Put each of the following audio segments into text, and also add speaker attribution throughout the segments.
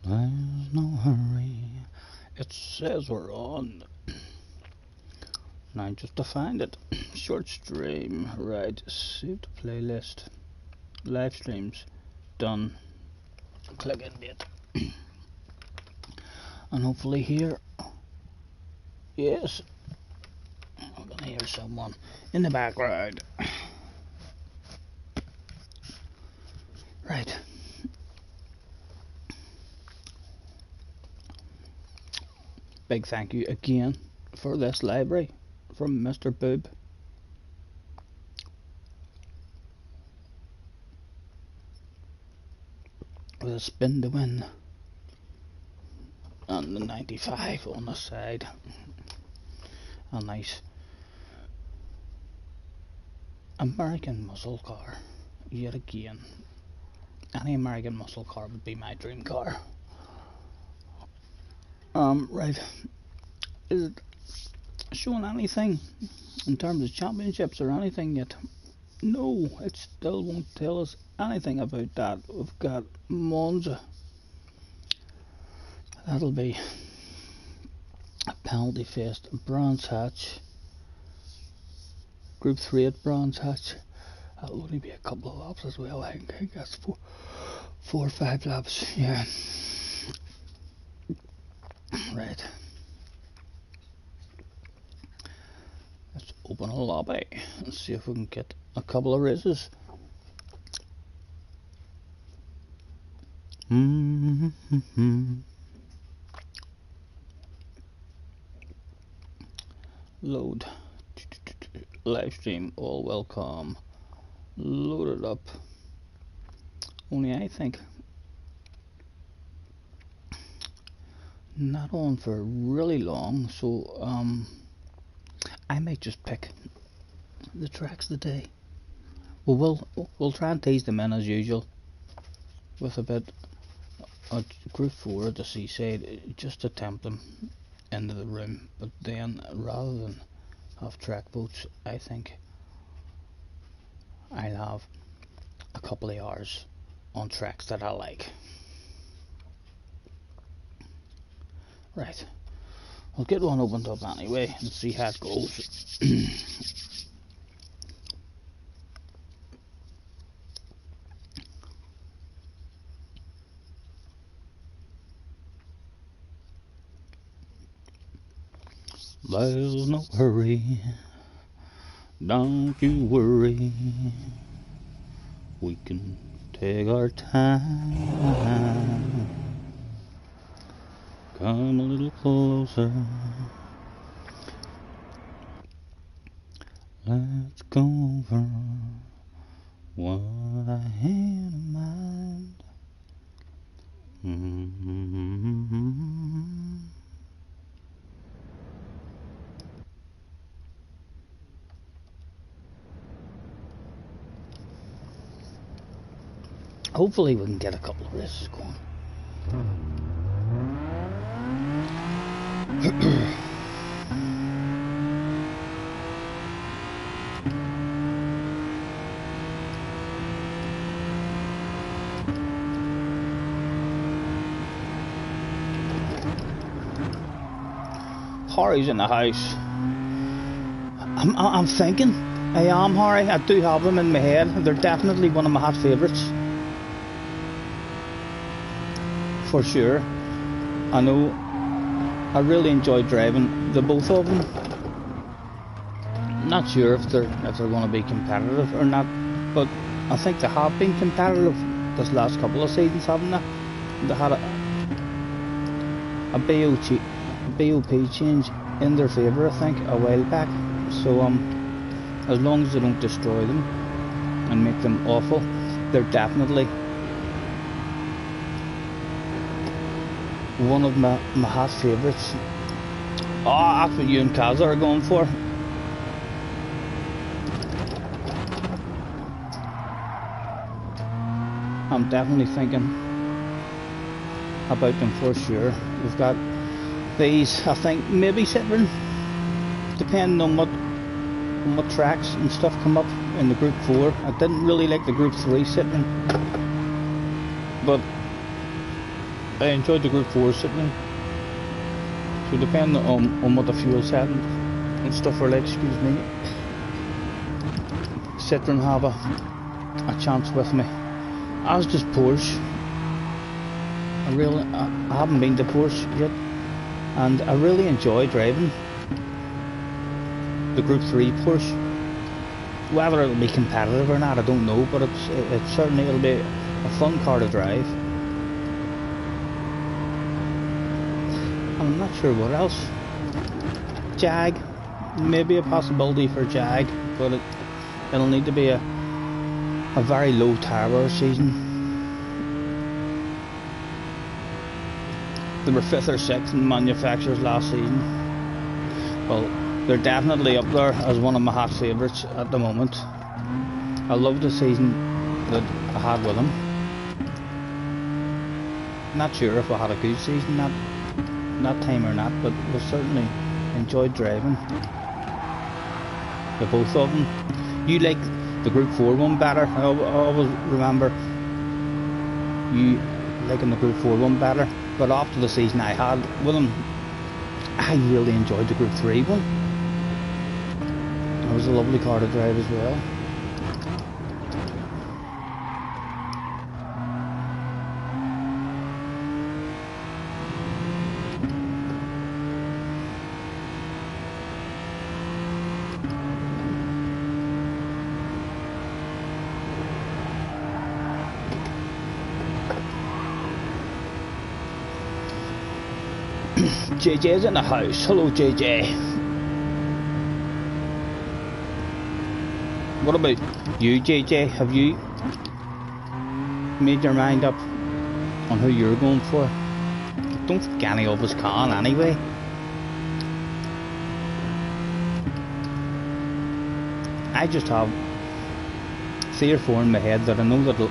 Speaker 1: There's no hurry. It says we're on. Now just to find it. Short stream. Right. Save the playlist. Live streams. Done. Click in it. And hopefully here. Yes. I'm gonna hear someone in the background. Right. Big thank you again for this library from Mr. Boob. With a spin to win. And the 95 on the side. A nice American muscle car. Yet again. Any American muscle car would be my dream car. Right. Is it showing anything in terms of championships or anything yet? No, it still won't tell us anything about that. We've got Monza. That'll be a penalty fest. Brands Hatch. Group 3 at Brands Hatch. That'll only be a couple of laps as well. I think that's four or 5 laps. Yeah. Right. Let's open a lobby and see if we can get a couple of races. Load. Live stream, all welcome. Load it up. Only I think not on for really long, so I might just pick the tracks today. Well, we'll try and tease them in as usual with a bit of Group 4 at the seaside, just to tempt them into the room. But then, rather than have track boats, I think I'll have a couple of hours on tracks that I like. Right, I'll get one opened up anyway and see how it goes. There's no hurry, don't you worry, we can take our time. Come a little closer. Let's go over what I had in mind. Hopefully we can get a couple of races going. Harry's in the house. I'm thinking I am Harry. I do have them in my head. They're definitely one of my hot favourites. For sure. I know I really enjoy driving the both of them. Not sure if they're going to be competitive or not, but I think they have been competitive this last couple of seasons, haven't they? They had a BOP change in their favour, I think, a while back. So as long as they don't destroy them and make them awful, they're definitely one of my hot favourites. Oh, that's what you and Kaza are going for. I'm definitely thinking about them for sure. We've got these, I think, maybe Citroen, depending on what tracks and stuff come up in the Group 4. I didn't really like the Group 3 Citroen, but I enjoyed the Group 4 sitting. So depending on what the fuel setting and stuff are like, excuse me, Citroen have a chance with me. As does Porsche. I haven't been to Porsche yet, and I really enjoy driving the Group 3 Porsche. Whether it'll be competitive or not, I don't know, but it's certainly it'll be a fun car to drive. I'm not sure what else. Jag, maybe a possibility for Jag, but it'll need to be a very low tire season. They were 5th or 6th in manufacturers last season. Well, they're definitely up there as one of my hot favourites at the moment. I love the season that I had with them. Not sure if I had a good season that time or not, but we certainly enjoyed driving the both of them. You like the Group 4 one better? I always remember you liking the Group 4 one better, but after the season I had with them, I really enjoyed the Group 3 one. It was a lovely car to drive as well. JJ's in the house. Hello, JJ. What about you, JJ? Have you made your mind up on who you're going for? I don't think any of us can anyway. I just have 3 or 4 in my head that I know that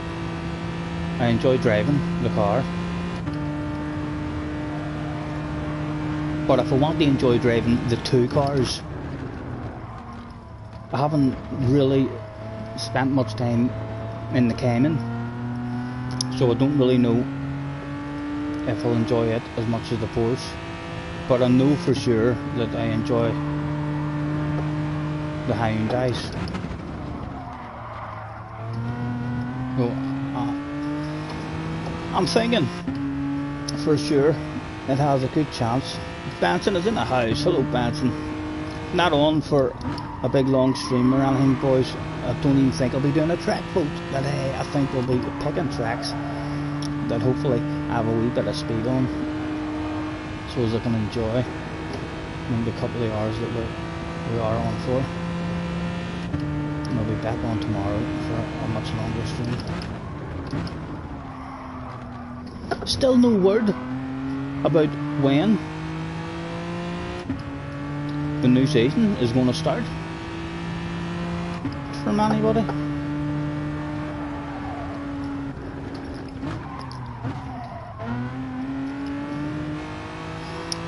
Speaker 1: I enjoy driving the car. But if I want to enjoy driving the 2 cars, I haven't really spent much time in the comn, so I don't really know if I'll enjoy it as much as the Porsche. But I know for sure that I enjoy the Hyundais. So I'm thinking for sure it has a good chance. Benson is in the house. Hello, Benson. Not on for a big long stream or anything, boys. I don't even think I'll be doing a track boat today. I think we'll be picking tracks that hopefully I have a wee bit of speed on, so as I can enjoy maybe a couple of hours that we are on for. And I'll be back on tomorrow for a much longer stream. Still no word about when the new season is going to start from anybody.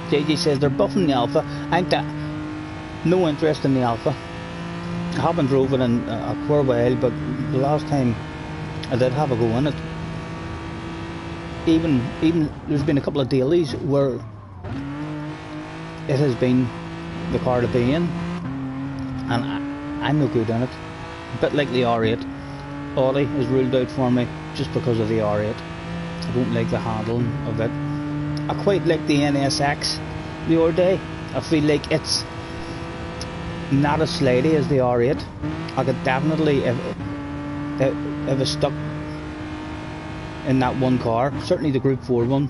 Speaker 1: JJ says they're buffing the Alpha. I ain't no interest in the Alpha. I haven't drove it in a quite while, but the last time I did have a go in it, even there's been a couple of dailies where it has been the car to be in, and I'm no good in it. A bit like the R8. Audi is ruled out for me just because of the R8. I don't like the handling of it. I quite like the NSX the other day. I feel like it's not as slidey as the R8. I could definitely, if I stuck in that one car, certainly the Group 4 one,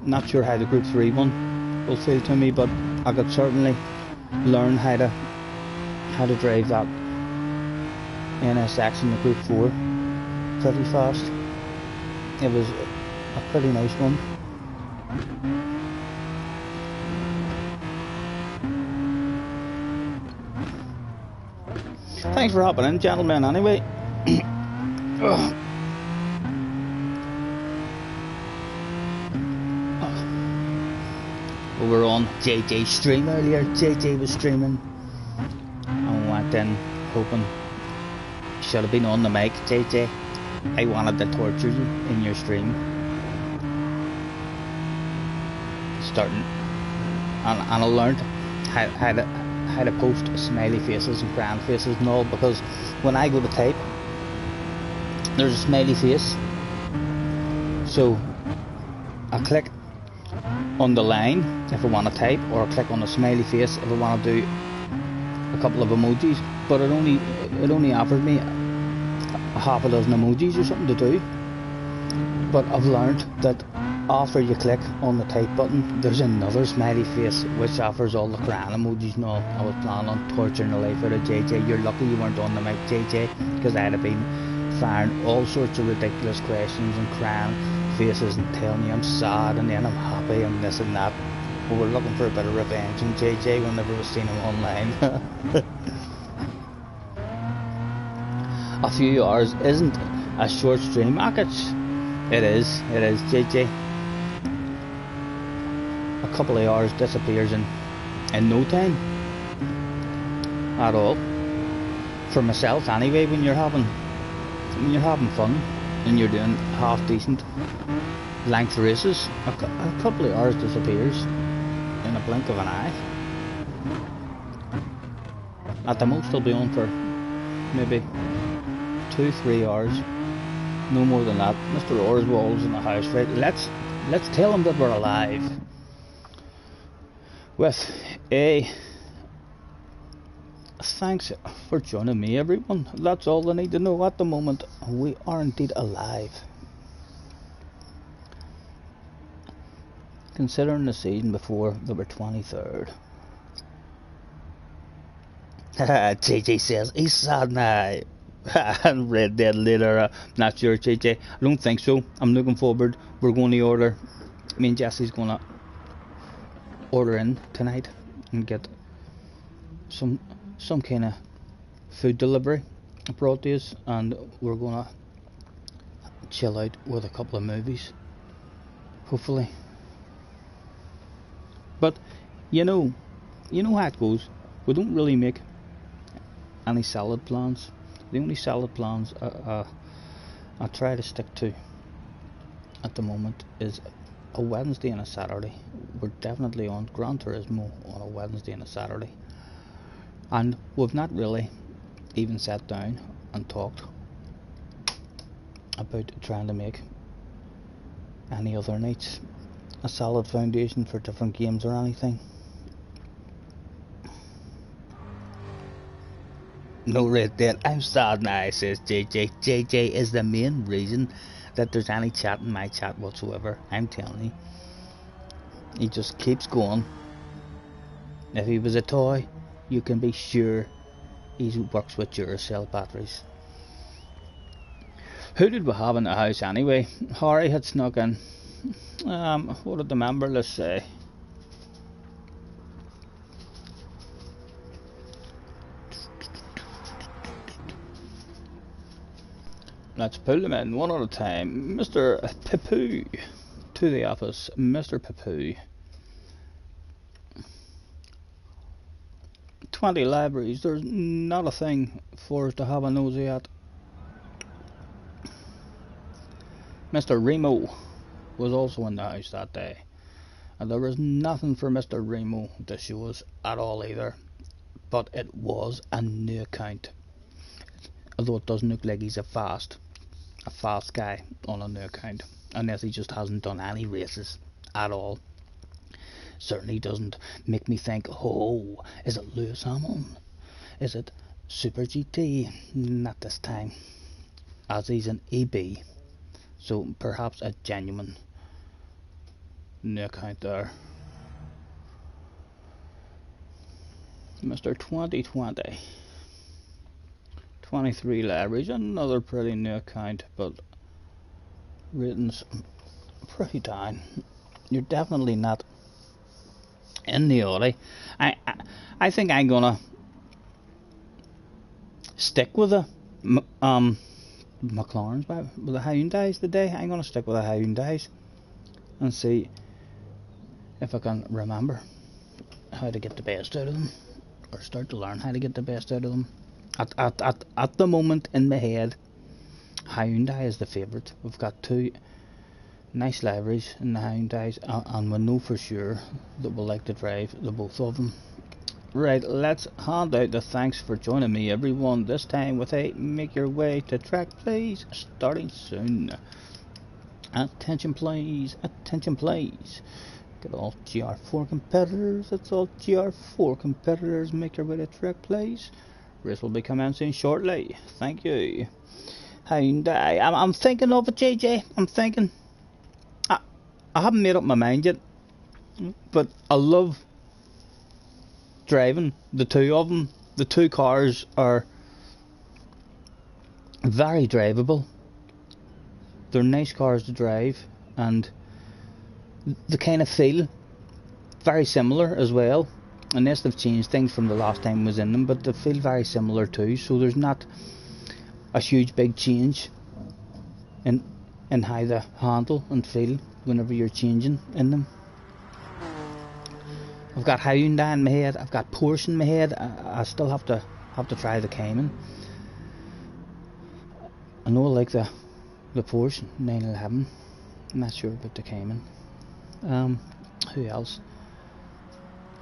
Speaker 1: not sure how the Group 3 one will feel to me, but I could certainly learn how to drive that NSX in the Group 4 pretty fast. It was a pretty nice one. Thanks for hopping in, gentlemen, anyway. We were on JJ's stream earlier. JJ was streaming. I went in hoping should have been on the mic, JJ. I wanted to torture you in your stream. starting, and I learned how to post smiley faces and crying faces and all, because when I go to type, there's a smiley face, so I click on the line if I want to type, or I click on the smiley face if I want to do a couple of emojis, but it only offers me a half a dozen emojis or something to do. But I've learned that after you click on the type button, there's another smiley face which offers all the crying emojis and all. I was planning on torturing the life out of JJ. You're lucky you weren't on the mic, JJ, because I'd have been firing all sorts of ridiculous questions and crying faces and telling you I'm sad and then I'm happy and this and that. But we're looking for a bit of revenge on JJ whenever we've seen him online. A few hours isn't a short stream, it is, JJ. A couple of hours disappears in no time at all. For myself anyway, when you're having fun and you're doing half decent length races, a couple of hours disappears in a blink of an eye. At the most I'll be on for maybe 2-3 hours, no more than that. Mr. Oswald's in the house, right? Let's tell him that we're alive with a thanks for joining me, everyone. That's all I need to know at the moment. We are indeed alive, considering the season before they were 23rd. JJ says he's sad now. And Red Dead later, not sure, JJ. I don't think so. I'm looking forward. We're going to order. Me and Jesse's going to order in tonight and get some kind of food delivery brought to us, and we're going to chill out with a couple of movies, hopefully. But you know how it goes. We don't really make any salad plans. The only salad plans I try to stick to at the moment is a Wednesday and a Saturday. We're definitely on Gran Turismo on a Wednesday and a Saturday, and we've not really even sat down and talked about trying to make any other nights a solid foundation for different games or anything. No Red Dead. I'm sad now, says JJ. JJ is the main reason that there's any chat in my chat whatsoever. I'm telling you. He just keeps going. If he was a toy, you can be sure he works with Duracell batteries. Who did we have in the house anyway? Harry had snuck in. What did the member list say? Let's pull them in one at a time. Mr. Pipoo, to the office. Mr. Pipoo. 20 libraries. There's not a thing for us to have a nosy at. Mr. Remo was also in the house that day, and there was nothing for Mr. Remo to show us at all either. But it was a new account, although it doesn't look like he's a fast guy on a new account, unless he just hasn't done any races at all. Certainly doesn't make me think, oh, is it Lewis Hamilton? Is it Super GT? Not this time, as he's an EB, so perhaps a genuine new account there. Mr. 2020, 23 libraries, another pretty new account, but ratings pretty down. You're definitely not in the Audi. I think I'm gonna stick with the McLarens, with the Hyundais today. I'm gonna stick with the Hyundais and see if I can remember how to get the best out of them, or start to learn how to get the best out of them. At the moment in my head, Hyundai is the favourite. We've got two Nice liveries in the Hyundais, and we know for sure that we'll like to drive the both of them. Right, let's hand out the thanks for joining me, everyone. This time with a make your way to track, please, starting soon. Attention please, attention please. Get all GR4 competitors, it's all GR4 competitors, make your way to track, please. Race will be commencing shortly. Thank you. Hyundai, I'm thinking of it, JJ. I'm thinking. I haven't made up my mind yet, but I love driving the two of them. The two cars are very drivable. They're nice cars to drive, and they kind of feel very similar as well, unless they've changed things from the last time I was in them, but they feel very similar too, so there's not a huge big change in how they handle and feel whenever you're changing in them. I've got Hyundai in my head, I've got Porsche in my head. I still have to try the Cayman. I know I like the Porsche 911. I'm not sure about the Cayman. Who else?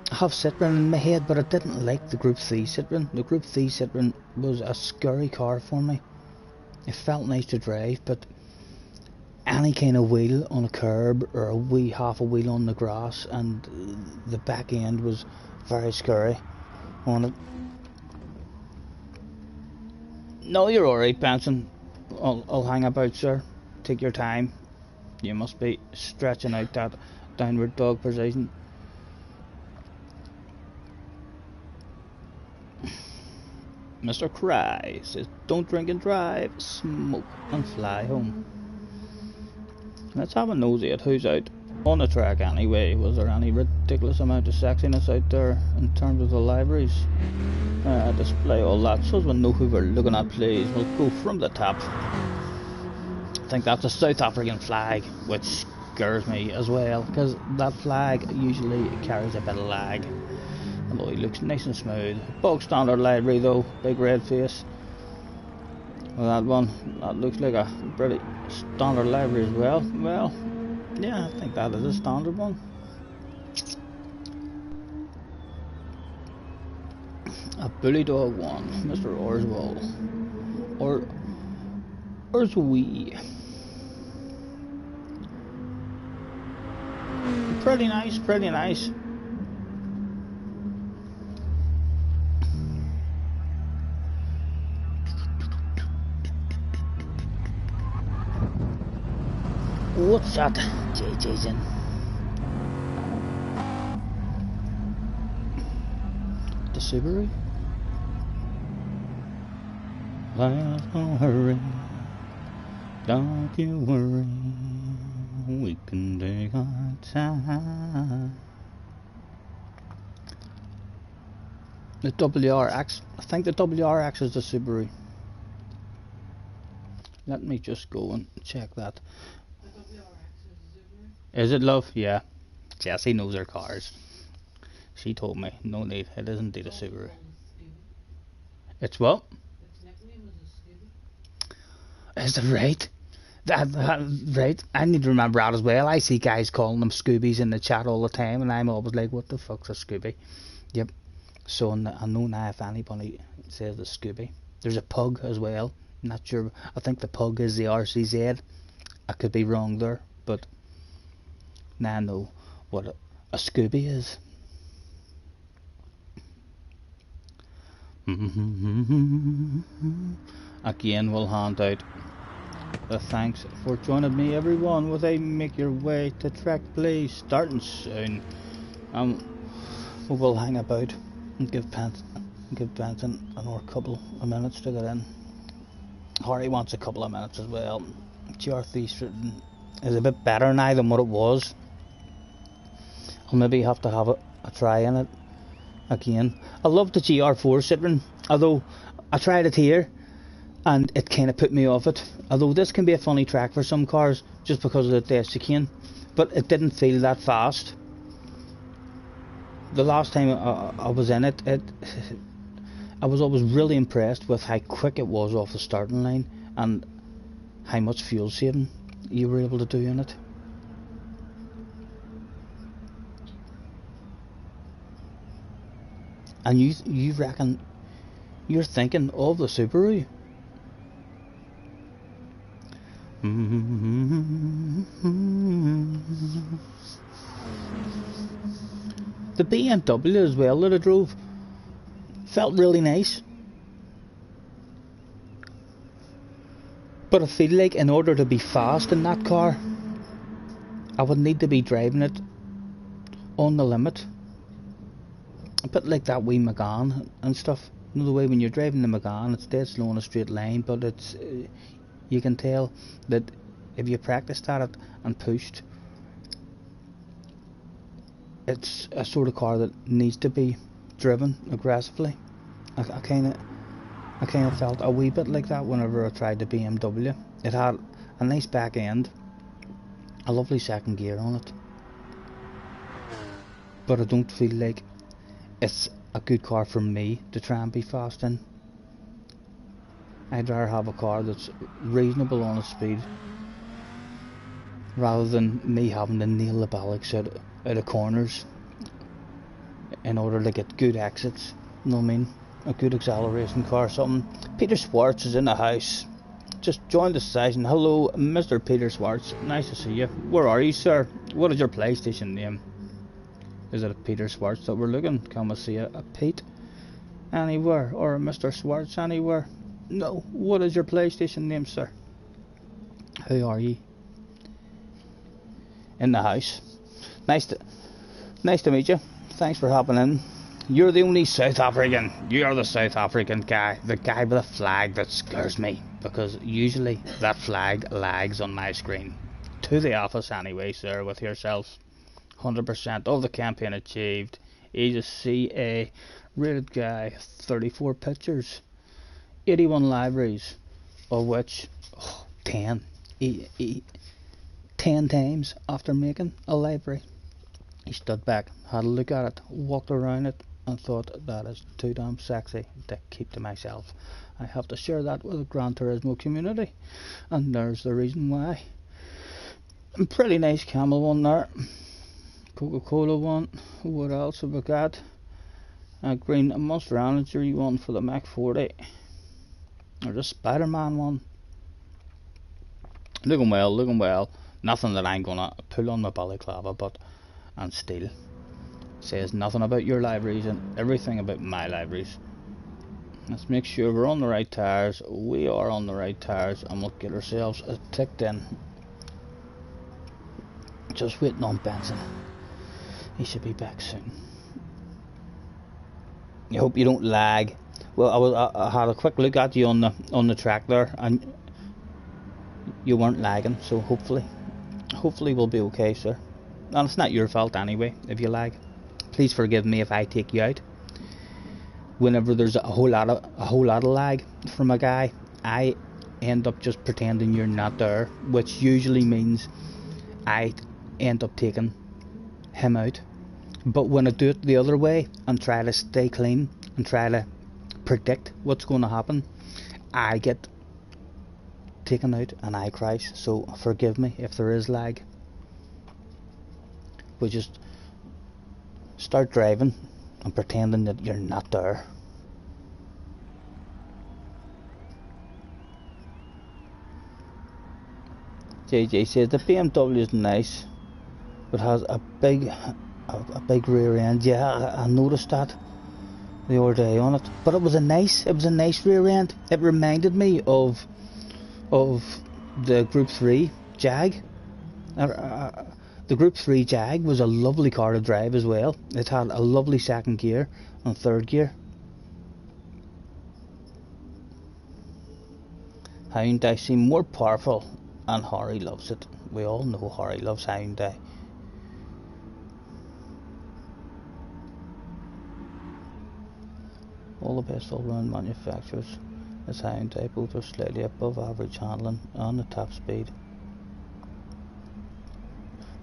Speaker 1: I have Citroen in my head, but I didn't like the Group 3 Citroen. The Group 3 Citroen was a scary car for me. It felt nice to drive, but any kind of wheel on a curb or a wee half a wheel on the grass, and the back end was very scary on it. No, you're alright, Benson. I'll hang about, sir. Take your time. You must be stretching out that downward dog position. Mr. Cry says, don't drink and drive, smoke and fly home. Let's have a nosy at who's out on the track anyway. Was there any ridiculous amount of sexiness out there in terms of the liveries? Display all that so as we know who we're looking at, please. We'll go from the top. I think that's a South African flag, which scares me as well, because that flag usually carries a bit of lag. Although he looks nice and smooth. Bog standard livery though, big red face. Well, that one, that looks like a pretty standard livery as well. Well, yeah, I think that is a standard one. A Bully Dog one, Mr. Orswell. Orswee. Pretty nice, pretty nice. What's that? JJ's in. The Subaru? There's no hurry, don't you worry, we can take our time. The WRX, I think the WRX is the Subaru. Let me just go and check that. Is it, love? Yeah. Jessie knows her cars. She told me. No need. It is indeed a Subaru. It's what? Is it right? Right. I need to remember that as well. I see guys calling them Scoobies in the chat all the time, and I'm always like, what the fuck's a Scooby? Yep. So I know now if anybody says the Scooby. There's a Pug as well. I'm not sure. I think the Pug is the RCZ. I could be wrong there, but now I know what a Scooby is. Again, we'll hand out the thanks for joining me, everyone, with a make your way to track, please, starting soon. We will hang about and give Benson another couple of minutes to get in. Harry wants a couple of minutes as well. GR3 is a bit better now than what it was. I'll maybe have to have a try in it again. I love the GR4 Citroen, although I tried it here and it kind of put me off it. Although this can be a funny track for some cars just because of the death chicane, but it didn't feel that fast. The last time I was in it, I was always really impressed with how quick it was off the starting line and how much fuel saving you were able to do in it. and you reckon you're thinking of the Subaru. The BMW as well that I drove felt really nice, but I feel like in order to be fast in that car, I would need to be driving it on the limit, a bit like that wee Megane and stuff. You know, the way when you're driving the Megane, it's dead slow in a straight line, but it's you can tell that if you practiced at it and pushed, it's a sort of car that needs to be driven aggressively. I kind of felt a wee bit like that whenever I tried the BMW. It had a nice back end, a lovely second gear on it, but I don't feel like it's a good car for me to try and be fast in. I'd rather have a car that's reasonable on its speed, rather than me having to nail the ballocks out of corners in order to get good exits. You know what I mean? A good acceleration car or something. Peter Schwartz is in the house. Just joined the session. Hello, Mr. Peter Schwartz. Nice to see you. Where are you, sir? What is your PlayStation name? Is it a Peter Schwartz that we're looking? Can we see a Pete anywhere? Or a Mr. Schwartz anywhere? No. What is your PlayStation name, sir? Who are you? In the house. Nice to meet you. Thanks for hopping in. You're the only South African. You're the South African guy. The guy with a flag that scares me, because usually that flag lags on my screen. To the office anyway, sir, with yourself. 100% of the campaign achieved. He's a CA rated guy. 34 pictures. 81 libraries, of which 10 times after making a library, he stood back, had a look at it, walked around it, and thought, that is too damn sexy to keep to myself. I have to share that with the Gran Turismo community, and there's the reason why. A pretty nice Camel one there, Coca-Cola one. What else have we got? A green Monster Energy one for the Mac 40. There's a Spider-Man one. Looking well. Nothing that I'm gonna pull on my balaclava, but and steal. Says nothing about your libraries and everything about my libraries. Let's make sure we're on the right tires. We are on the right tires, and we'll get ourselves ticked in. Just waiting on Benson. He should be back soon. I hope you don't lag. Well, I had a quick look at you on the track there, and you weren't lagging. So hopefully we'll be okay, sir. And it's not your fault anyway if you lag. Please forgive me if I take you out. Whenever there's a whole lot of lag from a guy, I end up just pretending you're not there, which usually means I end up taking him out. But when I do it the other way and try to stay clean and try to predict what's going to happen, I get taken out and I crash. So forgive me if there is lag. We just start driving and pretending that you're not there. JJ says the BMW is nice, but has a big rear end. Yeah, I noticed that the other day on it. But it was a nice rear end. It reminded me of the Group 3 Jag. The Group 3 Jag was a lovely car to drive as well. It had a lovely second gear and third gear. Hyundai seem more powerful, and Harry loves it. We all know Harry loves Hyundai. All the best all-round manufacturers is Hyundai. Both are slightly above average handling and the top speed.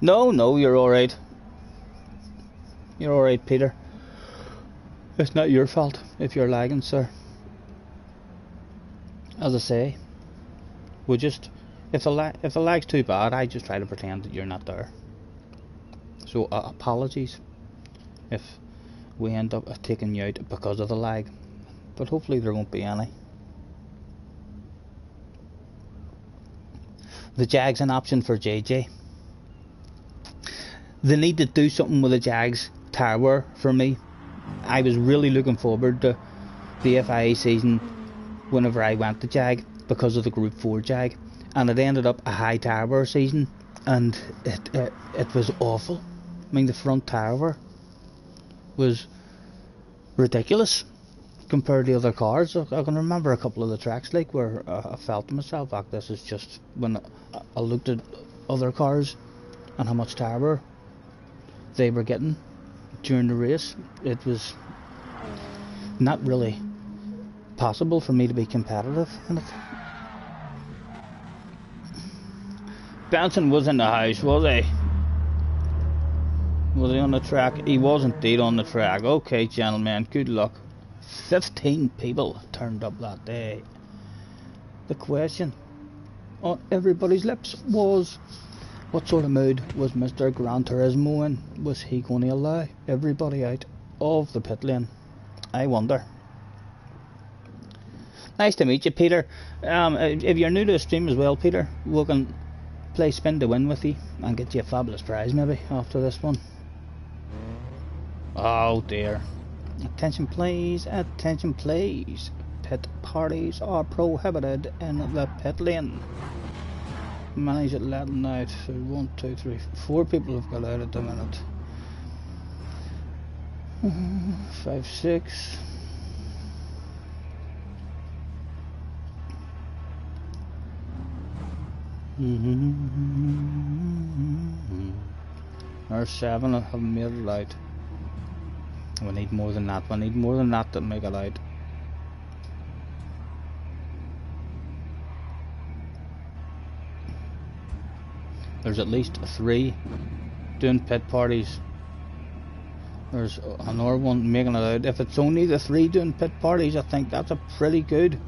Speaker 1: No, you're alright. You're alright, Peter. It's not your fault if you're lagging, sir. As I say, we just, if the lag's too bad, I just try to pretend that you're not there. So apologies if we end up taking you out because of the lag, but hopefully there won't be any. The Jag's an option for JJ. They need to do something with the Jag's tyre wear for me. I was really looking forward to the FIA season whenever I went to Jag because of the Group 4 Jag, and it ended up a high tyre wear season, and it was awful. I mean, the front tyre wear was ridiculous compared to other cars. I can remember a couple of the tracks like where I felt to myself, like, this is just, when I looked at other cars and how much tyre wear they were getting during the race, it was not really possible for me to be competitive in it. Benson was in the house, was he? Was he on the track? He was indeed on the track. Okay, gentlemen, good luck. 15 people turned up that day. The question on everybody's lips was, what sort of mood was Mr. Gran Turismo in? Was he going to allow everybody out of the pit lane? I wonder. Nice to meet you, Peter. If you're new to the stream as well, Peter, we can play spin to win with you and get you a fabulous prize maybe after this one. Oh dear. Attention please, attention please. Pit parties are prohibited in the pit lane. Manage it letting out. So 1, 2, 3, 4 people have got out at the minute. 5, 6. There's 7 that have made it out. We need more than that. We need more than that to make it out. There's at least 3 doing pit parties. There's another one making it out. If it's only the 3 doing pit parties, I think that's a pretty good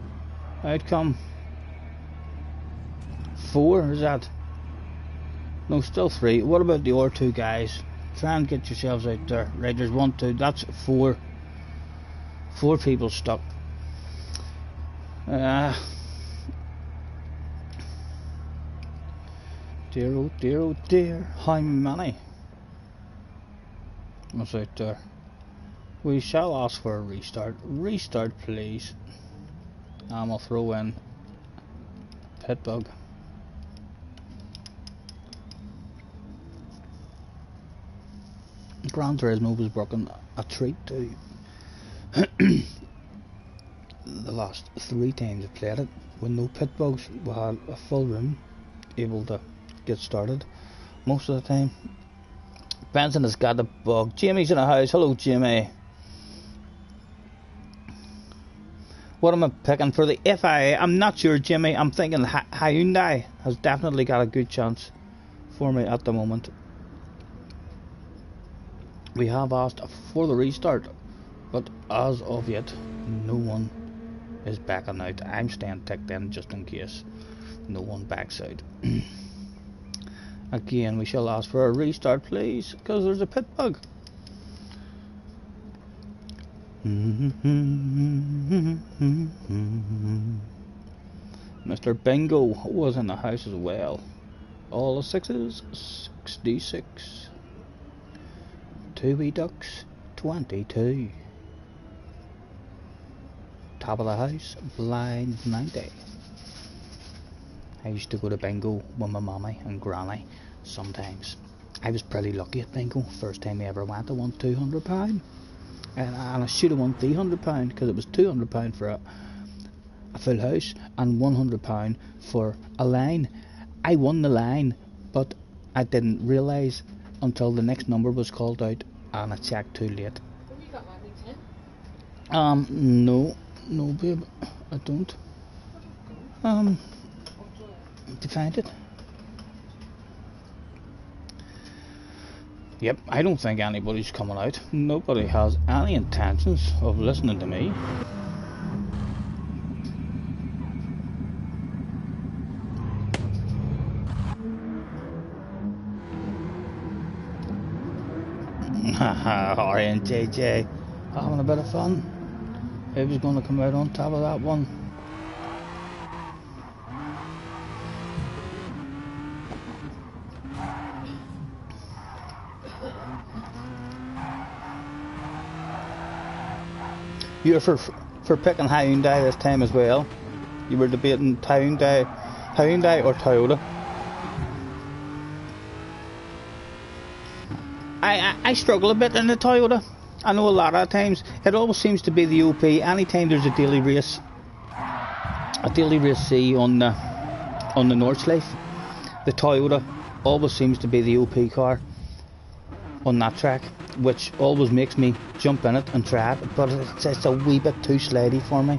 Speaker 1: outcome. 4 is that? No, still 3. What about the other 2 guys? Try and get yourselves out there. Right, there's 1, 2. That's 4. 4 people stuck. Dear, oh dear, oh dear. How many? What's out there? We shall ask for a restart. Restart, please. And we'll throw in Pitbug. Gran Turismo was working a treat too. The last 3 times I played it with no pit bugs, we had a full room able to get started most of the time. Benson has got a bug. Jamie's in the house. Hello, Jamie. What am I picking for the FIA? I'm not sure, Jimmy. I'm thinking Hyundai has definitely got a good chance for me at the moment. We have asked for the restart, but as of yet, no one is backing out. I'm staying ticked in just in case no one backs out. Again, we shall ask for a restart, please, because there's a pit bug. Mr. Bingo was in the house as well. All the 6s, 66. 2 wee ducks, 22. Top of the house, blind 90. I used to go to bingo with my mommy and granny sometimes. I was pretty lucky at bingo. First time I ever went, I won £200. And I should have won £300 because it was £200 for a full house and £100 for a line. I won the line, but I didn't realise until the next number was called out and I checked too late.
Speaker 2: Have you got that LinkedIn?
Speaker 1: No babe, I don't. To find it. Yep, I don't think anybody's coming out. Nobody has any intentions of listening to me. Haha, RNJJ. having a bit of fun. He was going to come out on top of that one. You're for picking Hyundai this time as well. You were debating Hyundai or Toyota. I struggle a bit in the Toyota. I know a lot of times it always seems to be the OP. Anytime there's a daily race C on the Nordschleife, the Toyota always seems to be the OP car on that track, which always makes me jump in it and try it, but it's a wee bit too slidey for me.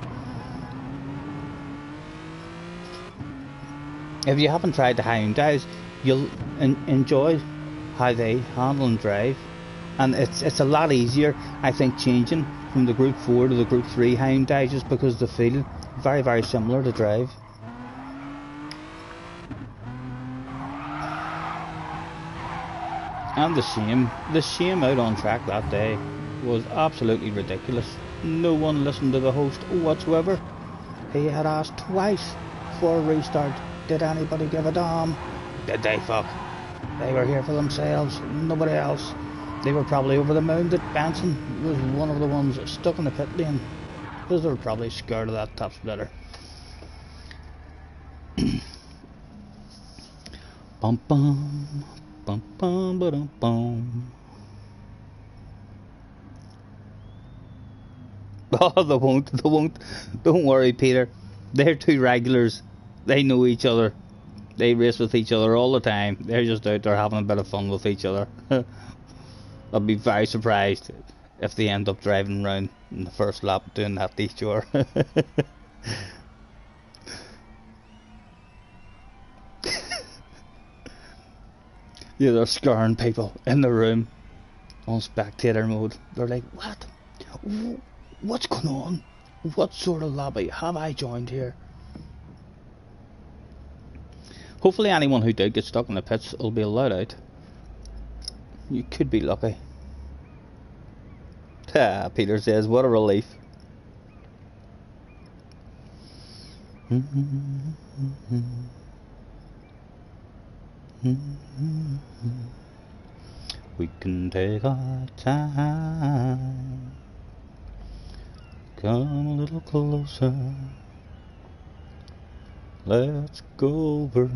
Speaker 1: If you haven't tried the Hyundais, you'll enjoy how they handle and drive, and it's a lot easier, I think, changing from the Group 4 to the Group 3 Hyundai, just because they feel very, very similar to drive. And the shame out on track that day was absolutely ridiculous. No one listened to the host whatsoever. He had asked twice for a restart. Did anybody give a damn? Did they fuck? They were here for themselves, nobody else. They were probably over the moon that Benson was one of the ones stuck in the pit lane, because they were probably scared of that top splitter. Bum bum. Bum, bum, ba-dum, bum. Oh, they won't. Don't worry, Peter. They're two regulars. They know each other. They race with each other all the time. They're just out there having a bit of fun with each other. I'll be very surprised if they end up driving around in the first lap doing that detour. Yeah, they're scaring people in the room on spectator mode. They're like, what? What's going on? What sort of lobby have I joined here? Hopefully anyone who did get stuck in the pits will be allowed out. You could be lucky. Ah, Peter says, what a relief. We can take our time. Come a little closer. Let's go over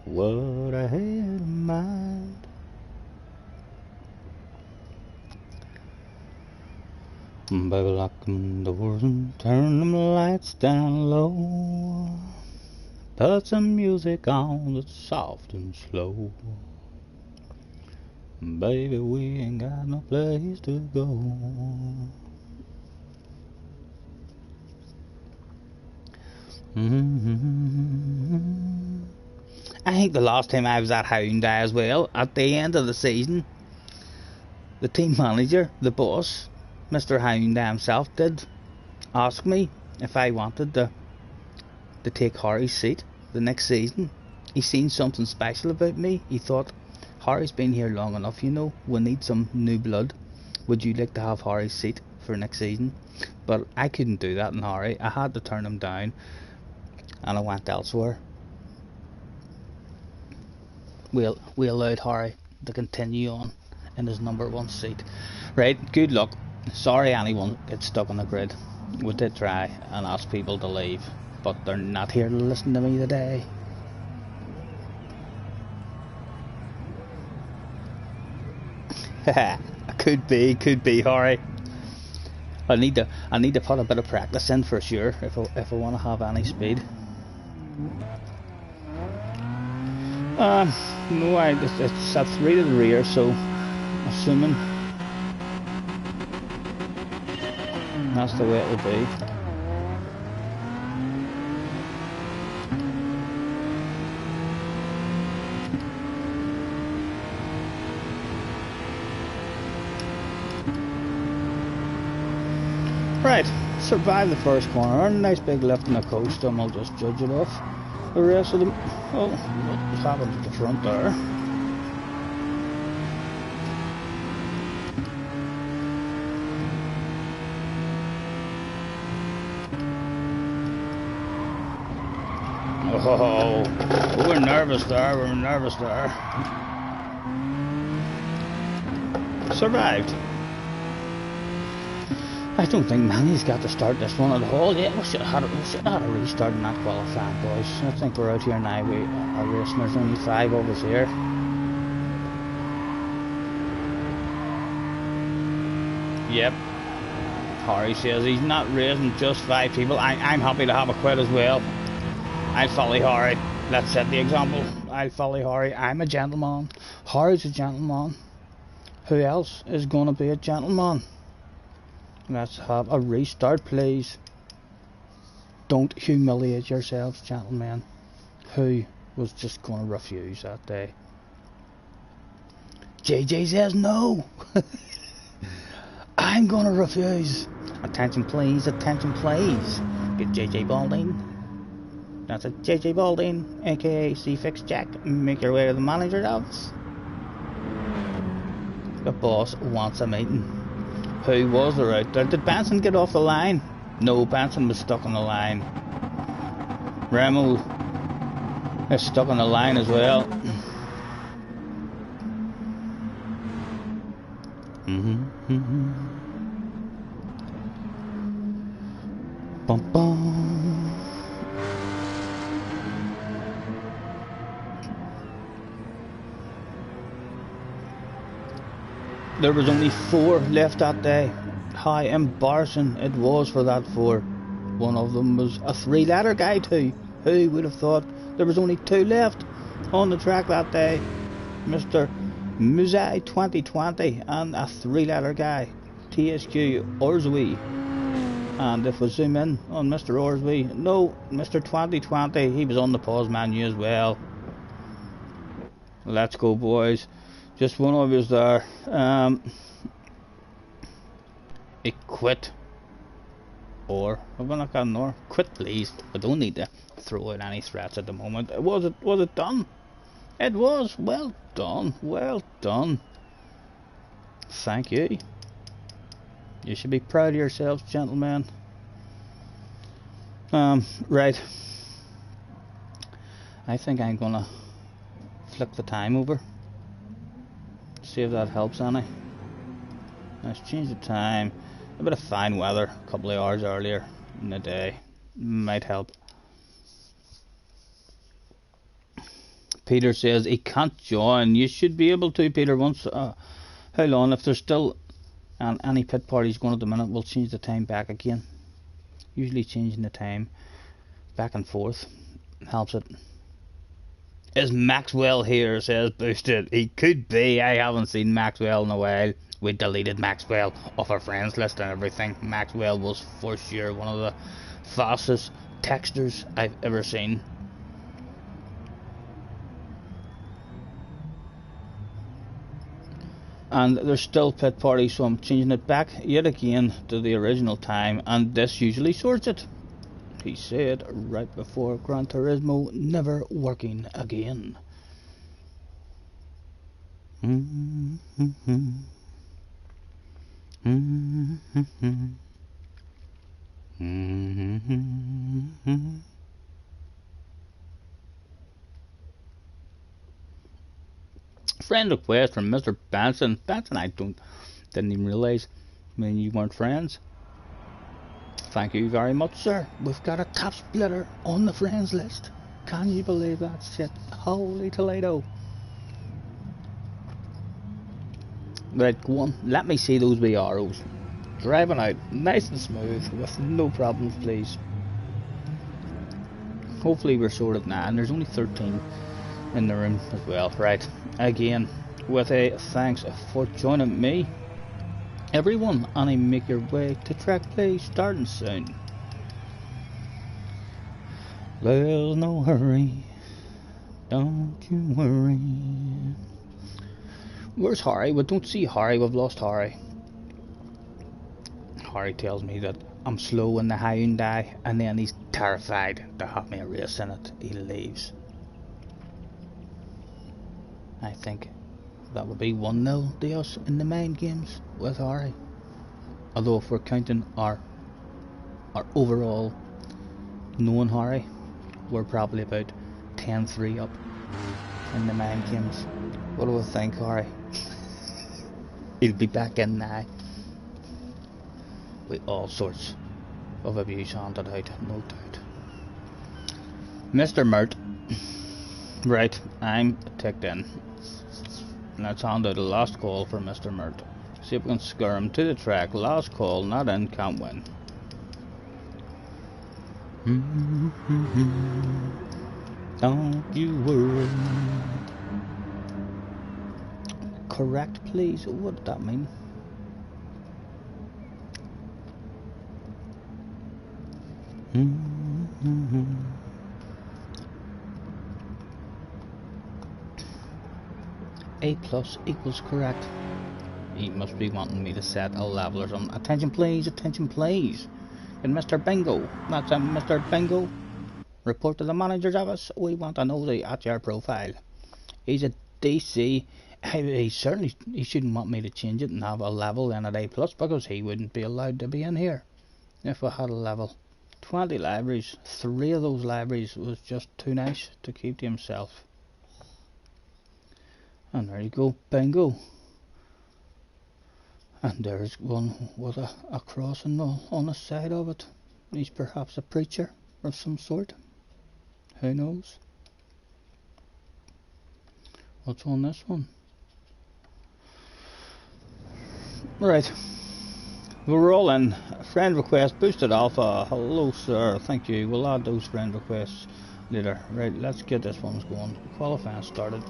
Speaker 1: what I had in mind. Baby, lock them doors and turn them lights down low. Put some music on that's soft and slow. Baby, we ain't got no place to go. I think the last time I was at Hyundai as well, at the end of the season, the team manager, the boss, Mr. Hyundai himself, did ask me if I wanted to take Harry's seat the next season. He seen something special about me. He thought, Harry's been here long enough, you know, we need some new blood. Would you like to have Harry's seat for next season? But I couldn't do that in Harry. I had to turn him down, and I went elsewhere. We allowed Harry to continue on in his number 1 seat. Right, good luck. Sorry anyone gets stuck on the grid. We did try and ask people to leave, but they're not here to listen to me today. could be Harry. I need to put a bit of practice in for sure if I want to have any speed. No, it's at 3 to the rear, so assuming that's the way it will be. Right, survive the first corner. Nice big lift in the coast, and we'll just judge it off. The rest of them, oh, what happened at the front there? Oh, we were nervous there, Survived. I don't think Manny's got to start this one at all. Yeah, we should have had a restart in that qualifying, boys. I think we're out here now. We are racing. There's only 5 of us here. Yep. Harry says he's not racing just 5 people. I'm happy to have a quid as well. I'll follow Harry. Let's set the example. I'll follow Harry. I'm a gentleman. Harry's a gentleman. Who else is going to be a gentleman? Let's have a restart, please. Don't humiliate yourselves, gentlemen. Who was just going to refuse that day? JJ says no. I'm going to refuse. Attention, please. Attention, please. Get JJ Balding. That's it. JJ Balding, aka C-Fix Jack. Make your way to the manager's office. The boss wants a meeting. Who was there out there? Did Benson get off the line? No, Benson was stuck on the line. Remo is stuck on the line as well. Bum bum. There was only 4 left that day. How embarrassing it was for that 4. One of them was a 3-letter guy too. Who would have thought there was only 2 left on the track that day? Mr. Muzai 2020 and a 3-letter guy, TSQ Orswy. And if we zoom in on Mr. Orswy, no, Mr. 2020, he was on the pause menu as well. Let's go, boys. Just one of us there. It quit. Or have I not got an or? Quit, please. I don't need to throw out any threats at the moment. Was it done? It was. Well done. Well done. Thank you. You should be proud of yourselves, gentlemen. Right. I think I'm gonna flick the time over. See if that helps any. Let's change the time. A bit of fine weather, a couple of hours earlier in the day might help. Peter says he can't join. You should be able to, Peter. Once how long? If there's still any pit parties going at the minute, we'll change the time back again. Usually changing the time back and forth helps it. Is Maxwell here? Says Boosted. He could be. I haven't seen Maxwell in a while. We deleted Maxwell off our friends list and everything. Maxwell was for sure one of the fastest texters I've ever seen. And there's still pit party, so I'm changing it back yet again to the original time, and this usually sorts it. He said right before Gran Turismo never working again. Friend request from Mr. Benson. Benson, I didn't even realise. I mean, you weren't friends. Thank you very much, sir. We've got a top splitter on the friends list. Can you believe that shit? Holy Toledo. Right, go on. Let me see those wee arrows. Driving out nice and smooth with no problems, please. Hopefully we're sorted now, and there's only 13 in the room as well. Right, again, with a thanks for joining me, everyone, and I make your way to track play starting soon. There's no hurry, don't you worry. Where's Harry? We don't see Harry. We've lost Harry. Harry tells me that I'm slow in the Hyundai, and then he's terrified to have me a race in it. He leaves. I think that would be 1-0 to us in the mind games with Harry. Although if we're counting our overall knowing Harry, we're probably about 10-3 up in the mind games. What do I think, Harry? He'll be back in now with all sorts of abuse handed out, no doubt. Mr. Mert. Right, I'm ticked in. Let's hand out a last call for Mr. Mert. See if we can scare him to the track. Last call, not in, can't win. Don't you worry. Correct, please. What did that mean? A plus equals correct. He must be wanting me to set a level or something. Attention please, attention please. And Mr. Bingo, that's Mr. Bingo. Report to the manager's office. We want to know at your profile. He's a DC. He shouldn't want me to change it and have a level then at A plus, because he wouldn't be allowed to be in here if I had a level. 20 libraries. 3 of those libraries was just too nice to keep to himself. And there you go, Bingo. And there's one with a cross on the side of it. He's perhaps a preacher of some sort. Who knows? What's on this one? Right. We're all in. Friend request, boosted alpha. Hello, sir. Thank you. We'll add those friend requests later. Right, let's get this one going. Qualifying started.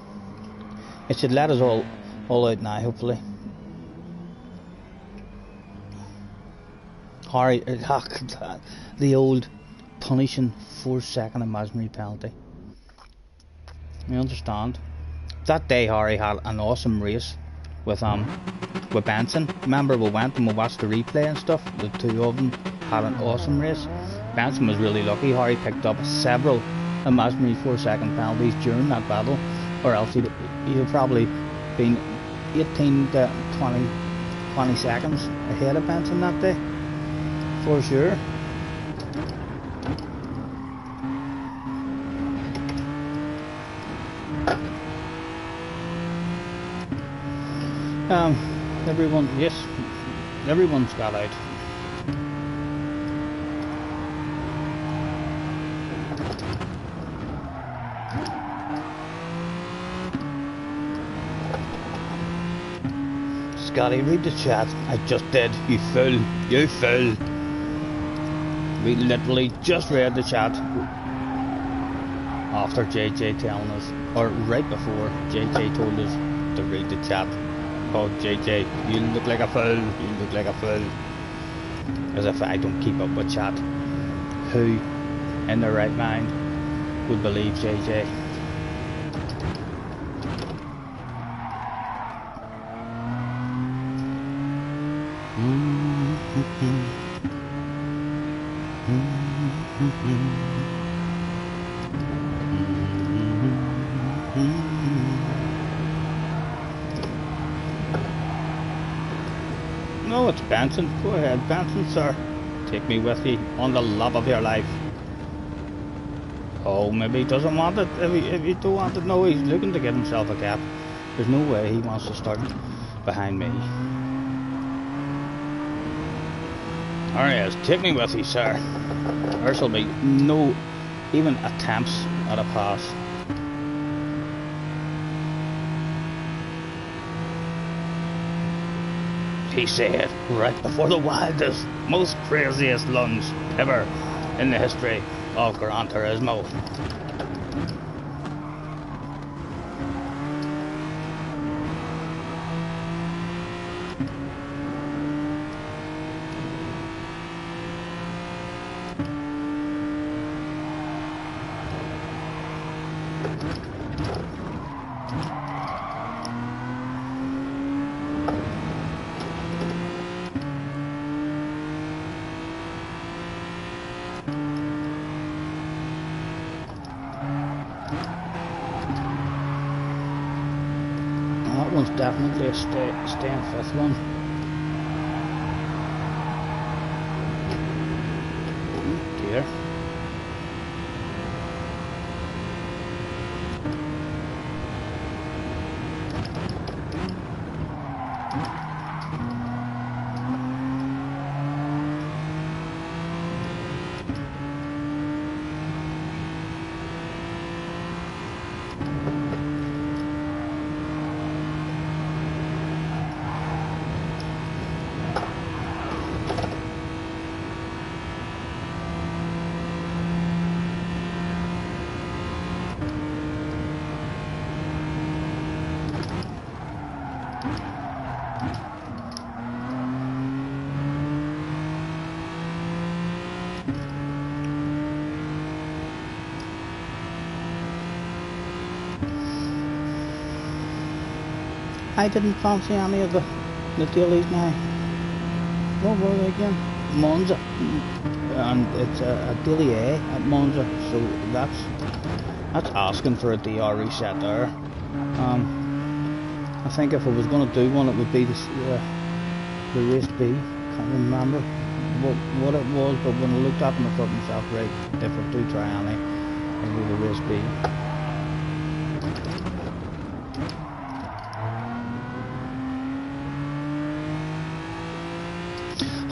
Speaker 1: It should let us all out now, hopefully. Harry, the old punishing 4-second imaginary penalty. You understand? That day Harry had an awesome race with Benson. Remember we went and we watched the replay and stuff. The two of them had an awesome race. Benson was really lucky. Harry picked up several imaginary 4-second penalties during that battle, or else he'd have probably been 18 to 20 seconds ahead of Benson that day, for sure. Everyone's got out. Scotty, read the chat. I just did. You fool. You fool. We literally just read the chat after JJ telling us, or right before JJ told us to read the chat. Oh JJ, you look like a fool. You look like a fool. As if I don't keep up with chat. Who in their right mind would believe JJ? No, it's Benson. Go ahead, Benson, sir. Take me with you on the love of your life. Oh, maybe he doesn't want it. If he don't want it, no, he's looking to get himself a cap. There's no way he wants to start behind me. Alright, take me with you, sir. There shall be no even attempts at a pass. He said, right before the wildest, most craziest lunge ever in the history of Gran Turismo. That one's definitely a stay in fifth one. Oh dear. I didn't fancy any of the dailies now. What were they again? Monza. And it's a daily A at Monza, so that's asking for a DR reset there. I think if I was going to do one, it would be the race B. Can't remember what it was, but when I looked at them, I thought to myself, right, if I do try any, it'll be the race B.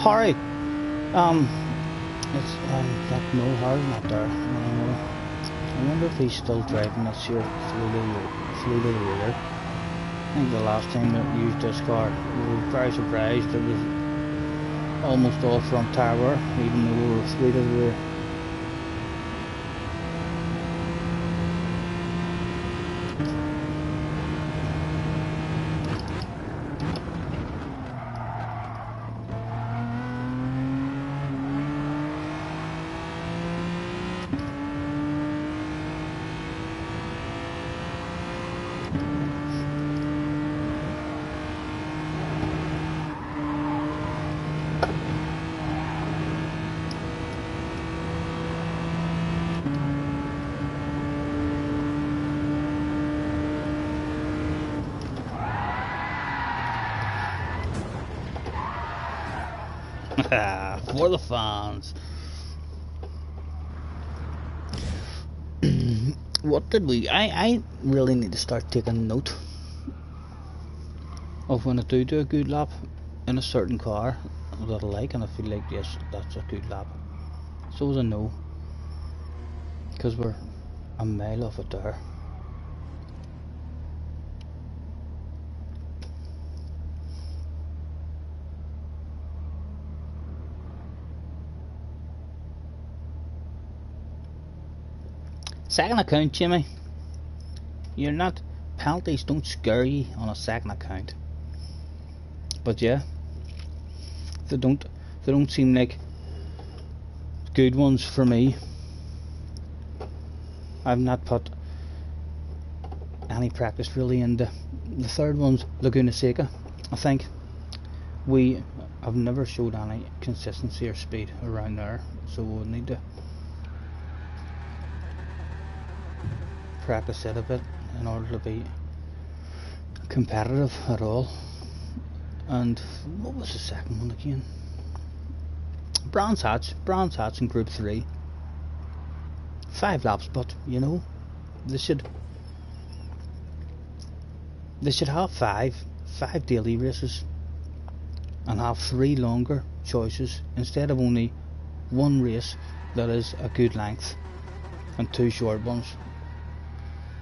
Speaker 1: Harry, it's like no, Harry's not there anymore. I wonder if he's still driving this year through the rear. I think the last time we used this car, we were very surprised. It was almost all front tower, even though we were through the rear. For the fans. What did we... I really need to start taking note of when I do a good lap in a certain car that I like, and I feel like, yes, that's a good lap. So as I know, because we're a mile off it there. Second account, Jimmy. You're not... Penalties don't scare you on a second account. But yeah, they don't seem like good ones for me. I've not put any practice really in the third one's Laguna Seca. I think we have never showed any consistency or speed around there, so we'll need to practice it a bit in order to be competitive at all. And what was the second one again? Brands Hatch in Group 3. 5 laps, but you know, they should have five daily races and have 3 longer choices instead of only 1 race that is a good length and 2 short ones.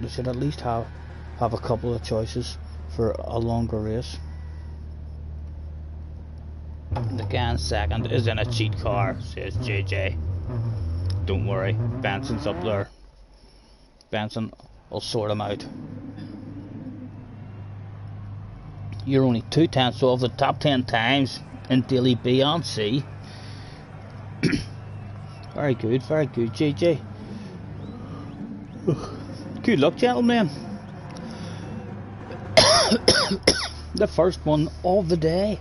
Speaker 1: They should at least have a couple of choices for a longer race. The guy in second is in a cheat car, says JJ. Don't worry, Benson's up there. Benson will sort him out. You're only 2/10 off the top 10 times in Daily B and C. Very good, JJ. Good luck, gentlemen. The first one of the day.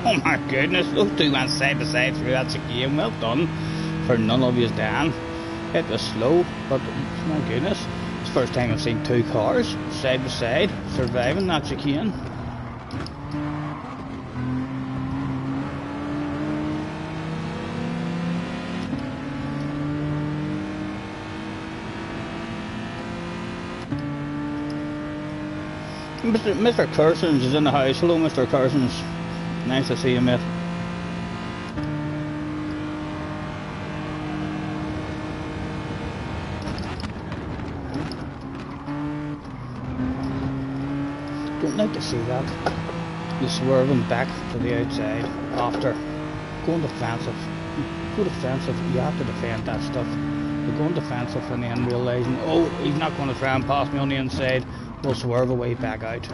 Speaker 1: Oh my goodness, those two went side by side through that chicane. Well done for none of you, Dan. It was slow, but my goodness, it's the first time I've seen two cars side by side surviving that chicane. Mr. Cursons is in the house. Hello, Mr. Cursons. Nice to see you, mate. Don't like to see that. You swerving back to the outside after going defensive. Go defensive. You have to defend that stuff. You're going defensive and then realising, oh, he's not going to try and pass me on the inside. We'll swerve away back out.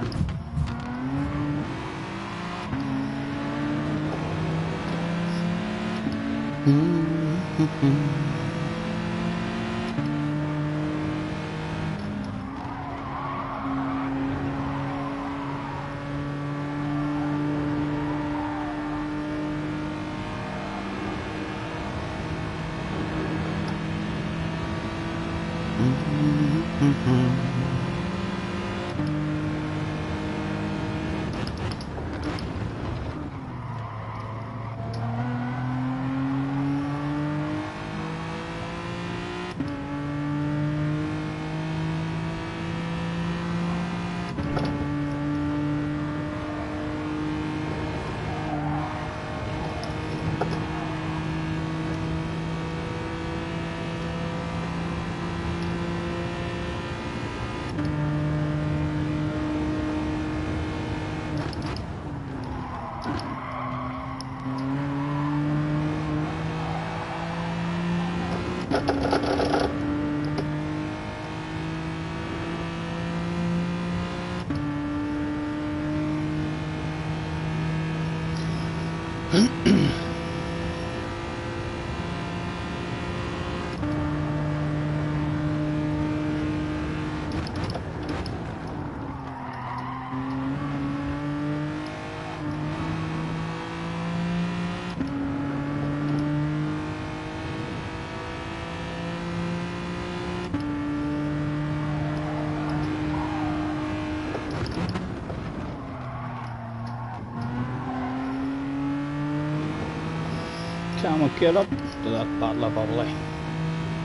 Speaker 1: Can we get up to that battle of bubbly?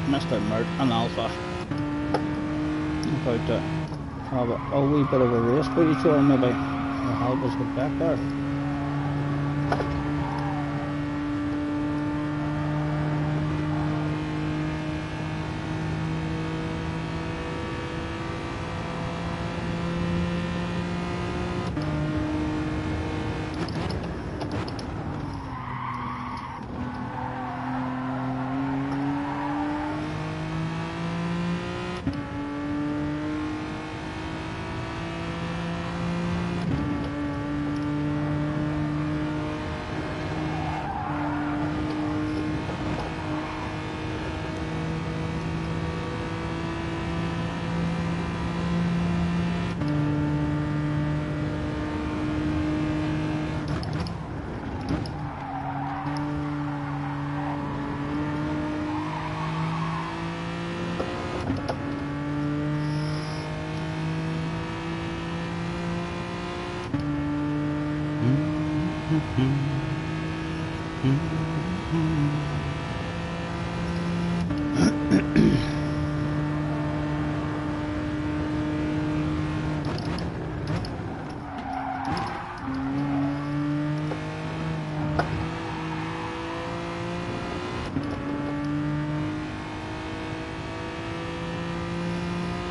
Speaker 1: Mr. Mert and Alpha. About to have a wee bit of a race with each other, maybe. Will help us get back there.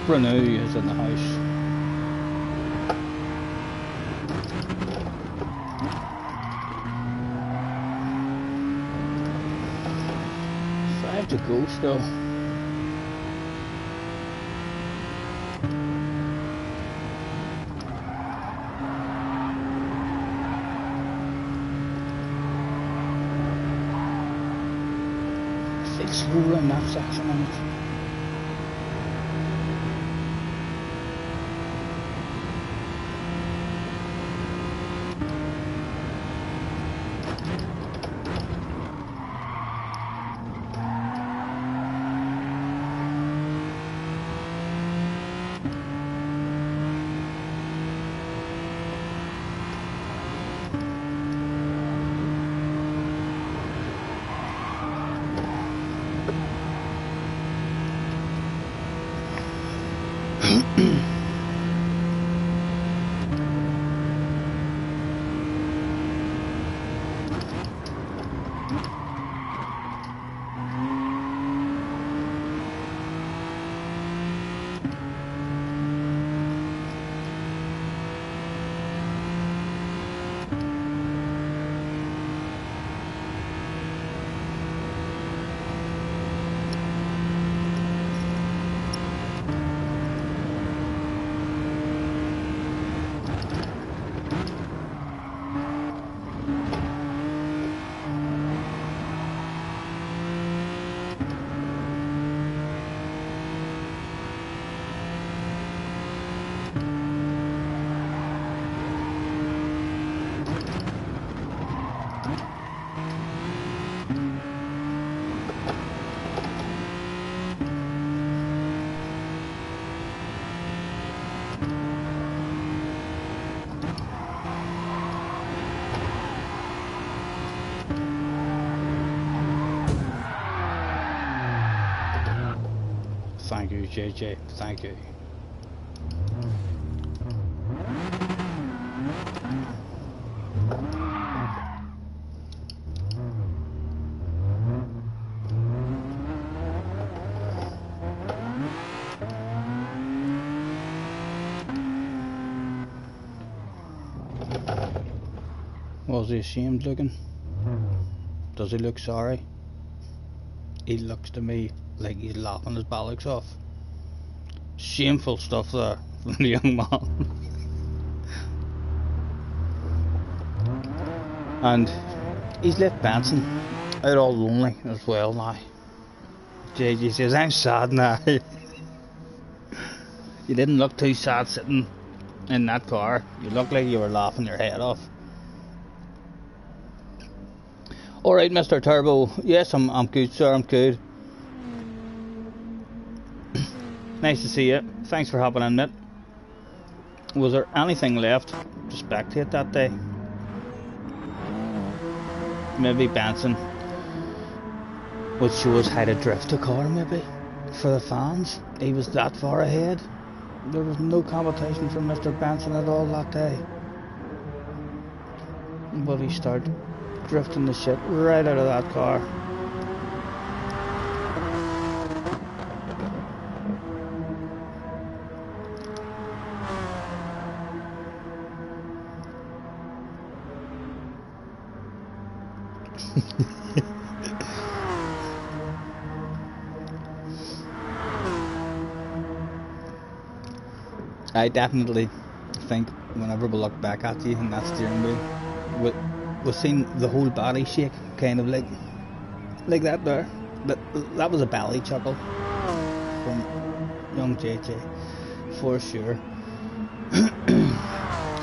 Speaker 1: Renew is in the house. Five to go still. Feel slower in that section on it. Thank you, JJ. Thank you. Was he ashamed looking? Does he look sorry? He looks to me like he's laughing his bollocks off. Shameful stuff there from the young man. And he's left Benson out all lonely as well now. JJ says, I'm sad now. You didn't look too sad sitting in that car. You looked like you were laughing your head off. Alright, Mr. Turbo. Yes, I'm good, sir, I'm good. Nice to see you. Thanks for hopping in, mate. Was there anything left to spectate that day? Maybe Benson would show us how to drift a car, maybe, for the fans. He was that far ahead. There was no competition for Mr. Benson at all that day. But he started drifting the shit right out of that car. I definitely think whenever we look back at you in that steering wheel, we've seen the whole body shake, kind of like that there. That was a belly chuckle from young JJ, for sure.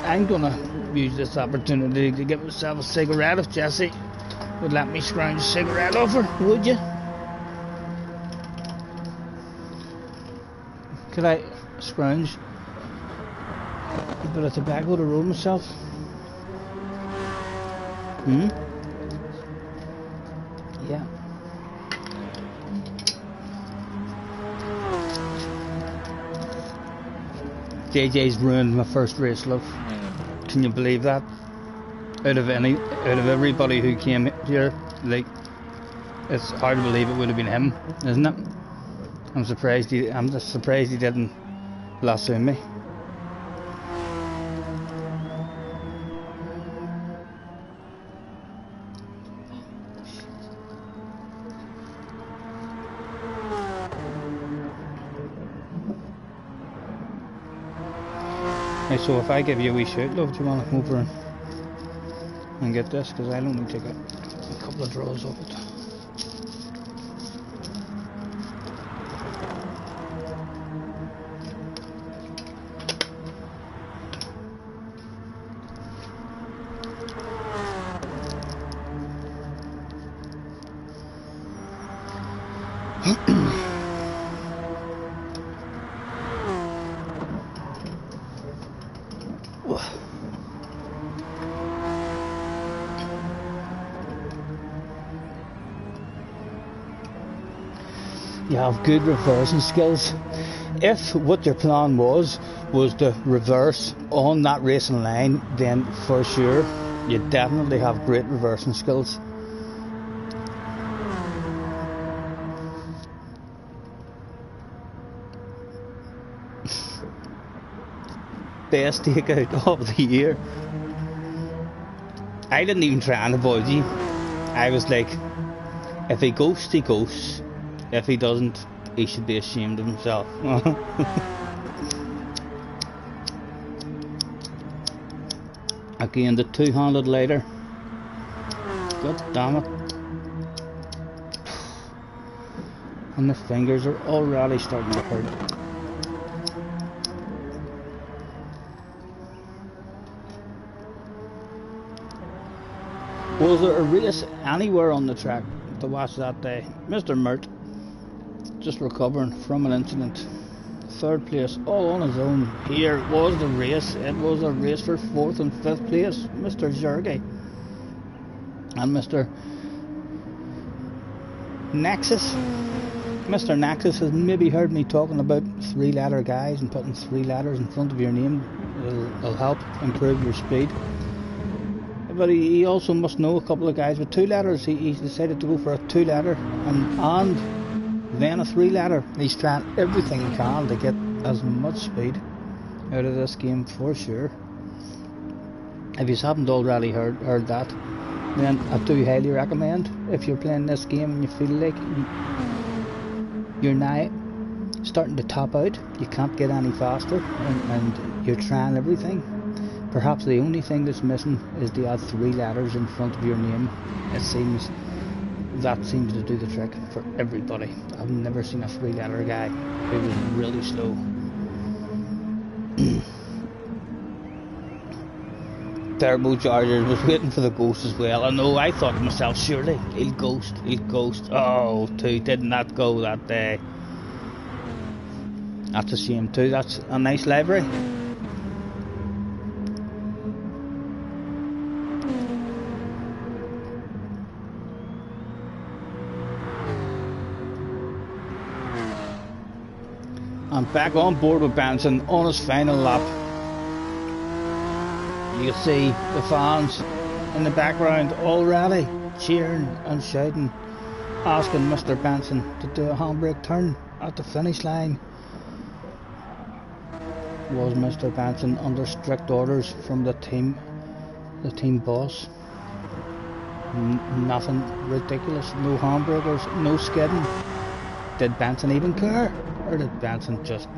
Speaker 1: I'm gonna use this opportunity to get myself a cigarette if Jesse would let me scrounge a cigarette off her, would you? Could I scrounge a bit of tobacco to roll myself? Yeah. JJ's ruined my first race, love. Can you believe that? Out of everybody who came here, like, it's hard to believe it would have been him, isn't it? I'm just surprised he didn't lassoing me. Right, so if I give you a wee shout, love, do you want to come over and get this? Because I'll only take a couple of draws of it. You have good reversing skills. If what your plan was to reverse on that racing line, then for sure you definitely have great reversing skills. Best takeout of the year. I didn't even try and avoid you. I was like, if he ghosts, he ghosts. If he doesn't, he should be ashamed of himself. Again, the two-handed lighter. God damn it. And the fingers are already starting to hurt. Was there a race anywhere on the track to watch that day? Mr. Mert, just recovering from an incident, third place all on his own. Here was the race. It was a race for 4th and 5th place. Mr. Zerge and Mr. Nexus. Mr. Nexus has maybe heard me talking about 3-letter guys and putting 3 letters in front of your name. It'll help improve your speed. But he also must know a couple of guys with 2 letters. He's decided to go for a 2-letter and then a 3-letter. He's trying everything he can to get as much speed out of this game for sure. If you haven't already heard that, then I do highly recommend, if you're playing this game and you feel like you're now starting to top out, you can't get any faster, and you're trying everything. Perhaps the only thing that's missing is to add 3 letters in front of your name. It seems that seems to do the trick for everybody. I've never seen a 3-letter guy who was really slow. Turbochargers was waiting for the ghost as well. I know, I thought to myself, surely he'll ghost. Oh, 2 did not go that day. That's a shame too. That's a nice library. And back on board with Benson on his final lap. You can see the fans in the background already cheering and shouting, asking Mr. Benson to do a handbrake turn at the finish line. Was Mr. Benson under strict orders from the team boss? Nothing ridiculous, no handbrakers, no skidding. Did Benson even care? Or did Benson just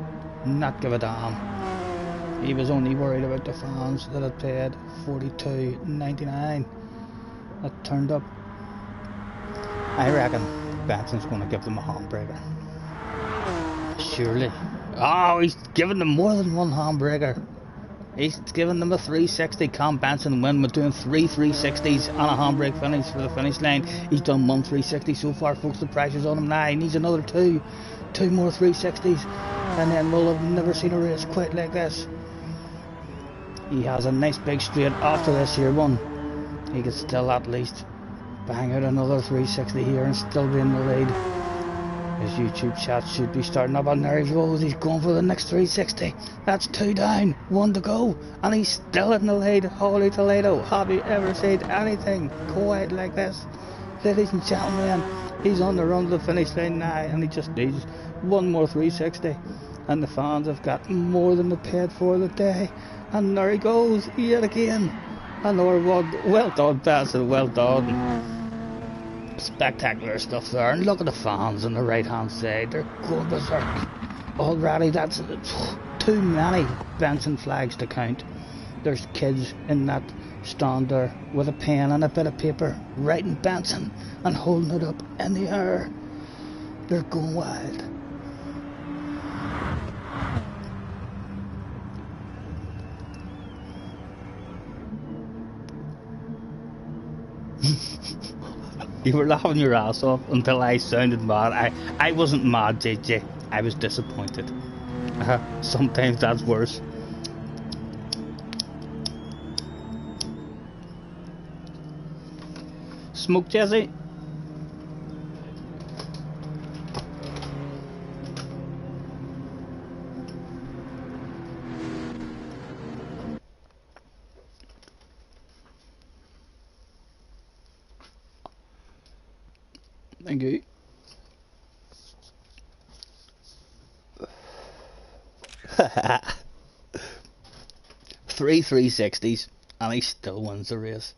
Speaker 1: not give a damn? He was only worried about the fans that had paid $42.99 that turned up. I reckon Benson's going to give them a handbreaker. Surely. Oh, he's given them more than one handbreaker. He's given them a 360. Can Benson win with doing 3 360s and a handbrake finish for the finish line? He's done 1 360 so far, folks. The pressure's on him now. He needs another 2 more 360s, and then we'll have never seen a race quite like this. He has a nice big straight after this here one. He could still at least bang out another 360 here and still be in the lead. His YouTube chat should be starting up, and there he goes. He's going for the next 360. That's 2 down, 1 to go, and he's still in the lead. Holy Toledo, have you ever seen anything quite like this? Ladies and gentlemen, he's on the run to the finish line now, and he just needs 1 more 360, and the fans have got more than they paid for the day. And there he goes, yet again. Another one. Well done, Benson, well done. Spectacular stuff there. And look at the fans on the right hand side, they're going berserk. Already, that's too many Benson flags to count. There's kids in that stand there with a pen and a bit of paper writing Benson and holding it up in the air. They're going wild. You were laughing your ass off until I sounded mad. I wasn't mad, JJ. I was disappointed. Sometimes that's worse. Smoke, Jesse? Thank you. Three 360s and he still wins the race.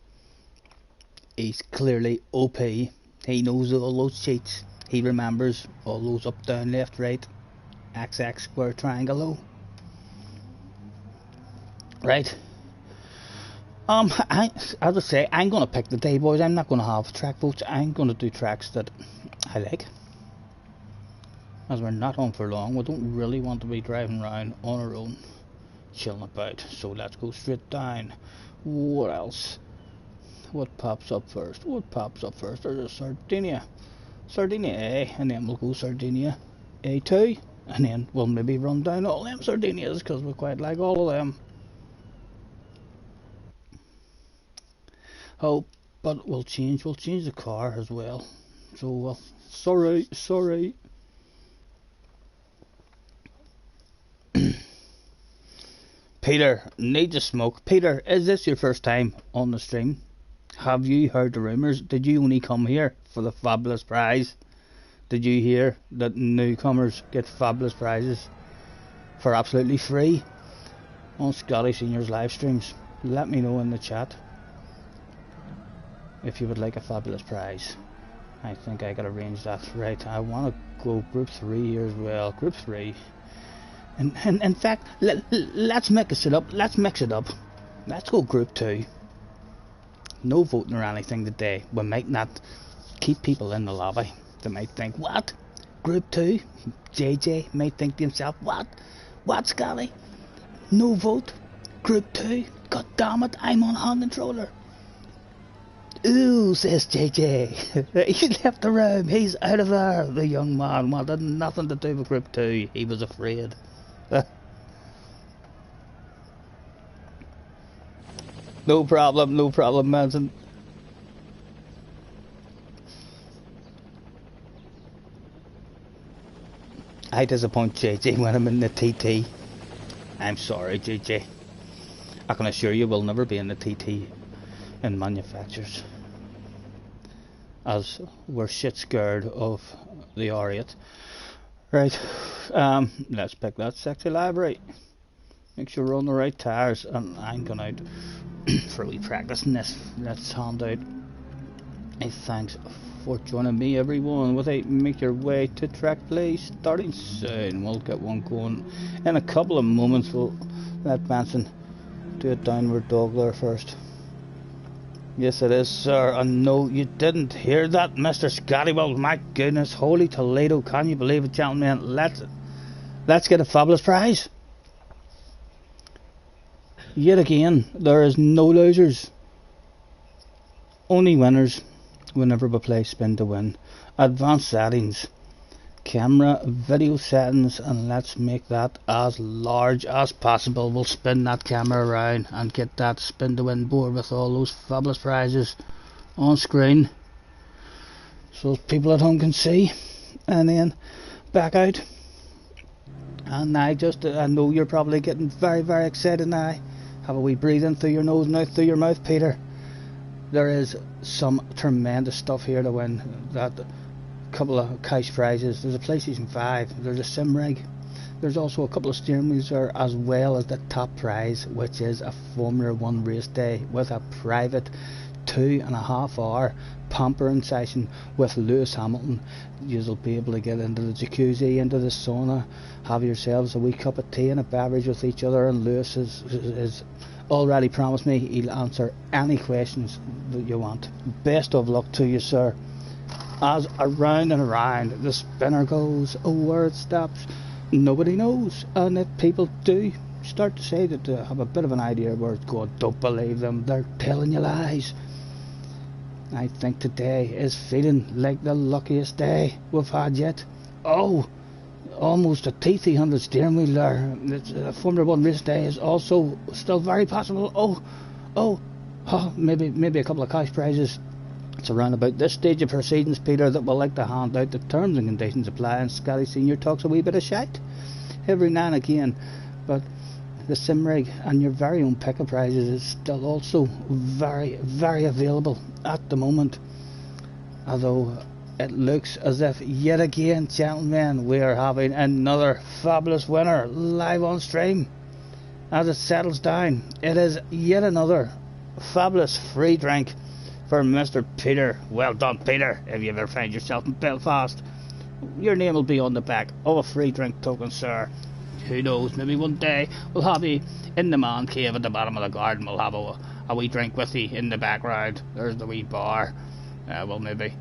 Speaker 1: He's clearly OP. He knows all those cheats. He remembers all those up, down, left, right, XX, square, triangle, O. Right. As I say, I'm gonna pick the day, boys. I'm not gonna have track votes. I'm gonna do tracks that I like. As we're not on for long, we don't really want to be driving around on our own, chilling about. So let's go straight down. What else? What pops up first? What pops up first? There's a Sardinia. Sardinia A, and then we'll go Sardinia A2, and then we'll maybe run down all them Sardinias because we quite like all of them. Oh, but we'll change the car as well. So sorry. Peter, need to smoke. Peter, is this your first time on the stream? Have you heard the rumours? Did you only come here for the fabulous prize? Did you hear that newcomers get fabulous prizes for absolutely free on Scotty Senior's live streams? Let me know in the chat if you would like a fabulous prize. I think I could arrange that. Right, I want to go group 3 here as well. Group 3. And in fact, let's mix it up. Let's go group 2. No voting or anything today. We might not keep people in the lobby. They might think, what? Group 2? JJ might think to himself, what? What, Scotty? No vote? Group 2? God damn it, I'm on hand controller. Ooh, says JJ. He left the room. He's out of there. The young man wanted nothing to do with group 2. He was afraid. No problem, Manson. I disappoint JJ when I'm in the TT. I'm sorry, JJ. I can assure you we'll never be in the TT in manufacturers, as we're shit scared of the R8. Right, let's pick that sexy library. Make sure we're on the right tires, and I'm going out for a wee practice in this. Let's hand out a thanks for joining me, everyone. Without, make your way to track play starting soon. We'll get one going in a couple of moments. We'll let Benson do a downward dog there first. Yes, it is, sir. And no, you didn't hear that, Mr. Scotty. Well, my goodness, holy Toledo! Can you believe it, gentlemen? Let's get a fabulous prize. Yet again, there is no losers, only winners whenever we play spin to win. Advanced settings, camera, video settings, and let's make that as large as possible. We'll spin that camera around and get that spin to win board with all those fabulous prizes on screen so people at home can see, and then back out. And I know you're probably getting very, very excited now. Have a wee breathe in through your nose and out through your mouth, Peter. There is some tremendous stuff here to win. That couple of cash prizes. There's a PlayStation 5. There's a sim rig. There's also a couple of steering wheels there, as well as the top prize, which is a Formula 1 race day with a private 2.5 hour pampering session with Lewis Hamilton. You'll be able to get into the jacuzzi, into the sauna, have yourselves a wee cup of tea and a beverage with each other, and Lewis is already promised me he'll answer any questions that you want. Best of luck to you, sir, as around and around the spinner goes. Oh, where it stops nobody knows, and if people do start to say that they have a bit of an idea where it's going, don't believe them, they're telling you lies. I think today is feeling like the luckiest day we've had yet. Oh, almost a T300 steering wheel there. The Formula 1 race day is also still very possible. Oh, maybe a couple of cash prizes. It's around about this stage of proceedings, Peter, that we'll like to hand out the terms and conditions apply, and Scotty Senior talks a wee bit of shite every now and again, but the sim rig and your very own pick of prizes is still also very, very available at the moment. Although it looks as if yet again, gentlemen, we are having another fabulous winner live on stream. As it settles down, it is yet another fabulous free drink for Mr. Peter. Well done, Peter. If you ever find yourself in Belfast, your name will be on the back of a free drink token, sir. Who knows, maybe one day we'll have you in the man cave at the bottom of the garden. We'll have a wee drink with you in the background. There's the wee bar. We'll maybe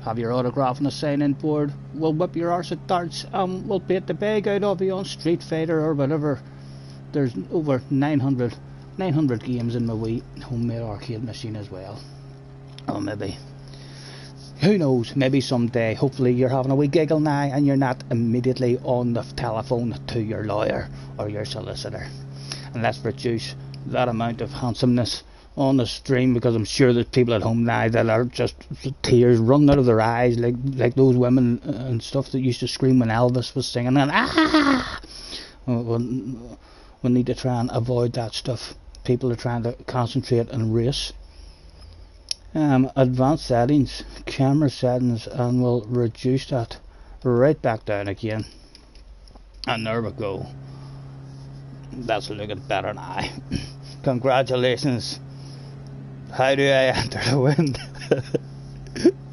Speaker 1: have your autograph on a sign-in board. We'll whip your arse at darts. We'll bait the bag out of you on Street Fighter or whatever. There's over 900 games in my wee homemade arcade machine as well. Or maybe, who knows, maybe someday, hopefully you're having a wee giggle now and you're not immediately on the telephone to your lawyer or your solicitor. And let's reduce that amount of handsomeness on the stream, because I'm sure there's people at home now that are just tears running out of their eyes, like those women and stuff that used to scream when Elvis was singing, and we need to try and avoid that stuff. People are trying to concentrate and race. Advanced settings, camera settings, and we'll reduce that right back down again, and there we go. That's looking better now. Congratulations. How do I enter the win?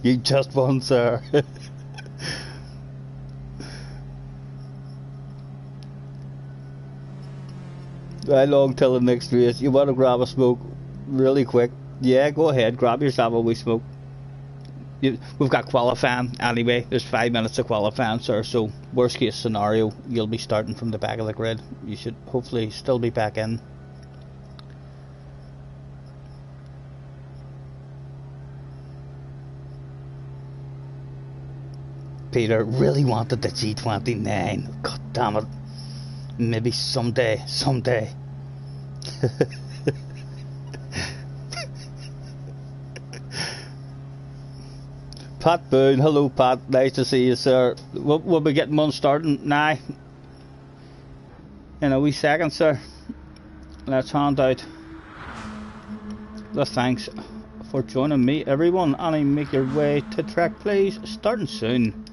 Speaker 1: You just won, sir. How long till the next race? You want to grab a smoke really quick? Yeah, go ahead, grab yourself a wee smoke. We've got qualifying anyway. There's 5 minutes of qualifying, sir, so worst case scenario, you'll be starting from the back of the grid. You should hopefully still be back in. Peter really wanted the G29. God damn it. Maybe someday. Pat Boone, hello Pat, nice to see you, sir. We'll be getting one starting now in a wee second, sir. Let's hand out the thanks for joining me, everyone, and make your way to track, please. Starting soon.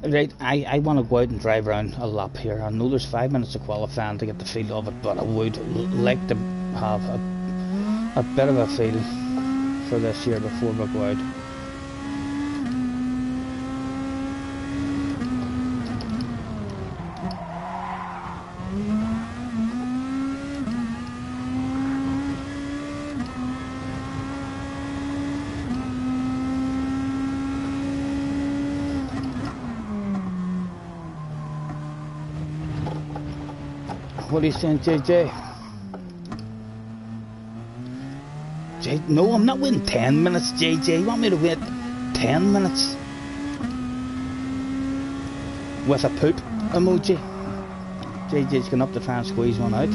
Speaker 1: Right, I want to go out and drive around a lap here. I know there's 5 minutes of qualifying to get the feel of it, but I would like to have a bit of a feel for this year before we go out. What are you saying, JJ? No, I'm not waiting 10 minutes, JJ. You want me to wait 10 minutes? With a poop emoji? JJ's going up to try and squeeze one out.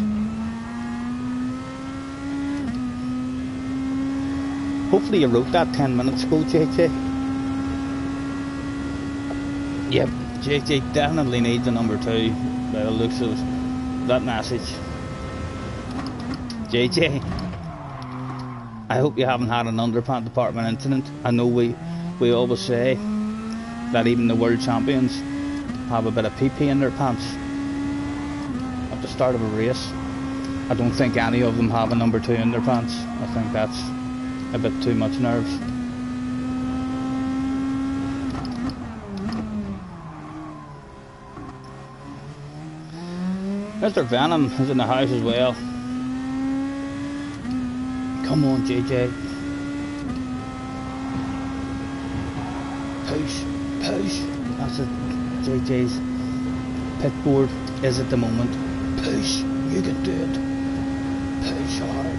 Speaker 1: Hopefully you wrote that 10 minutes ago, JJ. Yep, JJ definitely needs a number 2 by the looks of that message. JJ, I hope you haven't had an underpant department incident. I know we always say that even the world champions have a bit of pee in their pants at the start of a race. I don't think any of them have a number 2 in their pants. I think that's a bit too much nerves. Mr. Venom is in the house as well. Come on, JJ. Push, push. That's it. JJ's pit board is at the moment. Push, you can do it. Push hard.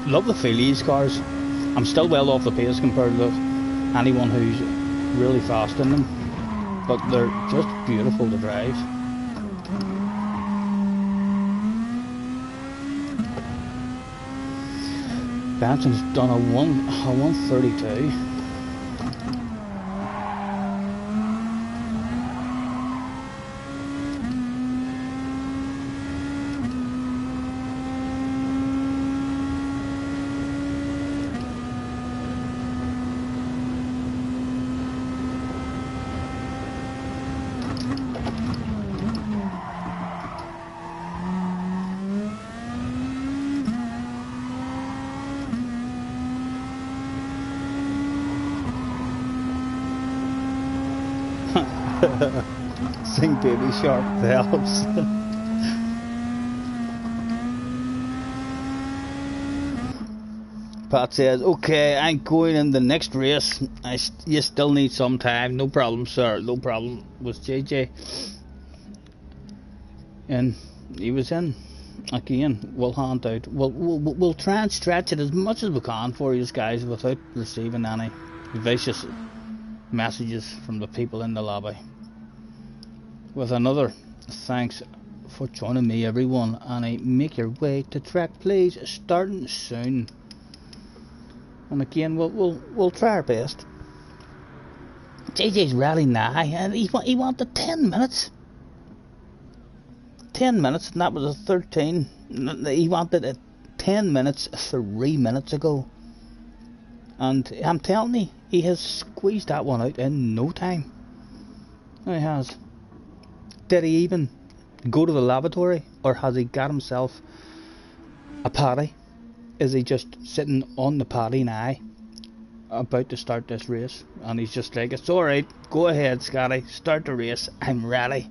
Speaker 1: Love the feel of these cars. I'm still well off the pace compared to anyone who's really fast in them, but they're just beautiful to drive. Benson's done a 132. Sing Baby Shark helps. Pat says, okay, I'm going in the next race. You still need some time. No problem, sir. No problem. Was JJ. And he was in. Again, we'll hand out. We'll try and stretch it as much as we can for you guys without receiving any vicious messages from the people in the lobby. With another thanks for joining me, everyone, and make your way to track, please, starting soon. And again, we'll try our best. JJ's rally now, and he wanted 10 minutes. 10 minutes, and that was a 13. He wanted it 10 minutes 3 minutes ago. And I'm telling you, he has squeezed that one out in no time. He has. Did he even go to the lavatory, or has he got himself a patty? Is he just sitting on the patty now, about to start this race? And he's just like, it's alright, go ahead Scotty, start the race, I'm ready,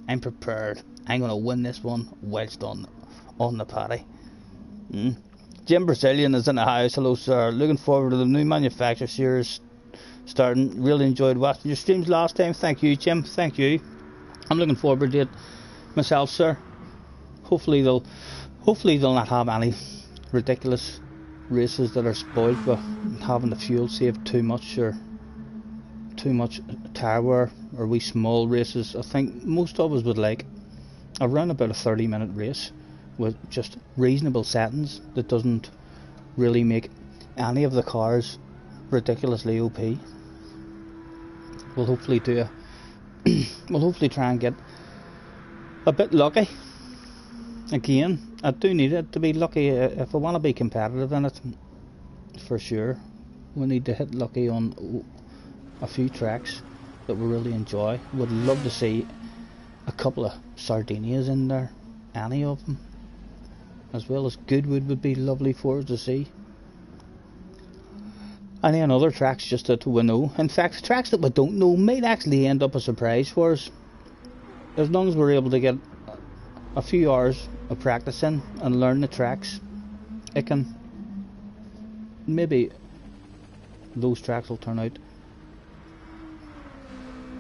Speaker 1: I'm prepared, I'm going to win this one whilst on the patty. Jim Brazilian is in the house. Hello sir, looking forward to the new manufacturer series starting. Really enjoyed watching your streams last time. Thank you Jim, thank you. I'm looking forward to it myself, sir. Hopefully they'll not have any ridiculous races that are spoiled by having the fuel save too much, or too much tyre wear, or wee small races. I think most of us would like around about a 30-minute race with just reasonable settings that doesn't really make any of the cars ridiculously OP. We'll hopefully do we'll hopefully try and get a bit lucky. Again, I do need it to be lucky if I want to be competitive in it, for sure. We need to hit lucky on a few tracks that we really enjoy. Would love to see a couple of Sardinias in there, any of them, as well as Goodwood would be lovely for us to see. And then other tracks just that we know. In fact, tracks that we don't know might actually end up a surprise for us. As long as we're able to get a few hours of practicing and learn the tracks, it can, maybe those tracks will turn out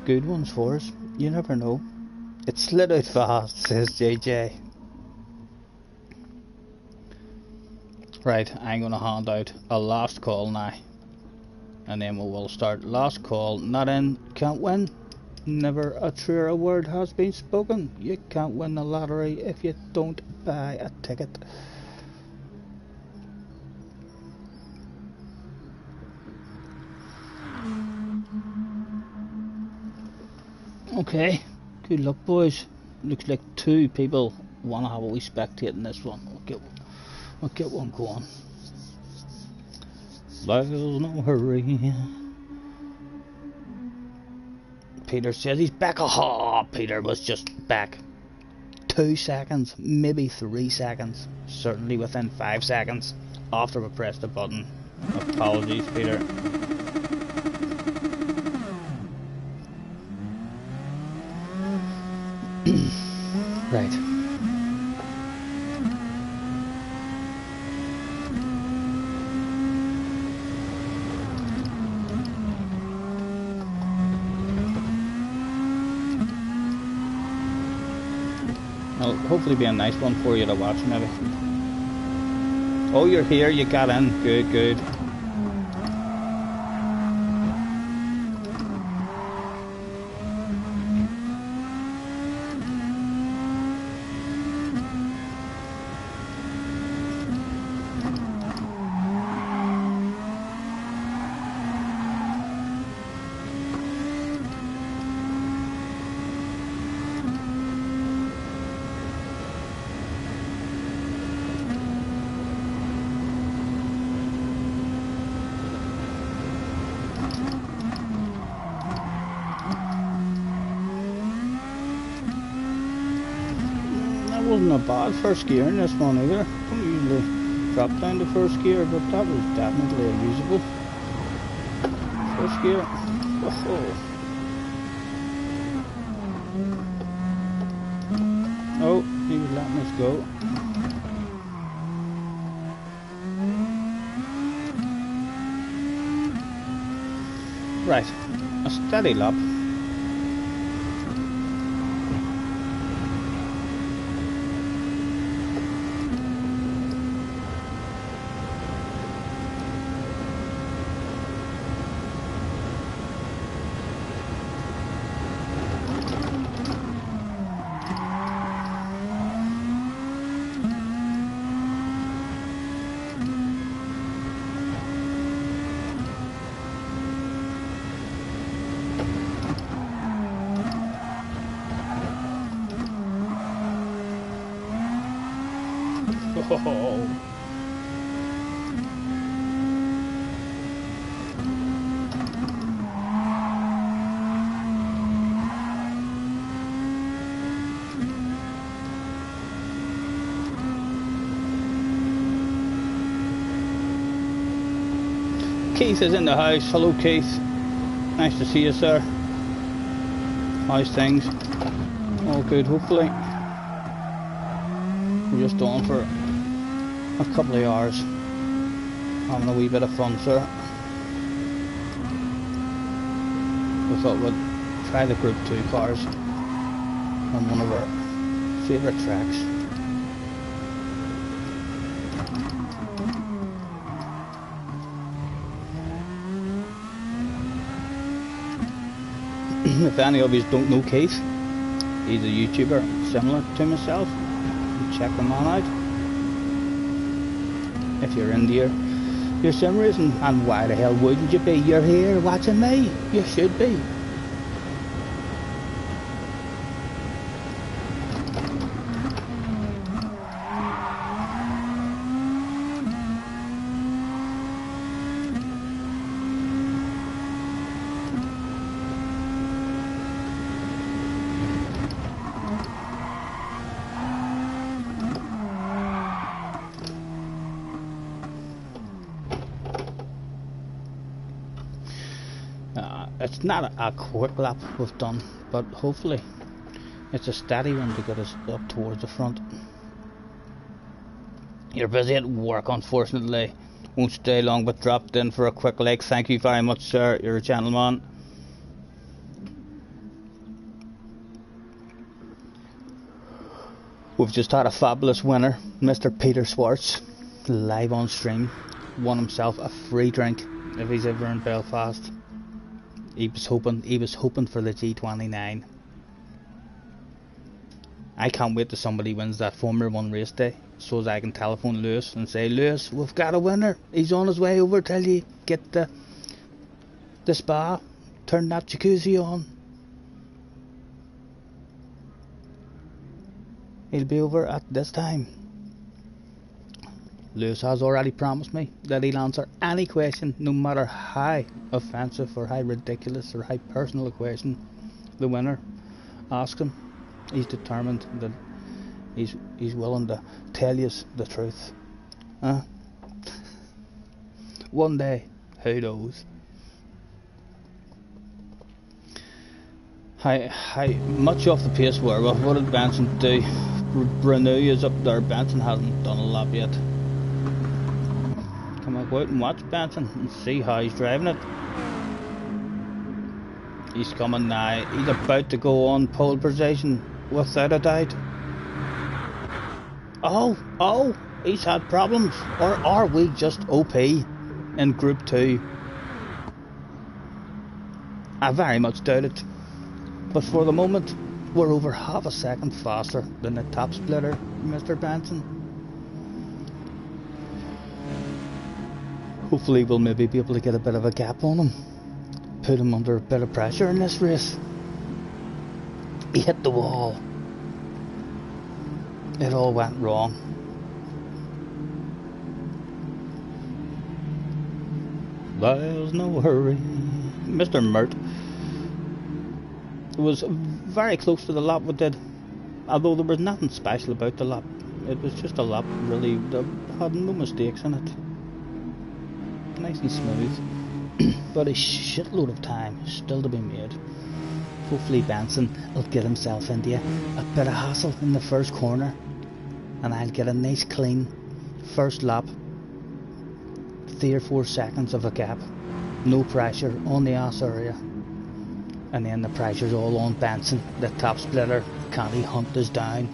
Speaker 1: good ones for us. You never know. It slid out fast, says JJ. Right, I'm going to hand out a last call now, and then we will start. Last call, not in, can't win. Never a truer word has been spoken. You can't win the lottery if you don't buy a ticket. Okay, good luck boys. Looks like 2 people want to have a wee spectate in this one. we'll get one going. There's no hurry. Peter says he's back. Oh, Peter was just back 2 seconds, maybe 3 seconds, certainly within 5 seconds after we pressed the button. Apologies, Peter. Right. It'll hopefully be a nice one for you to watch, maybe. Oh, you're here, you got in. Good, good. Wasn't a bad first gear in this one either. Don't usually drop down to first gear, but that was definitely a usable first gear. Oh, he was letting us go. Right, a steady lap. Oh. Keith is in the house. Hello, Keith. Nice to see you, sir. How's things? All good, hopefully. We're just on for a couple of hours, having a wee bit of fun, sir. We thought we'd try the Group 2 cars on one of our favourite tracks. If any of you don't know Keith, he's a YouTuber similar to myself. Check the man out if you're into your sim racing, and why the hell wouldn't you be? You're here watching me, you should be. It's not a quick lap we've done, but hopefully it's a steady one to get us up towards the front. You're busy at work, unfortunately. Won't stay long, but dropped in for a quick like. Thank you very much, sir. You're a gentleman. We've just had a fabulous winner, Mr. Peter Swartz, live on stream. Won himself a free drink if he's ever in Belfast. He was hoping for the G29. I can't wait till somebody wins that Formula 1 race day, so as I can telephone Lewis and say, Lewis, we've got a winner. He's on his way over till you get the spa. Turn that jacuzzi on. He'll be over at this time. Lewis has already promised me that he'll answer any question, no matter how offensive or how ridiculous or how personal a question the winner asks him. He's determined that he's willing to tell you the truth. One day, who knows? How much off the pace were we? What did Benson do? Renew is up there. Benson hasn't done a lap yet. Come on, go out and watch Benson and see how he's driving it. He's coming now. He's about to go on pole position without a doubt. Oh, he's had problems. Or are we just OP in Group 2? I very much doubt it. But for the moment, we're over half a second faster than the top splitter, Mr. Benson. Hopefully we'll maybe be able to get a bit of a gap on him. Put him under a bit of pressure in this race. He hit the wall. It all went wrong. There's no hurry. Mr. Mert was very close to the lap we did, although there was nothing special about the lap. It was just a lap really that had no mistakes in it. Nice and smooth. But a shitload of time still to be made. Hopefully Benson will get himself into a bit of hassle in the first corner, and I'll get a nice clean first lap. 3 or 4 seconds of a gap, no pressure on the ass area, and then the pressure's all on Benson, the top splitter. Can he hunt us down?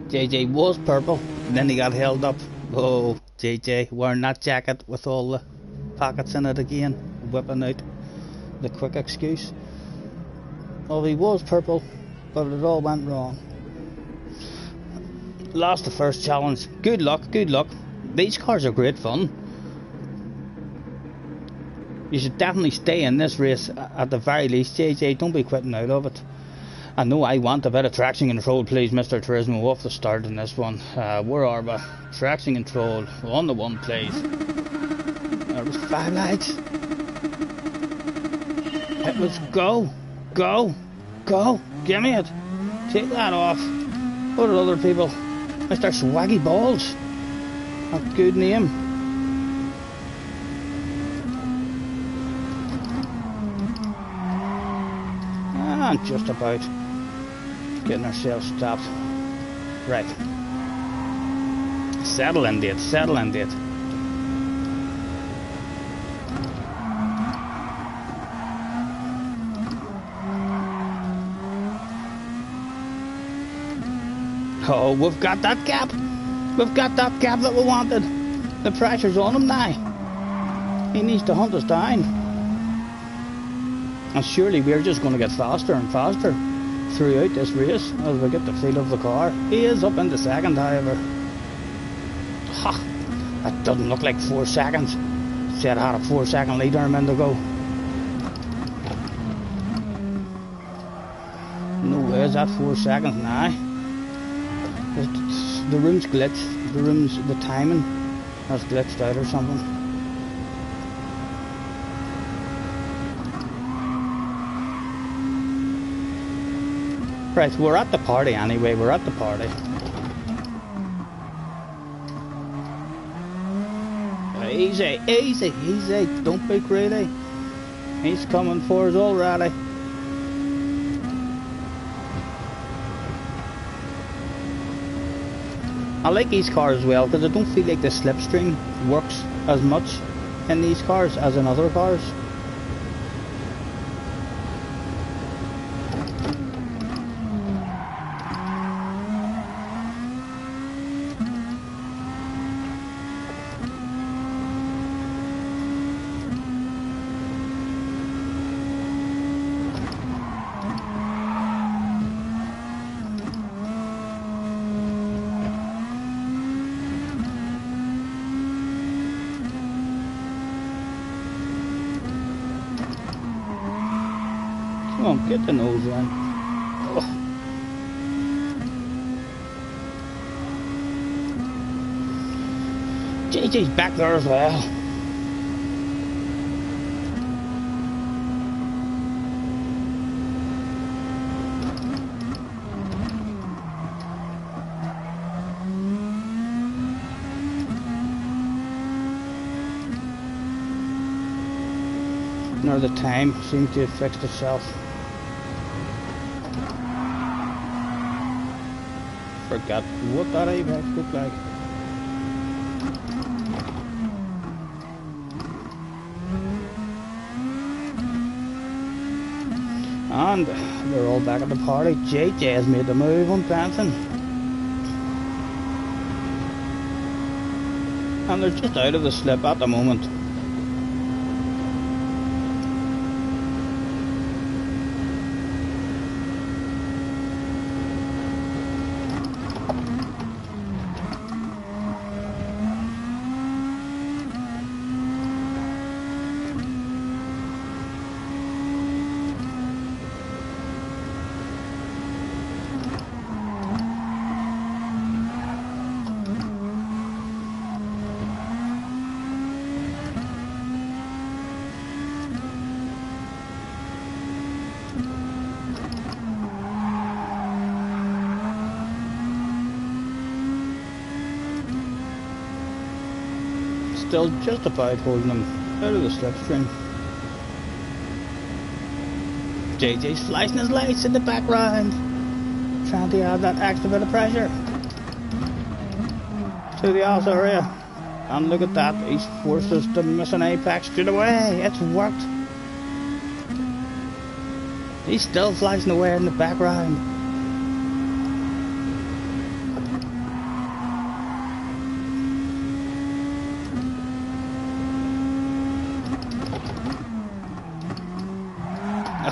Speaker 1: JJ was purple, and then he got held up. Oh, JJ wearing that jacket with all the pockets in it again, whipping out the quick excuse. Oh, he was purple, but it all went wrong. Lost the first challenge. Good luck, good luck. These cars are great fun. You should definitely stay in this race at the very least, JJ. Don't be quitting out of it. I know I want a bit of traction control, please, Mr. Turismo, off the start in this one. Where are we? Traction control, on the one, please. There was 5 lights. It was go, go, go. Give me it. Take that off. What are other people? Mr. Swaggy Balls. A good name. And just about getting ourselves stopped. Right. Settle in date, settle in date. Oh, we've got that gap. We've got that gap that we wanted. The pressure's on him now. He needs to hunt us down. And surely we're just going to get faster and faster throughout this race as we get the feel of the car. He is up into second, however. Ha! That doesn't look like 4 seconds. Said I had a 4-second lead there a minute ago. No way is that 4 seconds now. The room's glitched. The timing has glitched out or something. Right, we're at the party anyway, we're at the party. Easy, easy, easy, don't be greedy. He's coming for us already. I like these cars as well because I don't feel like the slipstream works as much in these cars as in other cars. on, get the nose in. Oh. JJ's back there as well. Now the time seems to have fixed itself. Forgot what that apex looked like. And we're all back at the party. JJ has made the move on Branson. And they're just out of the slip at the moment. Still just about holding them out of the slipstream. JJ's flashing his lights in the background, trying to add that extra bit of pressure to the ass area. And look at that, he's forced us to miss an apex straight away. It's worked. He's still flashing away in the background.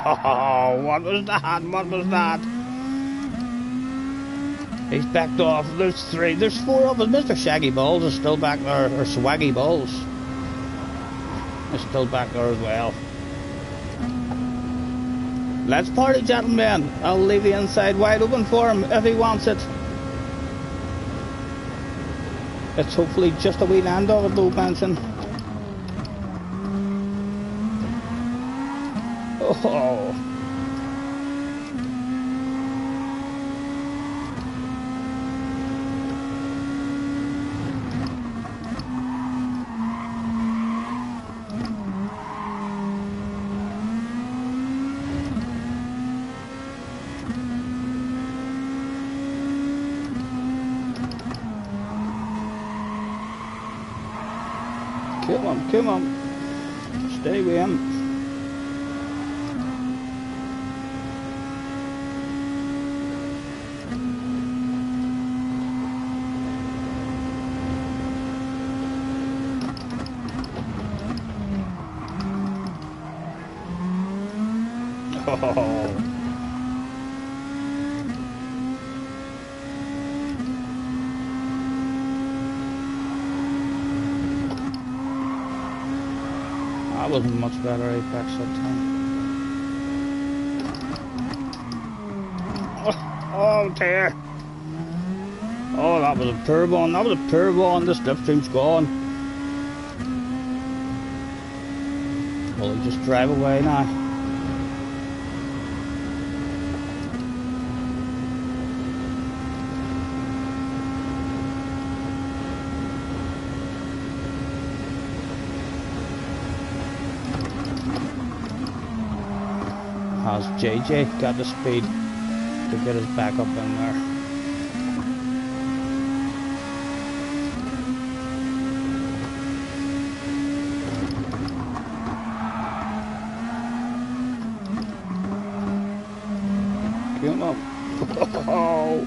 Speaker 1: Oh, what was that? What was that? He's backed off. There's three. There's four of us. Mr. Shaggy Balls is still back there. Or Swaggy Balls is still back there as well. Let's party, gentlemen. I'll leave the inside wide open for him if he wants it. It's hopefully just a wee land of it though, Benson. Oh. Come on. Stay with him. Oh. That was a much better apex that time. Oh dear. Oh, that was a poor one. That was a poor one. The slipstream's gone. Will he just drive away now? Has JJ got the speed to get us back up in there? Come on. Oh.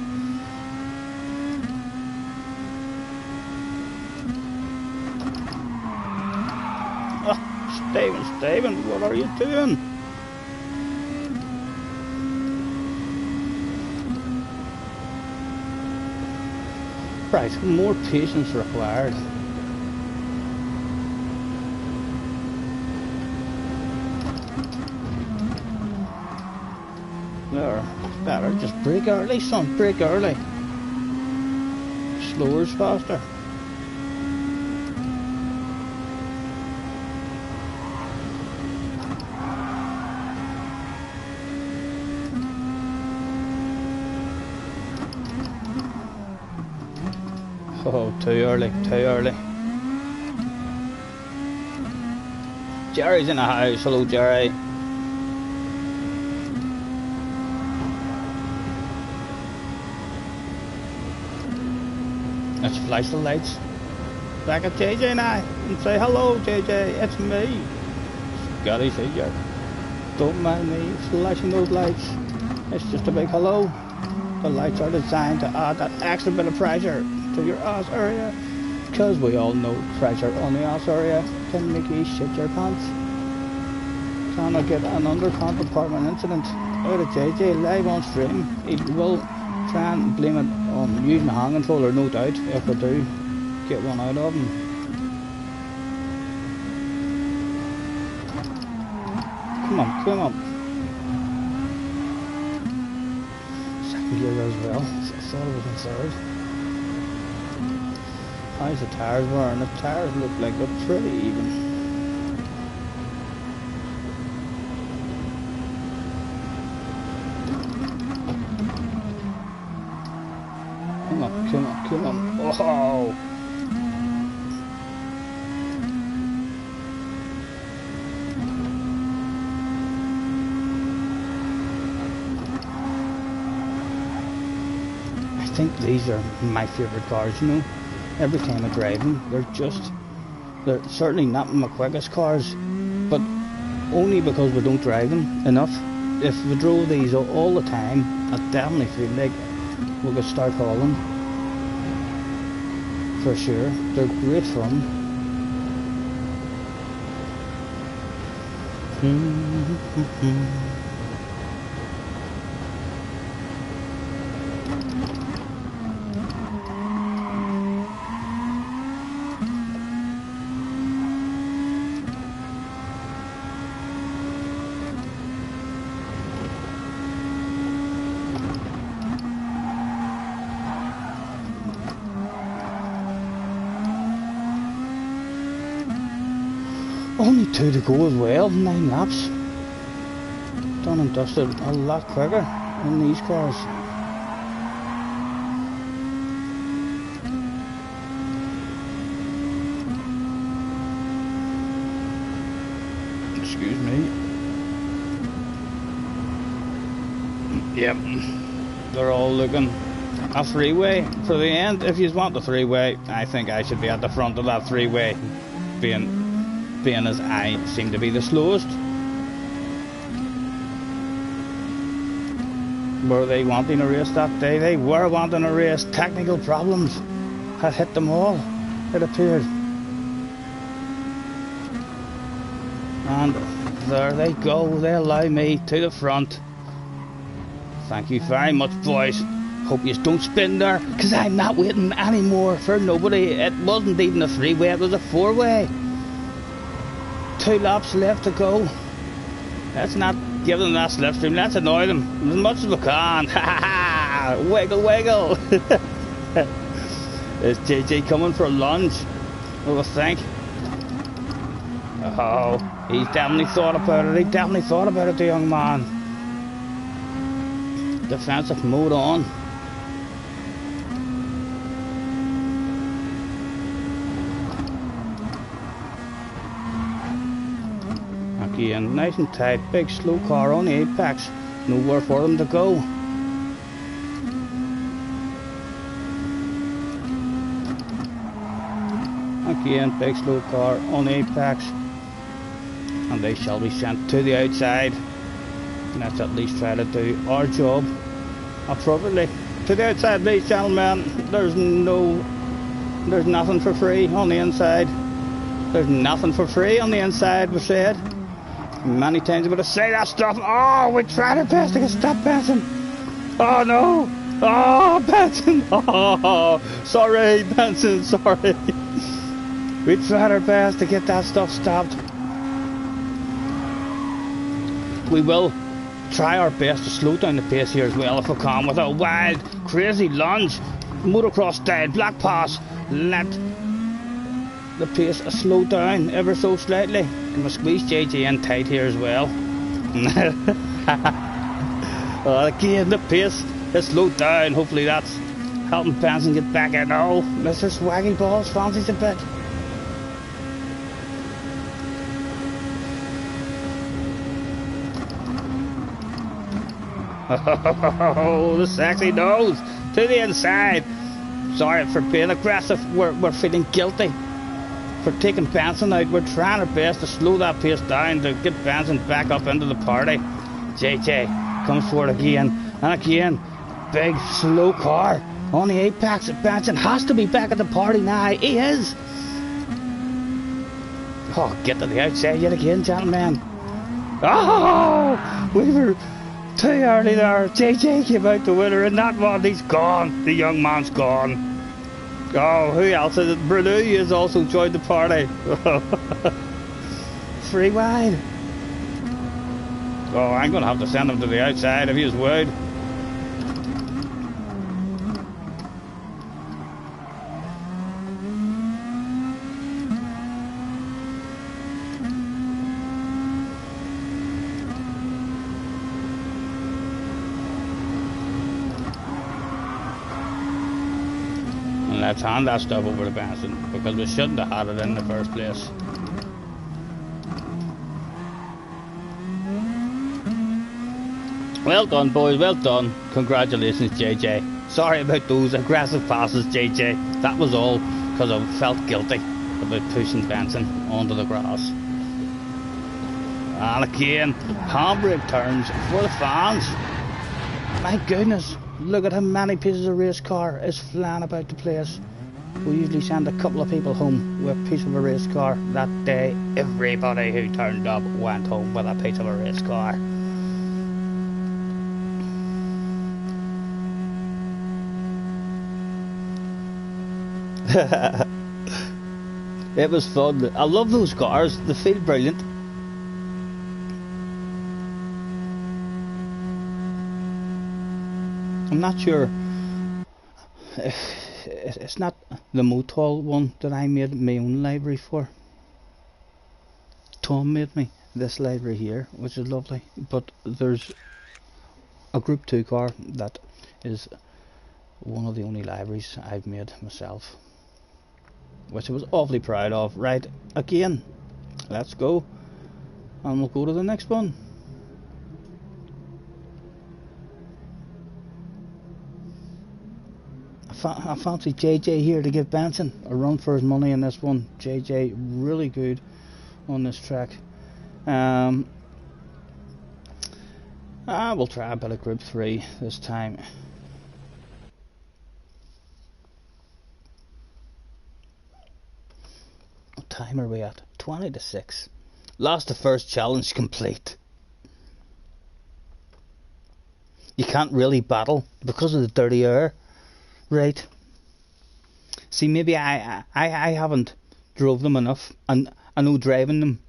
Speaker 1: Oh, Steven, what are you doing? Right, more patience required. Better just brake early, son, brake early. Slower's faster. Oh, too early, too early. Jerry's in the house. Hello, Jerry. Let's flash the lights back at JJ now and say hello, JJ. It's me, Scotty Figure. Don't mind me flashing those lights. It's just a big hello. The lights are designed to add that extra bit of pressure to your ass area, because we all know pressure on the ass area can make you shit your pants. Can I get an undercar compartment incident out of JJ live on stream? He will try and blame it on using a hand controller, no doubt, if we do get one out of him. Come on, come on. Second gear as well. I thought it was in third. How's the tyres wearing? The tyres look like they're pretty even. Come on, come on, come on. Oh! I think these are my favourite cars, you know. Every time I drive them, they're certainly not my quickest cars, but only because we don't drive them enough. If we drove these all the time, I definitely feel like we could start hauling. For sure, they're great fun. Only 2 to go as well, 9 laps. Done and dusted a lot quicker in these cars. Excuse me. Yep, they're all looking a three-way for the end. If you want the three-way, I think I should be at the front of that three-way, being as I seem to be the slowest. Were they wanting a race that day? They were wanting a race. Technical problems had hit them all, it appeared. And there they go. They allow me to the front. Thank you very much, boys. Hope you don't spin there, because I'm not waiting anymore for nobody. It wasn't even a three-way, it was a four-way. 2 laps left to go. Let's not give them that slipstream. Let's annoy them as much as we can. Ha ha ha! Wiggle, wiggle. Is JJ coming for a lunge? What do I think? Oh, he's definitely thought about it. He definitely thought about it, the young man. Defensive mode on. Again, nice and tight, big slow car on the apex, nowhere for them to go. Again, big slow car on the apex, and they shall be sent to the outside. Let's at least try to do our job appropriately. To the outside, ladies and gentlemen. There's nothing for free on the inside. There's nothing for free on the inside, we said. Many times I'm going to say that stuff. Oh, we tried our best to get stopped, Benson. Oh no. Oh, Benson. Oh, sorry, Benson. Sorry. We tried our best to get that stuff stopped. We will try our best to slow down the pace here as well if we can with a wild, crazy lunge. Motocross style, black pass. Let the pace slow down ever so slightly. And we squeeze JJ in tight here as well. Again, the pace is slowed down. Hopefully that's helping Benson get back in. Oh, Mr. Swaggy Balls fancies a bit. Oh, the sexy nose to the inside. Sorry for being aggressive. We're feeling guilty for taking Benson out. We're trying our best to slow that pace down to get Benson back up into the party. JJ comes forward again and again. Big slow car on the apex. Benson has to be back at the party now. He is. Oh, get to the outside yet again, gentlemen. Oh, we were too early there. JJ came out the winner, and that one, he's gone. The young man's gone. Oh, who else is it? Brunei has also joined the party. 3 wide. Oh, I'm going to have to send him to the outside if he's wide. Let's hand that stuff over to Benson, because we shouldn't have had it in the first place. Well done, boys, well done. Congratulations, JJ. Sorry about those aggressive passes, JJ. That was all because I felt guilty about pushing Benson onto the grass. And again, handbrake turns for the fans. My goodness. Look at how many pieces of race car is flying about the place. We usually send a couple of people home with a piece of a race car. That day, everybody who turned up went home with a piece of a race car. It was fun. I love those cars. They feel brilliant. I'm not sure. It's not the Motol one that I made my own library for. Tom made me this library here, which is lovely. But there's a Group 2 car that is one of the only libraries I've made myself, which I was awfully proud of. Right, again, let's go, and we'll go to the next one. I fancy JJ here to give Benson a run for his money in this one. JJ really good on this track. We'll try a bit of Group 3 this time. What time are we at? 20 to 6. Lost the first challenge complete. You can't really battle because of the dirty air. Right. See, maybe I haven't drove them enough, and I know driving them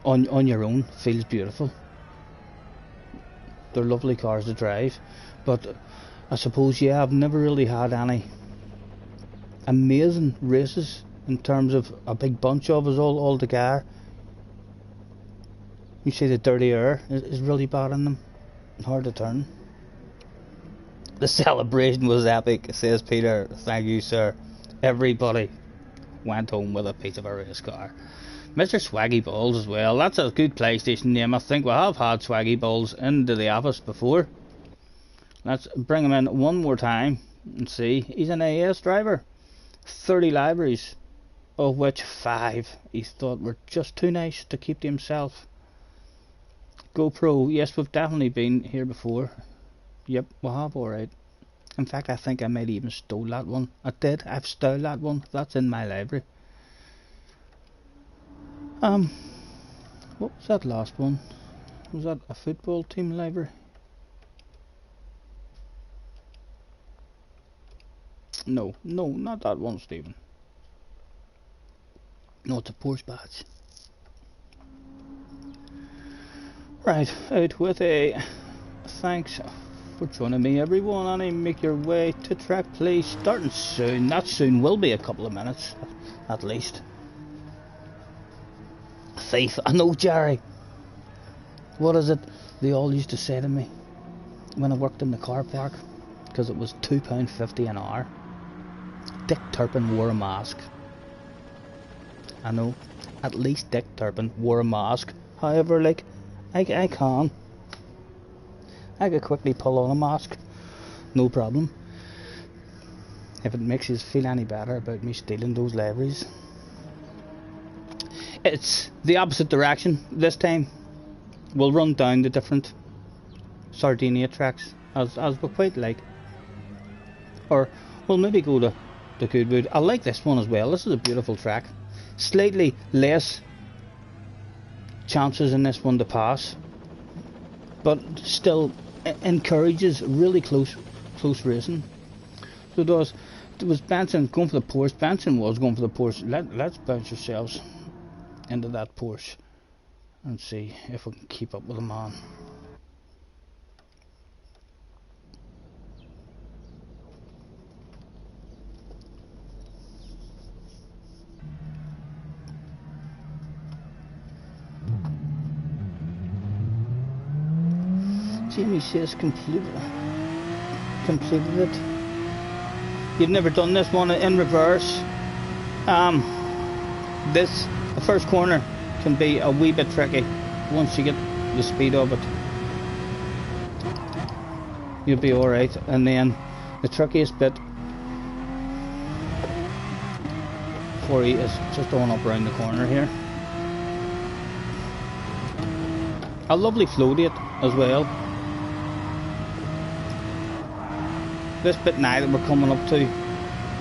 Speaker 1: on your own feels beautiful. They're lovely cars to drive, but I suppose, yeah, I've never really had any amazing races in terms of a big bunch of us all together. You see, the dirty air is really bad in them, hard to turn. The celebration was epic, says Peter. Thank you, sir. Everybody went home with a piece of a race car. Mr. Swaggy Balls as well. That's a good PlayStation name. I think we have had Swaggy Balls into the office before. Let's bring him in one more time and see. He's an AS driver. 30 libraries, of which 5 he thought were just too nice to keep to himself. GoPro. Yes, we've definitely been here before. Yep, we have, alright. In fact, I think I might even stole that one. I did. I've stole that one. That's in my library. What was that last one? Was that a football team library? No, not that one, Stephen. No, it's a Porsche badge. Right, out with a thanks for joining me, everyone, and make your way to track, please. Starting soon. That soon will be a couple of minutes, at least. Thief, I know, Jerry. What is it they all used to say to me when I worked in the car park? Because it was £2.50 an hour. Dick Turpin wore a mask. I know, at least Dick Turpin wore a mask. However, like, I could quickly pull on a mask, no problem. If it makes you feel any better about me stealing those liveries. It's the opposite direction this time. We'll run down the different Sardinia tracks as we quite like. Or we'll maybe go to the Goodwood. I like this one as well. This is a beautiful track. Slightly less chances in this one to pass, but still encourages really close racing. So there was Benson going for the Porsche. Benson was going for the Porsche. Let's bounce ourselves into that Porsche and see if we can keep up with the man. Jamie says completed it. You've never done this one in reverse. The first corner can be a wee bit tricky once you get the speed of it. You'll be alright, and then the trickiest bit for you is just going up around the corner here. A lovely flow to it as well. This bit now that we're coming up to,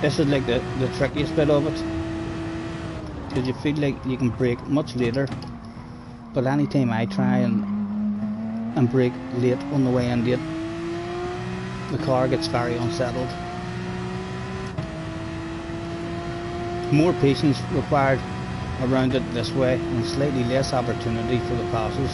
Speaker 1: this is like the trickiest bit of it, because you feel like you can brake much later, but anytime I try and brake late on the way into it, the car gets very unsettled. More patience required around it this way, and slightly less opportunity for the passes.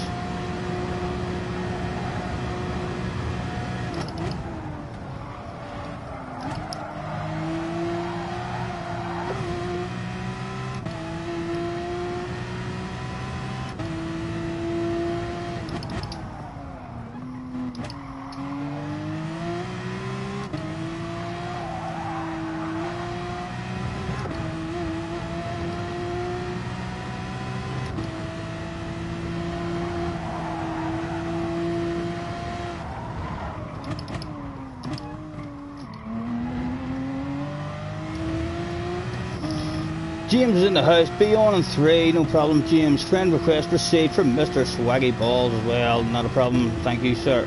Speaker 1: James is in the house. Be on in 3, no problem, James. Friend request received from Mr. Swaggy Balls as well. Not a problem, thank you, sir.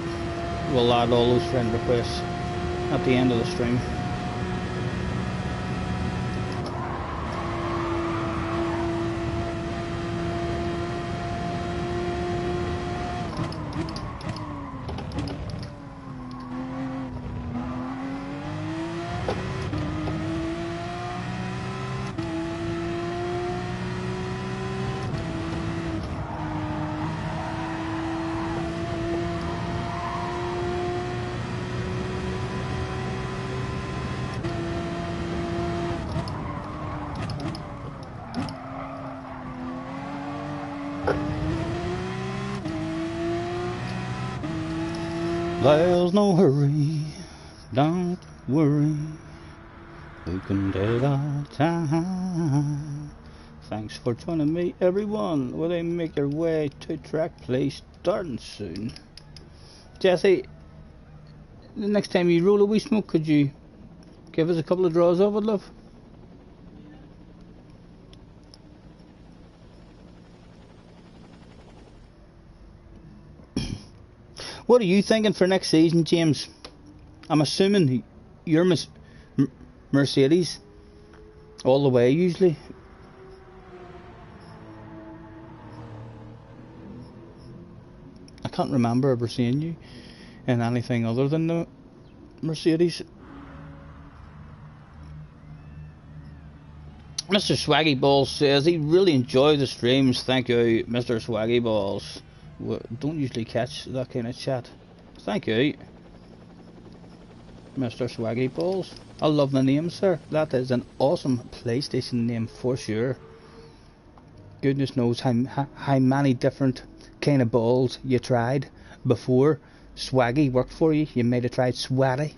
Speaker 1: We'll add all those friend requests at the end of the stream. There's no hurry, don't worry, we can take our time. Thanks for joining me, everyone. Will they make your way to track, please? Starting soon. Jesse, the next time you roll a wee smoke, could you give us a couple of draws of it, love? What are you thinking for next season, James? I'm assuming you're Mercedes all the way usually. I can't remember ever seeing you in anything other than the Mercedes. Mr. Swaggy Balls says he really enjoyed the streams. Thank you, Mr. Swaggy Balls. We don't usually catch that kind of chat. Thank you, Mr. Swaggy Balls. I love the name, sir. That is an awesome PlayStation name for sure. Goodness knows how many different kind of balls you tried before Swaggy worked for you. You might have tried Swatty,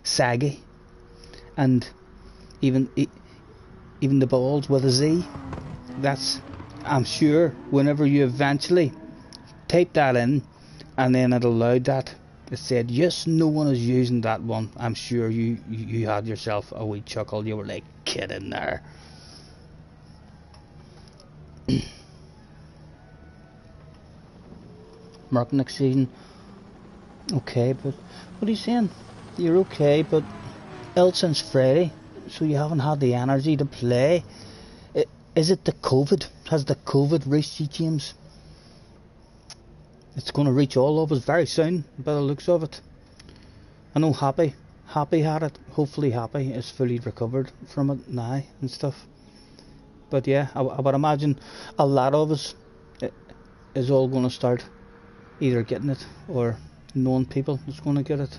Speaker 1: Saggy, and even the balls with a Z. That's, I'm sure, whenever you eventually type that in and then it allowed that, it said yes, no one is using that one. I'm sure you had yourself a wee chuckle. You were like, get in there. Mark next season. Okay, but what are you saying? You're okay, but ill since Friday, so you haven't had the energy to play. Is it the COVID? Has the COVID reached you, James? It's going to reach all of us very soon, by the looks of it. I know Happy had it. Hopefully Happy is fully recovered from it now and stuff. But yeah, I would imagine a lot of us is all going to start either getting it or knowing people that's going to get it.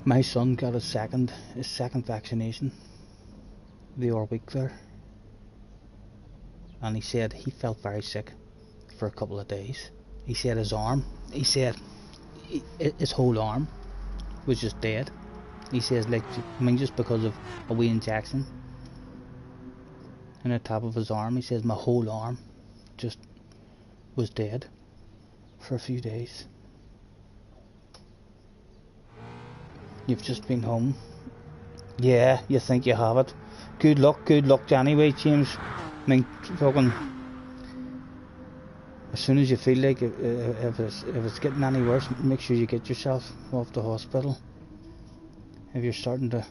Speaker 1: My son got his second vaccination the other week there, and he said he felt very sick for a couple of days. He said his whole arm was just dead. He says, like, I mean, just because of a wee injection in the top of his arm. He says my whole arm just was dead for a few days. You've just been home. Yeah, you think you have it. Good luck anyway, James. I mean, fucking, as soon as you feel like if it's getting any worse, make sure you get yourself off the hospital. If you're starting to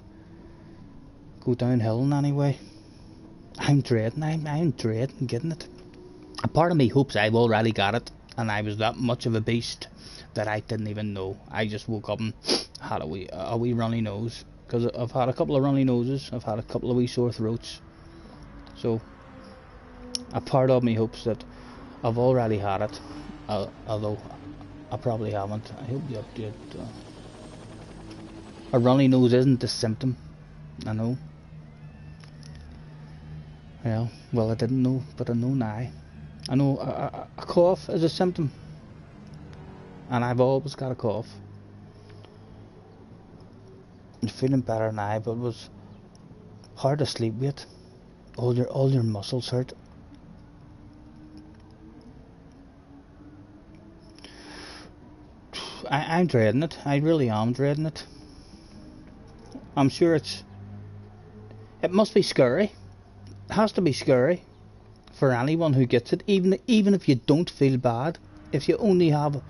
Speaker 1: go downhill in any way. I'm dreading getting it. A part of me hopes I've already got it and I was that much of a beast that I didn't even know. I just woke up and had a wee runny nose, because I've had a couple of runny noses, I've had a couple of wee sore throats, so a part of me hopes that I've already had it, although I probably haven't. I hope you update. A runny nose isn't a symptom, I know. Yeah, well, I didn't know, but I know now. I know a cough is a symptom, and I've always got a cough. I'm feeling better now, but it was hard to sleep with. All your muscles hurt. I'm dreading it. I really am dreading it. I'm sure it must be scary. It has to be scary for anyone who gets it, even if you don't feel bad. If you only have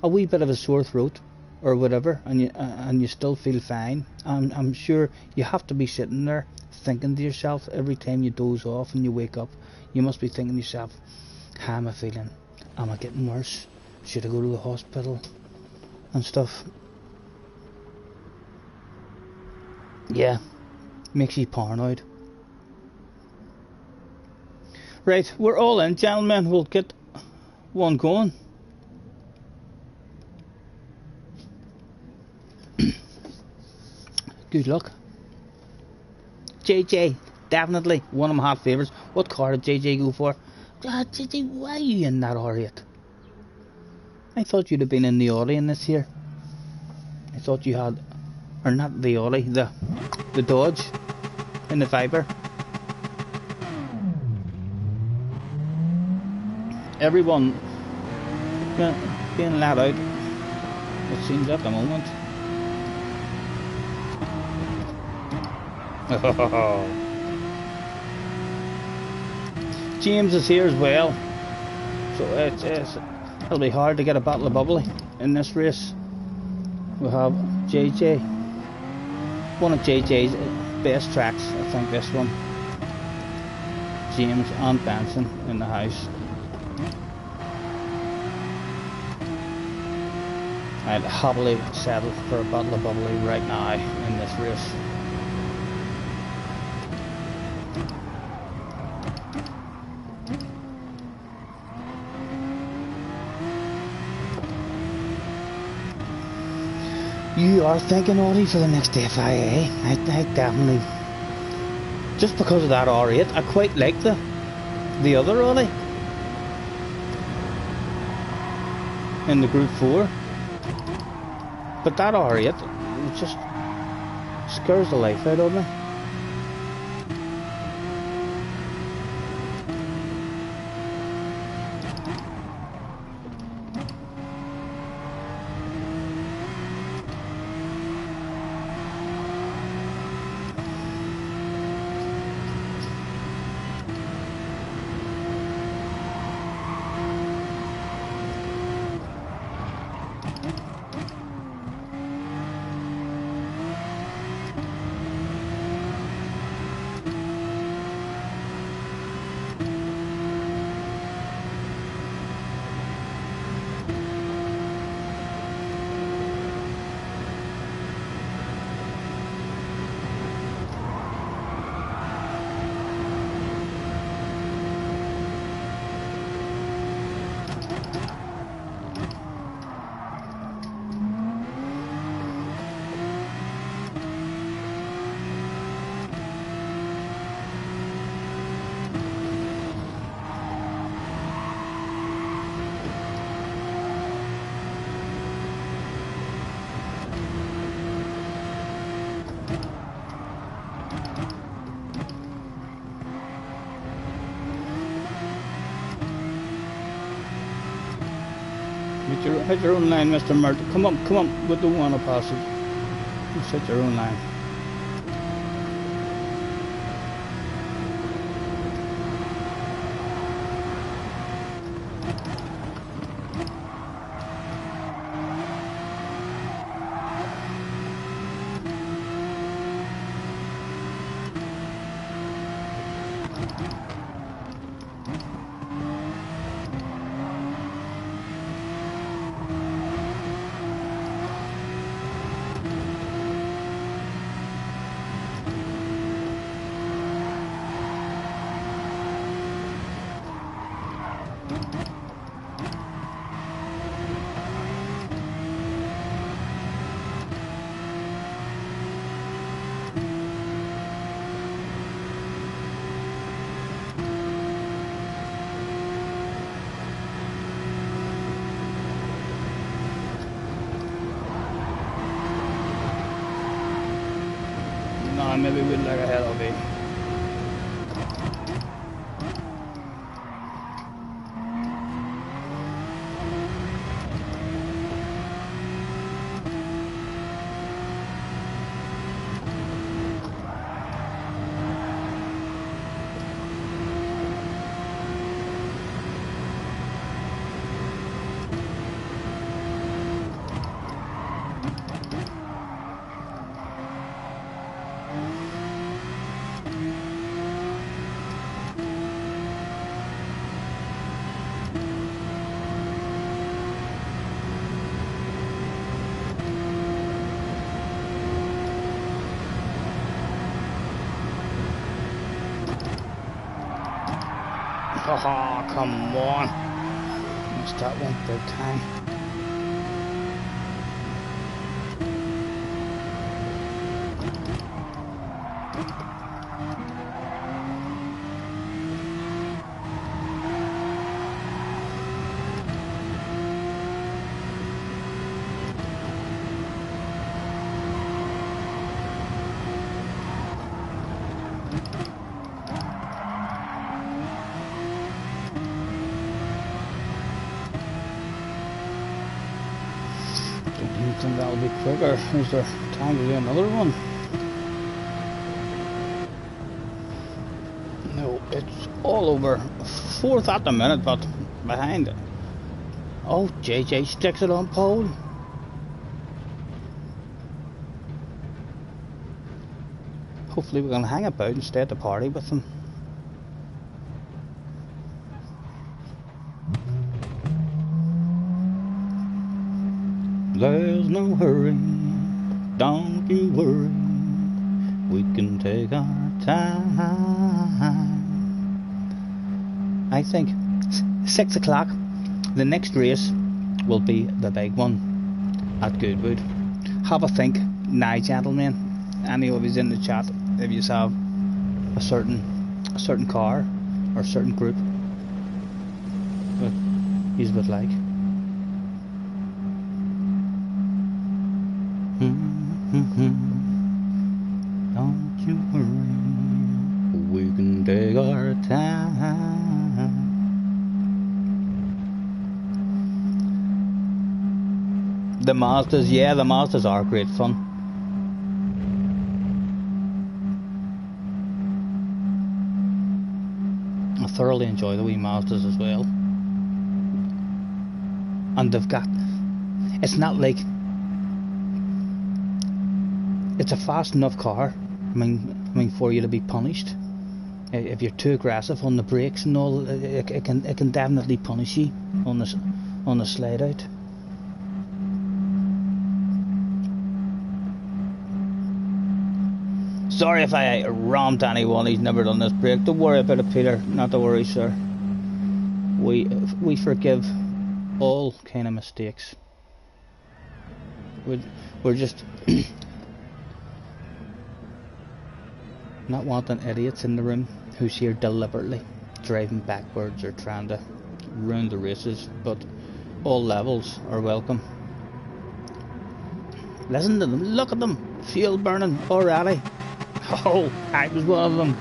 Speaker 1: a wee bit of a sore throat or whatever, and you still feel fine, I'm sure you have to be sitting there thinking to yourself every time you doze off and you wake up. You must be thinking to yourself, how am I feeling? Am I getting worse? Should I go to the hospital and stuff? Yeah, makes you paranoid. Right, we're all in, gentlemen. We'll get one going. Good luck. JJ, definitely one of my hot favourites. What car did JJ go for? JJ, why are you in that R8? I thought you'd have been in the Audi in this here. I thought you had, or not the Audi, the Dodge in the Viper. Everyone being let out, it seems, at the moment. James is here as well, so it'll be hard to get a bottle of bubbly in this race. We'll have JJ, one of JJ's best tracks, I think, this one. James and Benson in the house. I'd happily settle for a bottle of bubbly right now in this race. You are thinking Audi for the next FIA. I definitely. Just because of that R8, I quite like the other Audi in the Group 4. But that R8 it just scares the life out of me. Hit your own line, Mr. Murphy. Come on, we don't want to pass it. Just hit your own line. Maybe we'd like a hell of it. Oh, come on. Missed that one big time. Think that'll be quicker. Is there time to do another one? No, it's all over. Fourth at the minute, but behind it. Oh, JJ sticks it on pole. Hopefully we're gonna hang about and stay at the party with them. There's no hurry, don't you worry, we can take our time. I think 6 o'clock, the next race will be the big one at Goodwood. have a think now, gentlemen. Any of you in the chat, if you have a certain car or a certain group that you would like. Don't you worry, we can take our time. The Mazdas, yeah, the Mazdas are great fun. I thoroughly enjoy the wee Mazdas as well. And they've got, it's not like, it's a fast enough car. I mean, for you to be punished. If you're too aggressive on the brakes and all, it can definitely punish you on the slide out. Sorry if I rammed anyone who's never done this brake. Don't worry about it, Peter. Not to worry, sir. We forgive all kind of mistakes. We're just not wanting idiots in the room who's here deliberately driving backwards or trying to ruin the races, but all levels are welcome. Listen to them, look at them, fuel burning already. Oh, I was one of them.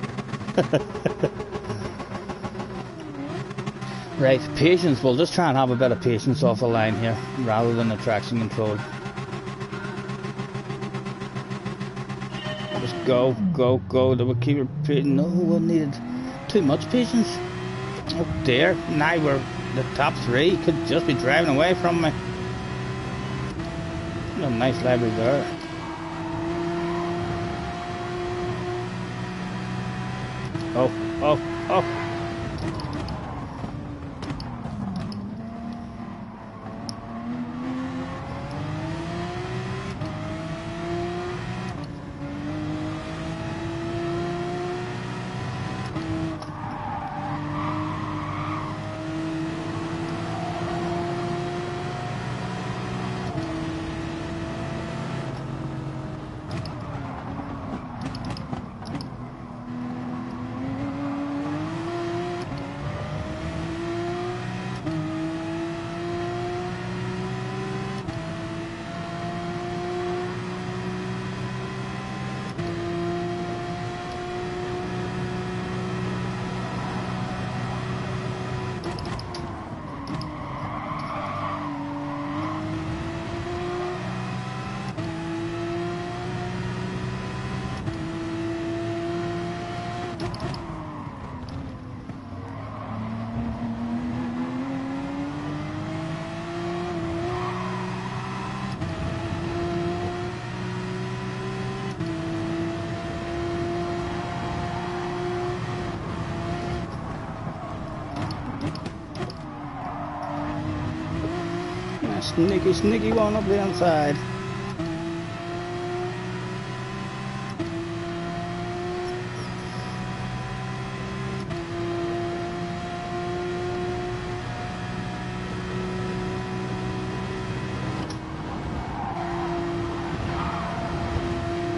Speaker 1: Right, patience, we'll just try and have a bit of patience off the line here rather than the traction control. Just go, they will keep repeating. No, we needed too much patience. Oh dear, now we're the top three, could just be driving away from me. A nice library there. Oh. Sneaky one up the inside.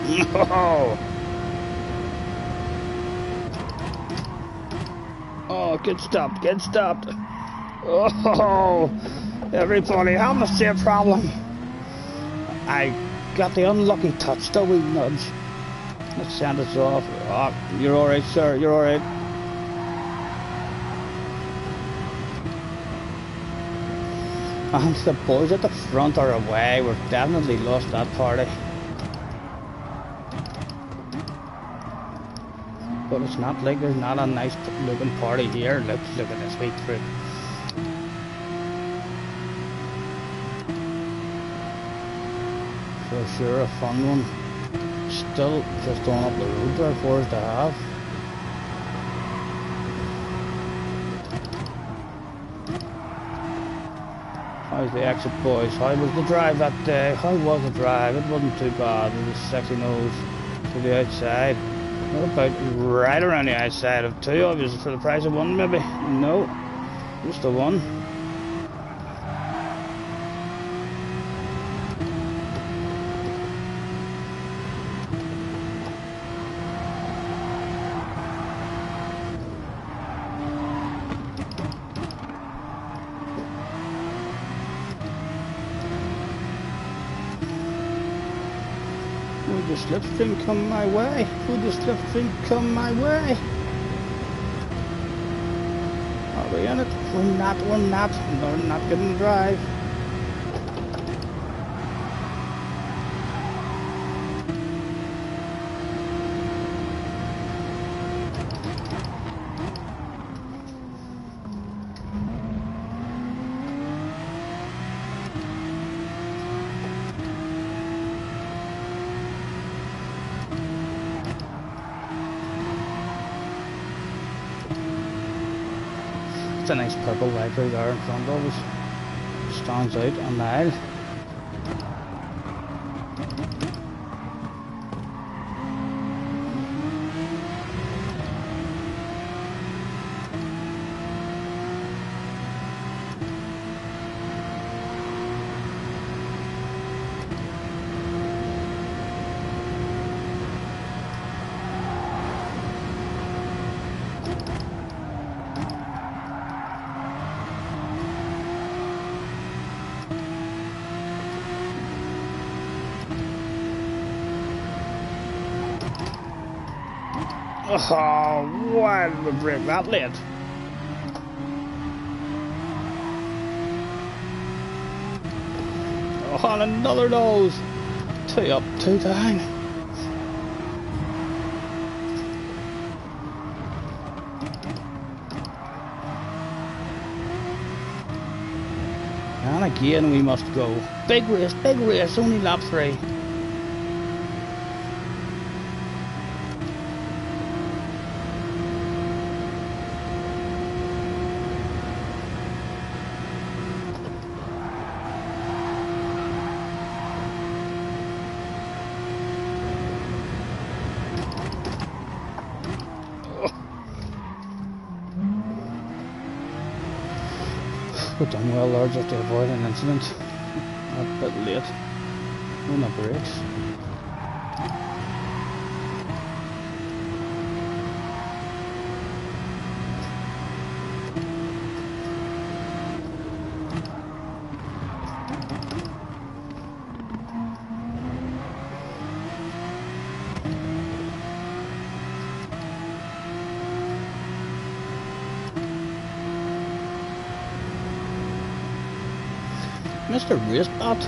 Speaker 1: No! Oh, get stopped. Oh! Everybody having the same problem. I got the unlucky touch, the wee nudge. Let's send us off. Oh, you're alright, sir, you're alright. And the boys at the front are away. We've definitely lost that party. But it's not like there's not a nice looking party here. Look at this wee crew. For sure, a fun one. Still just going up the road there for us to have. How's the exit, boys? How was the drive that day? How was the drive? It wasn't too bad. It was sexy nose to the outside. What about right around the outside of two? Obviously for the price of one, maybe? No, just the one. the slipstream come my way? Would the slipstream come my way? Are we in it? We're not, we're not. No, we're not getting the drive. It's a nice purple library there in front of us. Stands out on the aisle. Oh, why did we break that late? Oh, and another nose. 2 up, 2 down. And again we must go. Big race, only lap 3. We've done well there just to avoid an incident. A bit late on the brakes. Mr. Racebot,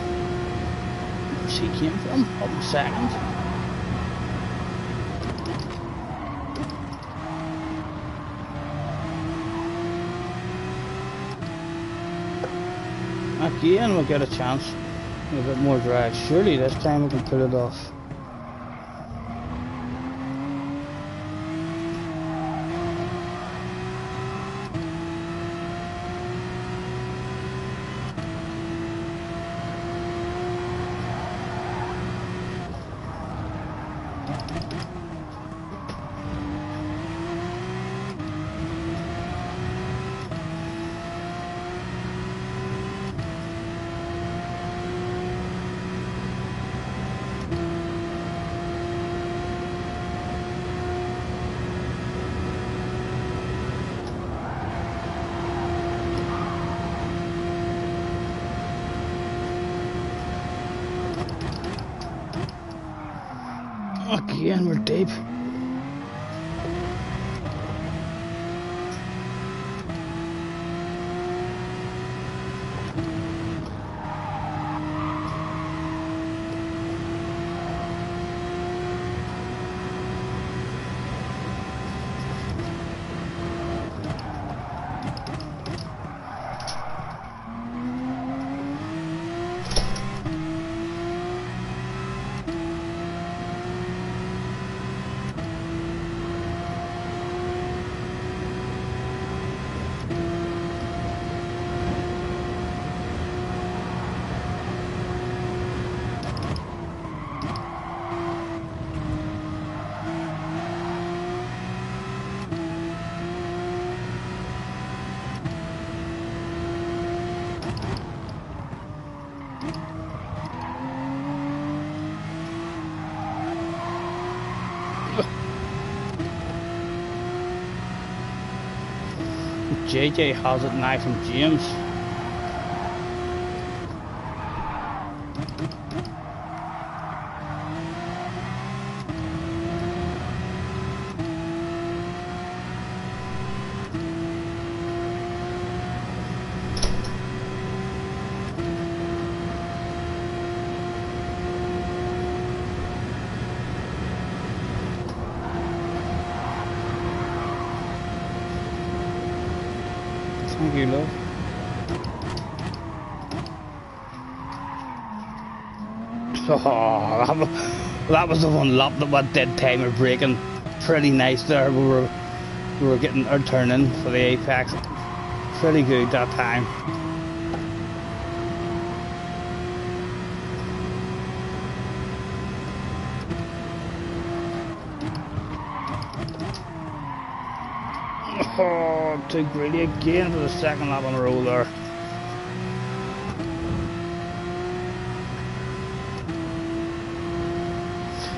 Speaker 1: where's he came from? Up in second. Again we'll get a chance, a bit more drag. Surely this time we can pull it off. Again, we're deep. JJ has it now from James. Thank you, love. Oh, that was the one lap that went dead timer braking. Pretty nice there. We were getting our turn in for the apex. Pretty good that time. Oh, too greedy again for the second lap on the roll there.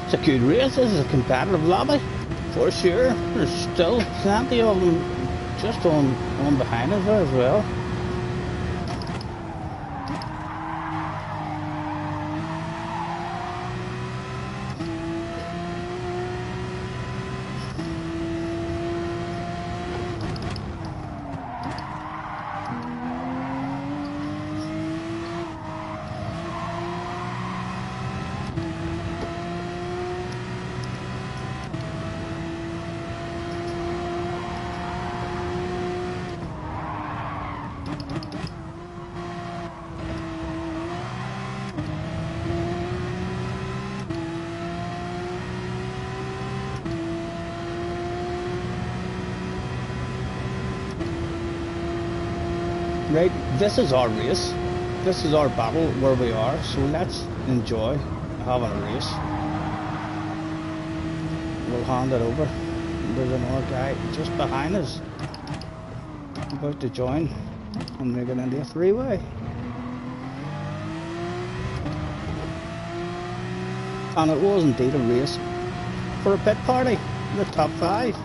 Speaker 1: It's a good race. This is a competitive lobby for sure. There's still plenty of them just on behind us there as well. Right, this is our race. This is our battle where we are, so let's enjoy having a race. We'll hand it over. There's another guy just behind us, about to join and make it into a three-way. And it was indeed a race for a pit party, the top 5.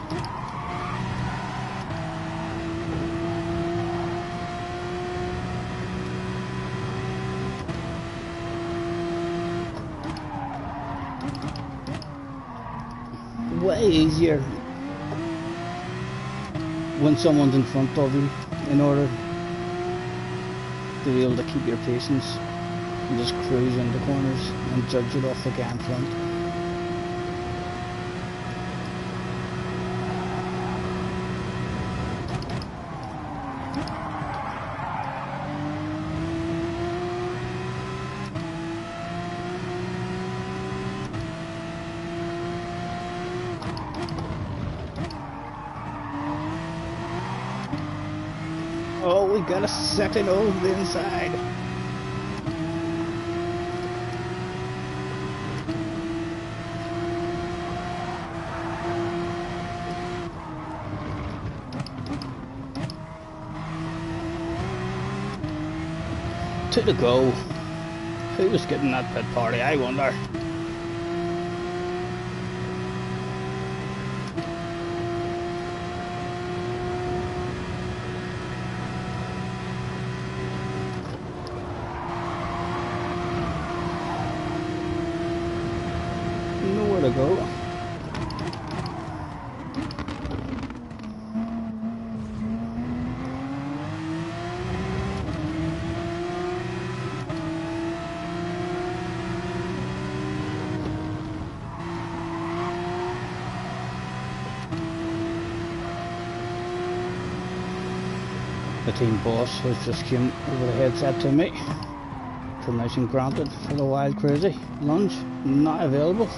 Speaker 1: Way easier when someone's in front of you, in order to be able to keep your patience and just cruise into corners and judge it off the guy in front. Oh, we got a second over the inside. Two to go. Who was getting that pit party, I wonder? Nowhere to go. The team boss has just come over the headset to me. Permission granted for the Wild Crazy lunge, not available.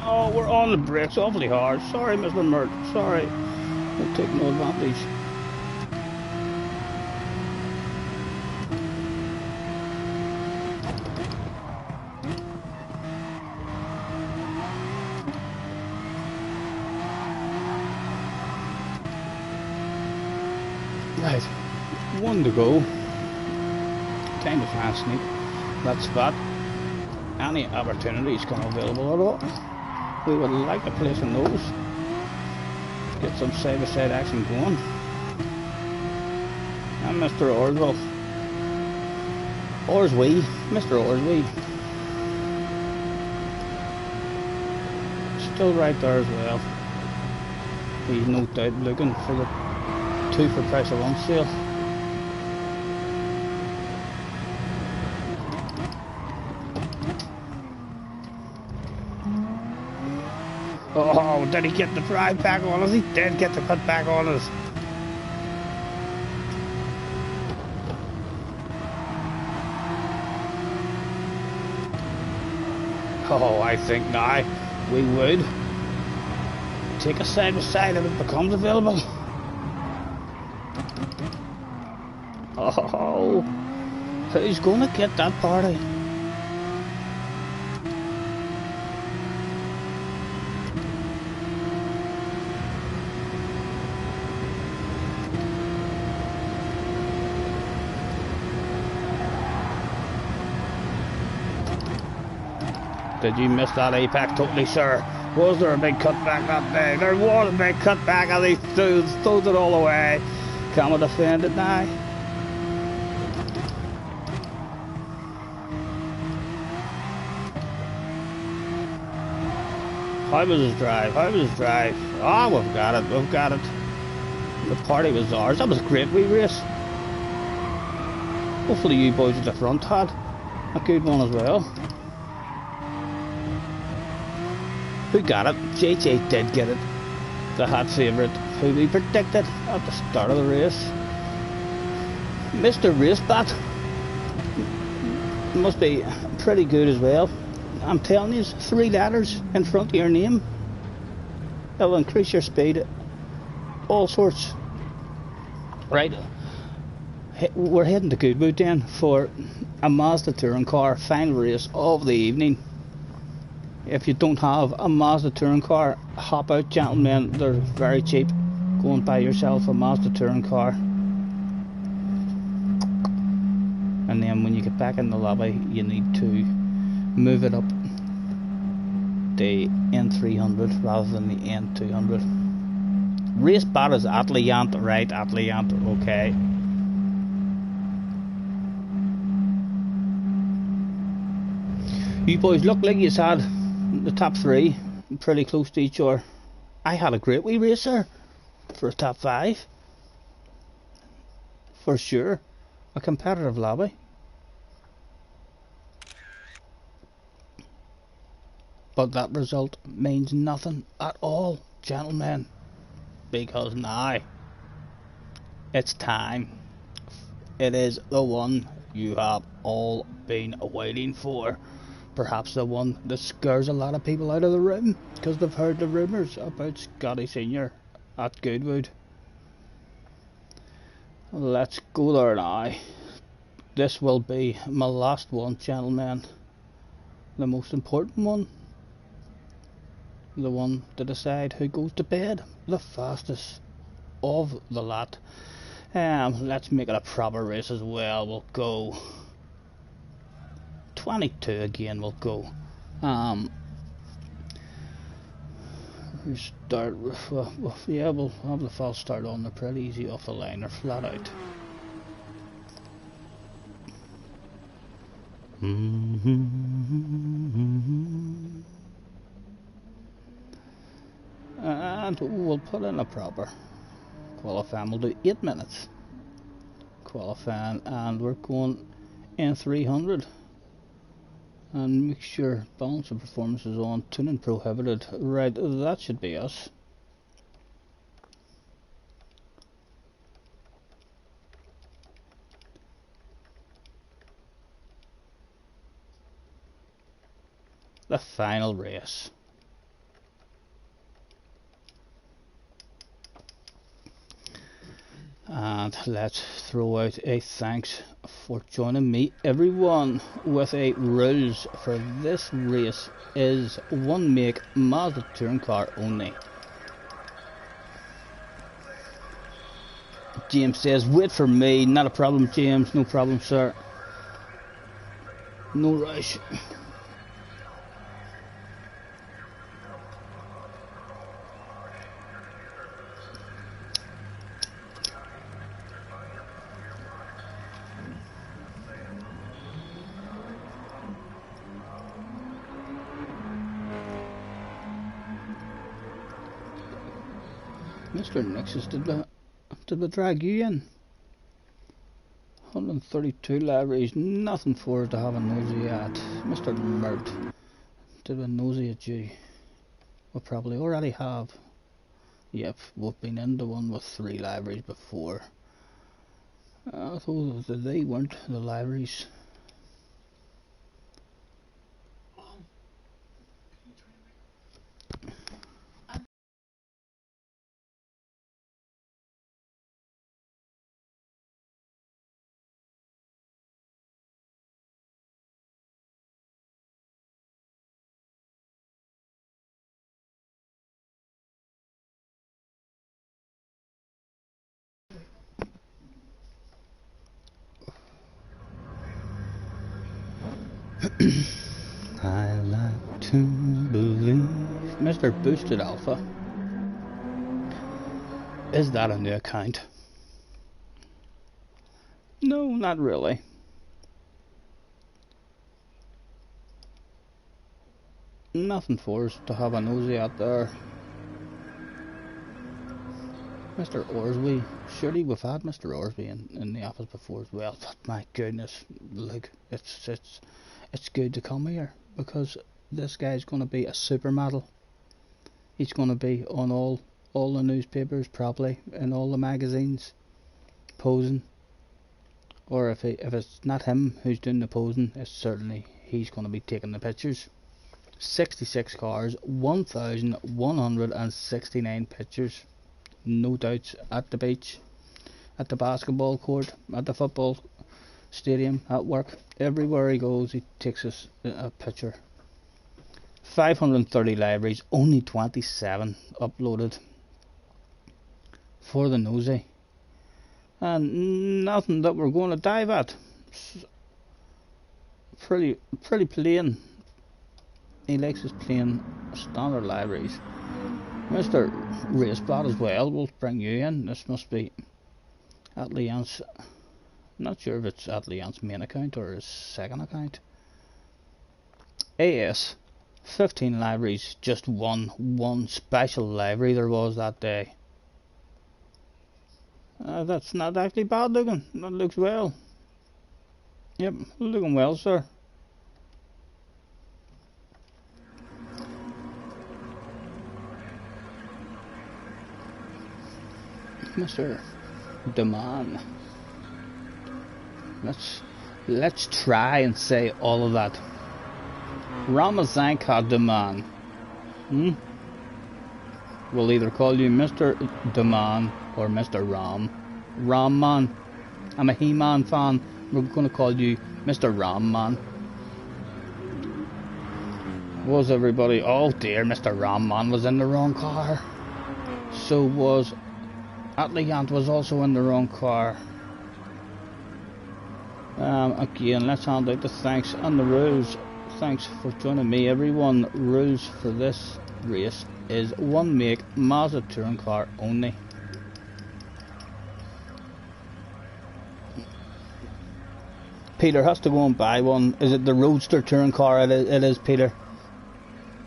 Speaker 1: Oh, we're on the brakes awfully hard. Sorry, Mr. Mert. Sorry. We'll take no advantage. Right, one to go. Time to try and sneak that spot. Any opportunities come available at all. We would like to place in those. Get some side-to-side action going. And Mr. Orswell. Orswee. Mr. Orswee. Still right there as well. He's no doubt looking for the 2 for price of 1 sale. Oh, did he get the drive back on us? He did get the cut back on us. Oh, I think now we would take a side by side if it becomes available. Oh, who's gonna get that party? Did you miss that apex totally, sir? Was there a big cutback that day? There was a big cutback and he throws it all away. Can we defend it now? How was his drive? How was his drive? Ah, oh, we've got it, we've got it. The party was ours. That was a great wee race. Hopefully you boys at the front had a good one as well. Who got it? JJ did get it. The hot favourite, who we predicted at the start of the race. Mr. Racebat must be pretty good as well. I'm telling you, 3 letters in front of your name. It'll increase your speed. All sorts. Right. We're heading to Goodwood then for a Mazda touring car final race of the evening. If you don't have a Mazda touring car, hop out, gentlemen. They're very cheap. Go and buy yourself a Mazda touring car. And then when you get back in the lobby, you need to move it up the N300 rather than the N200. Race bat is Atliant, right? Atliant, okay. You boys look like you had the top 3 pretty close to each other. I had a great wee race there for a top 5 for sure. A competitive lobby, but that result means nothing at all, gentlemen, because now it's time. It is the one you have all been waiting for. Perhaps the one that scares a lot of people out of the room because they've heard the rumours about Scotty Senior at Goodwood. Let's go there now. This will be my last one, gentlemen. The most important one. The one to decide who goes to bed the fastest of the lot. Let's make it a proper race as well. We'll go 22 again, we'll go. We start with, yeah, we'll have the false start on. They're pretty easy off the line, they're flat out. And we'll put in a proper qualifying. We'll do 8 minutes qualifying, and we're going in 300. And make sure balance of performance is on. Tuning prohibited. Right, that should be us. The final race. And let's throw out a thanks for joining me, everyone, with a rules for this race is one make Mazda touring car only. James says, wait for me. Not a problem, James. No problem, sir. No rush. Mr. Nixus, did we drag you in? 132 libraries, nothing for us to have a nosy at. Mr. Mert, did we nosy at you? We probably already have. Yep, we've been in the one with 3 libraries before. I thought that they weren't the libraries. I like to believe. Mr. Boosted Alpha. Is that a new account? No, not really. Nothing for us to have a nosy out there. Mr. Orsby. Surely we've had Mr. Orsby in the office before as well. But my goodness, look, it's good to come here because this guy's going to be a supermodel. He's going to be on all the newspapers, probably in all the magazines, posing. Or if it's not him who's doing the posing, it's certainly he's going to be taking the pictures. 66 cars, 1,169 pictures. No doubts at the beach, at the basketball court, at the football stadium, at work. Everywhere he goes, he takes us a picture. 530 libraries, only 27 uploaded for the nosy. And nothing that we're going to dive at. Pretty plain. He likes his plain standard libraries. Mr. Racebot as well, we'll bring you in. This must be Atlian's. Not sure if it's Atlian's main account or his second account. AS, 15 libraries, just one special library there was that day. That's not actually bad looking. That looks well. Yep, looking well, sir. Mr. Deman. Let's try and say all of that. Ramazanka Deman. We'll either call you Mr. Deman or Mr. Ram. Ram Man. I'm a He-Man fan. We're going to call you Mr. Ram Man. Was everybody? Oh dear, Mr. Ram Man was in the wrong car. So was Atliant was also in the wrong car. Again, let's hand out the thanks and the rules. Thanks for joining me, everyone. Rules for this race is one make Mazda touring car only. Peter has to go and buy one. Is it the Roadster touring car? It is, Peter.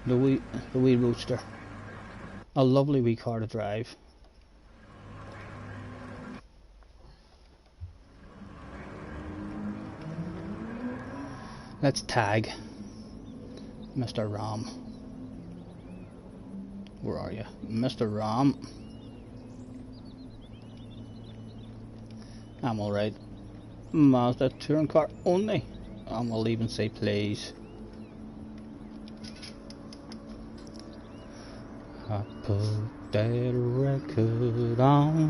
Speaker 1: The wee Roadster. A lovely wee car to drive. Let's tag Mr. Ram. Where are you? Mr. Ram. I'm alright. Mazda touring car only. And we'll even say please. I put that record on.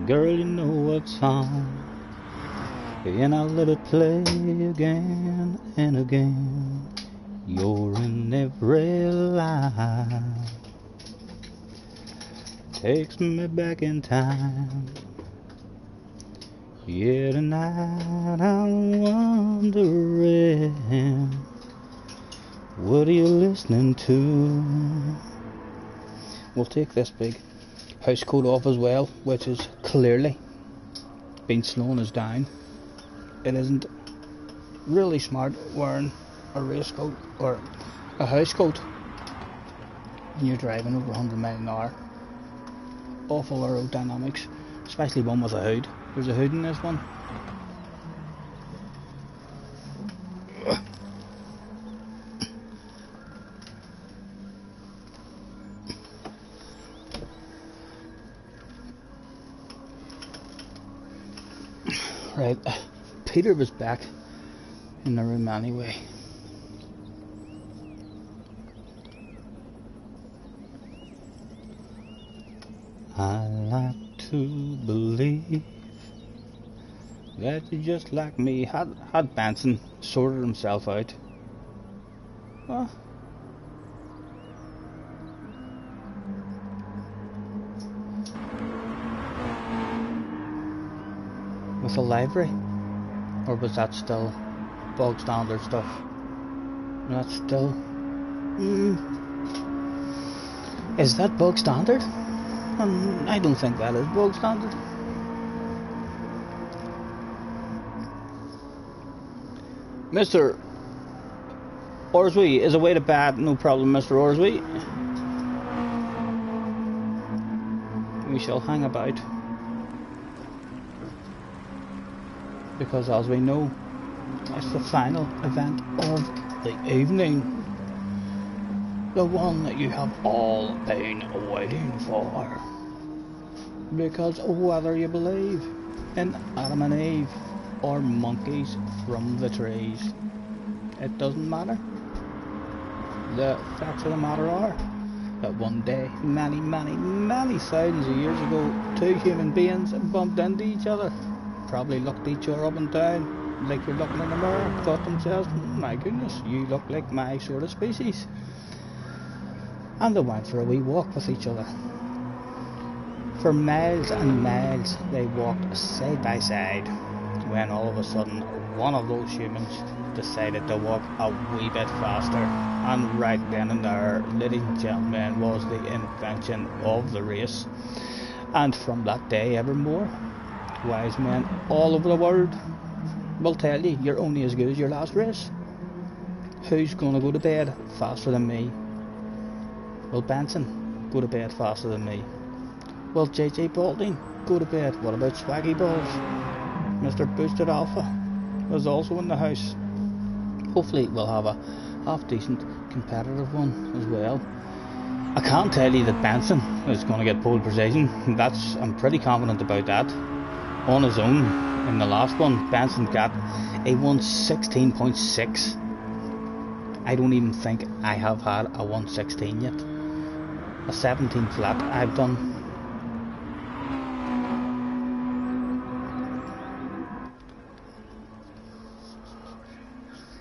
Speaker 1: Girl, you know what's on. And I'll let it play again and again. You're in every line. Takes me back in time. Yeah, tonight I'm wondering, what are you listening to? We'll take this big house coat off as well, which is clearly been slowing us down. It isn't really smart wearing a race coat or a house coat when you're driving over 100 miles an hour. awful aerodynamics, especially one with a hood. There's a hood in this one. Right, Peter was back in the room anyway. I like to believe that you're just like me. Had Benson sorted himself out? Well, with a library? Or was that still bog standard stuff? That's still... Is that bog standard? I don't think that is bog standard. Mr. Orswee is away to bed, no problem, Mr. Orswee. We shall hang about, because as we know, it's the final event of the evening. The one that you have all been waiting for. Because whether you believe in Adam and Eve or monkeys from the trees, it doesn't matter. The facts of the matter are that one day, many thousands of years ago, two human beings bumped into each other, probably looked each other up and down like you're looking in the mirror, thought themselves, my goodness, you look like my sort of species. And they went for a wee walk with each other. For miles and miles they walked side by side, when all of a sudden one of those humans decided to walk a wee bit faster, and right then and there, ladies and gentlemen, was the invention of the race. And from that day evermore, wise men all over the world will tell you, you're only as good as your last race. Who's going to go to bed faster than me? Will Benson go to bed faster than me? Will JJ Balding go to bed? What about Swaggy Balls? Mr. Boosted Alpha is also in the house. Hopefully we'll have a half decent competitive one as well. I can't tell you that Benson is going to get pole position. I'm pretty confident about that. On his own, in the last one, Benson got a 116.6. I don't even think I have had a 116 yet. A 17 flat I've done.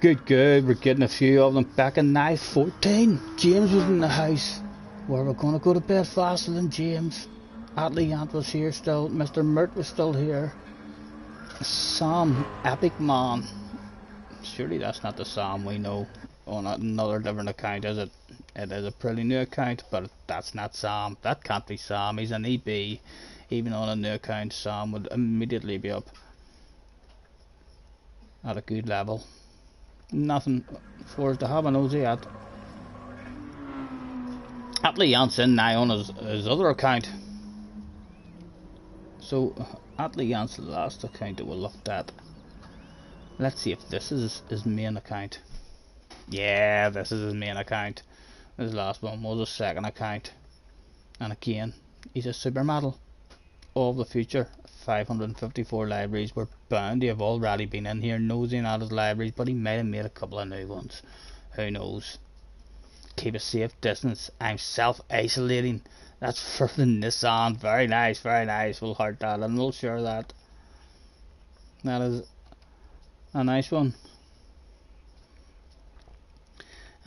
Speaker 1: Good, we're getting a few of them back in night 14. James was in the house. Where we're going to go to bed faster than James. Atlee Ant was here still. Mr. Mert was still here. Sam, Epic Man. Surely that's not the Sam we know on another different account, is it? It is a pretty new account, but that's not Sam. That can't be Sam. He's an EB. Even on a new account, Sam would immediately be up at a good level. Nothing for us to have a nosy at. Atlee Ant's in now on his other account. So Atlee Ant's the last account that we looked at. Let's see if this is his main account. Yeah, this is his main account. His last one was a second account. And again, he's a supermodel of the future. 554 libraries. We're bound to have already been in here nosing at his libraries, but he might have made a couple of new ones. Who knows? Keep a safe distance. I'm self-isolating. That's for the Nissan. Very nice, very nice. We'll heart that and we'll share that. That is a nice one.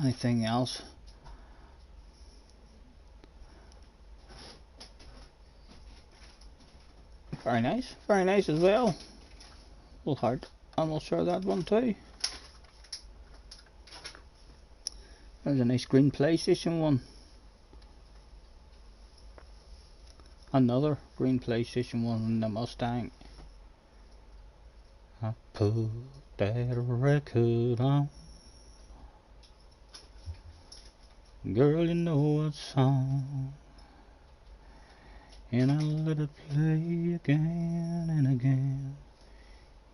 Speaker 1: Anything else? Very nice as well. We'll heart and we'll share that one too. There's a nice green PlayStation one. Another green PlayStation one in the Mustang. I put that record on. Girl, you know what song and I let it play again and again.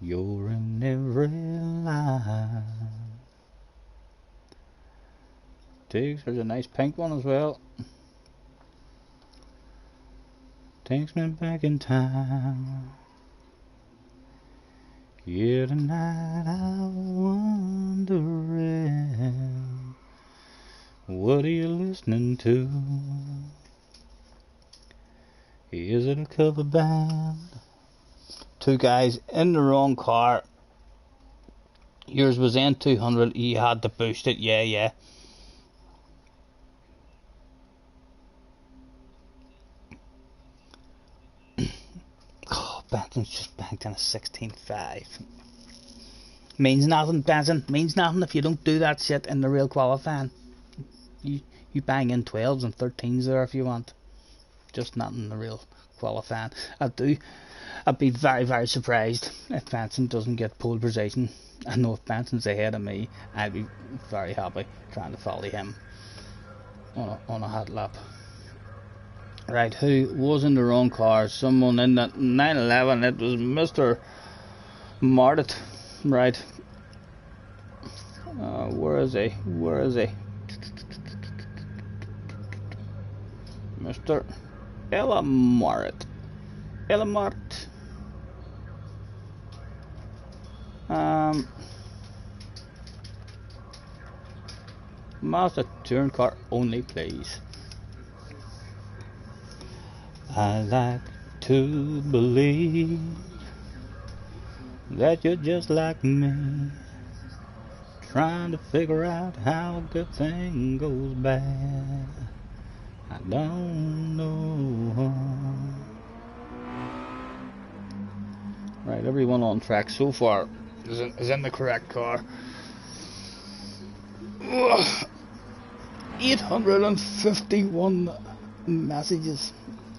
Speaker 1: You're in every line. There's a nice pink one as well. Takes me back in time. Yeah, tonight I was wondering, what are you listening to? Is it a cover band? Two guys in the wrong car. Yours was N200, you had to boost it, yeah. Oh, Benson's just banked in a 16.5. Means nothing, Benson. Means nothing if you don't do that shit in the real qualifying. You bang in 12s and 13s there if you want. Just not in the real qualifying. I'd be very, very surprised if Benson doesn't get pole position. I know if Benson's ahead of me, I'd be very happy trying to follow him on a hot lap. Right, who was in the wrong car? Someone in that 911. It was Mr. Martit. Right. Where is he? Mr. Martit. Master turn car only, please. I like to believe that you're just like me, trying to figure out how a good thing goes bad. I don't know. Right, everyone on track so far is in the correct car. 851 messages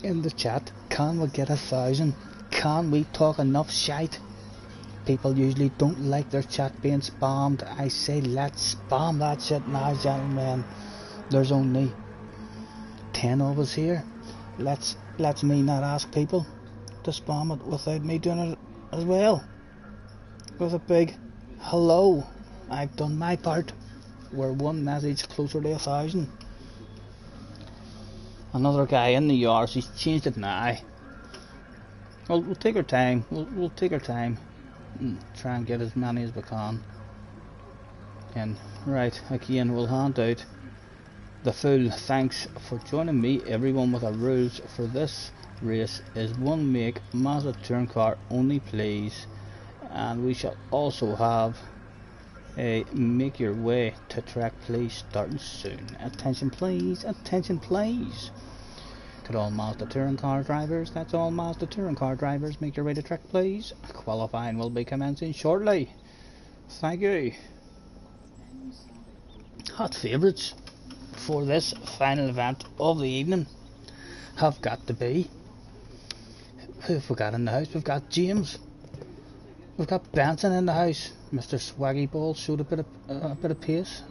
Speaker 1: in the chat. Can we get 1,000? Can we talk enough shite? People usually don't like their chat being spammed. I say let's spam that shit now, gentlemen. There's only 10 of us here. Let's me not ask people to spam it without me doing it as well. With a big hello. I've done my part. We're one message closer to 1,000. Another guy in the yards, he's changed it now. Well, we'll take our time. We'll take our time and try and get as many as we can. And right, again, we'll hand out the full thanks for joining me. Everyone, with our rules for this race is one make Mazda turn car only, please. And we shall also have a make your way to track, please, starting soon. Attention please, attention please. To all Mazda touring car drivers, that's all Mazda touring car drivers, make your way to track, please. Qualifying will be commencing shortly. Thank you. Hot favourites for this final event of the evening have got to be, who have we got in the house? We've got James, we've got Benson in the house. Mr. Swaggy Ball showed a bit of pace.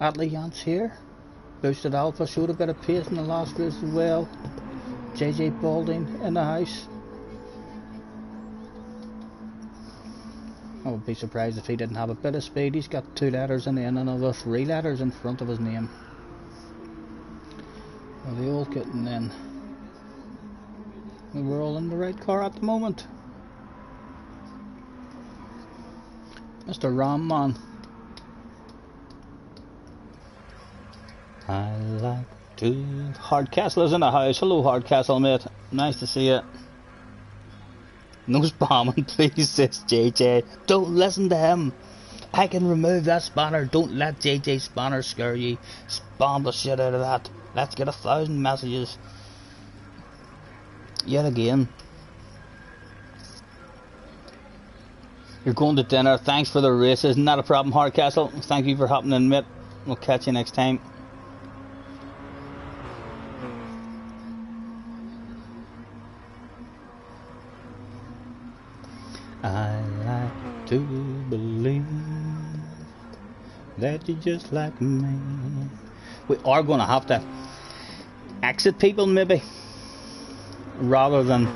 Speaker 1: Atlee Yance here. Boosted Alpha showed a bit of pace in the last race as well. JJ Balding in the house. I would be surprised if he didn't have a bit of speed. He's got 2 letters and then another 3 letters in front of his name. Are they all getting in? We're all in the right car at the moment. Mr. Ramman. I like to... Hardcastle is in the house. Hello, Hardcastle, mate. Nice to see you. No spamming, please, says JJ. Don't listen to him. I can remove that spanner. Don't let JJ Spanner scare you. Spam the shit out of that. Let's get 1,000 messages. Yet again. You're going to dinner. Thanks for the races. Not a problem, Hardcastle. Thank you for hopping in, mate. We'll catch you next time. I like to believe that you're just like me. We are going to have to exit people, maybe. rather than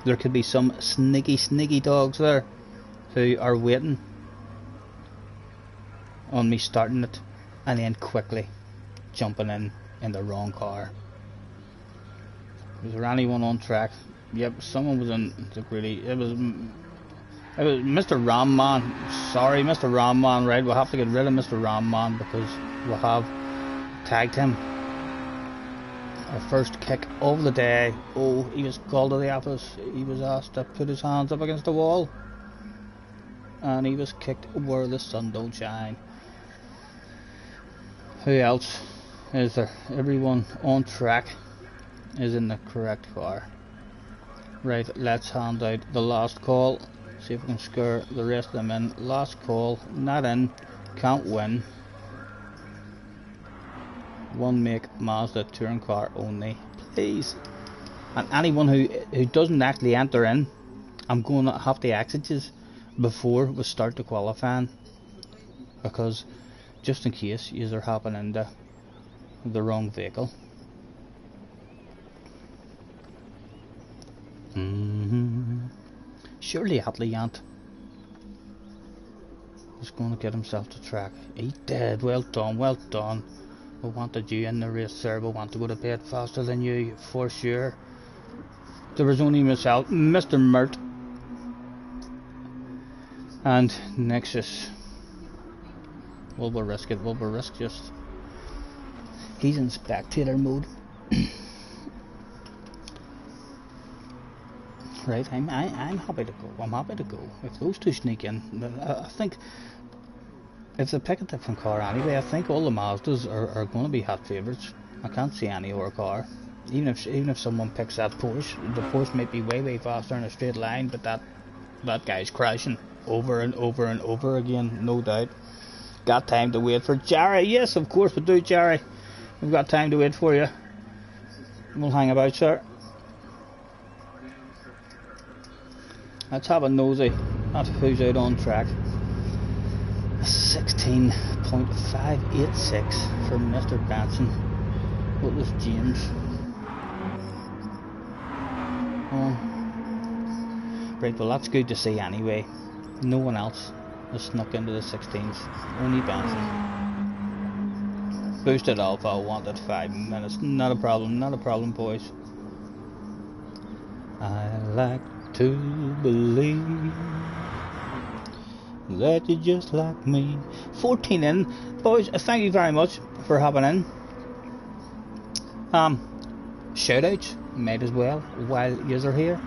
Speaker 1: there could be some sneaky dogs there who are waiting on me starting it and then quickly jumping in the wrong car. Was there anyone on track? Yep, someone was in the gritty. It was Mr. Ramman. Sorry, Mr. Ramman, right? We'll have to get rid of Mr. Ramman because we'll have tagged him. Our first kick of the day. Oh, he was called to the office. He was asked to put his hands up against the wall. And he was kicked where the sun don't shine. Who else is there? Everyone on track is in the correct car. Right, let's hand out the last call. See if we can scare the rest of them in. Last call, not in, can't win. One make Mazda touring car only, please. And anyone who doesn't actually enter in, I'm going to have to exit you before we start the qualifying, because just in case you are hopping into the wrong vehicle. Surely Atlee Yant was going to get himself to track. He did. Well done, well done. We wanted you in the race, sir. We want to go to bed faster than you, for sure. There was only myself, Mr. Mert, and Nexus. We'll risk it. We'll risk just. He's in spectator mode. Right, I'm happy to go. I'm happy to go. If those two sneak in, I think if they pick a different car anyway, I think all the Mazdas are going to be hot favourites. I can't see any other car. Even if someone picks that Porsche, the Porsche might be way faster in a straight line, but that guy's crashing over and over again, no doubt. Got time to wait for Jerry? Yes, of course we do, Jerry. We've got time to wait for you. We'll hang about, sir. Let's have a nosy at who's out on track. 16.586 for Mr. Benson. What was James? Oh. Right, well that's good to see anyway. No one else has snuck into the 16s. Only Benson. Boosted Alpha wanted 5 minutes. Not a problem, boys. I like to believe that you're just like me. 14 in, boys. Thank you very much for hopping in. Shoutouts, might as well while you're here.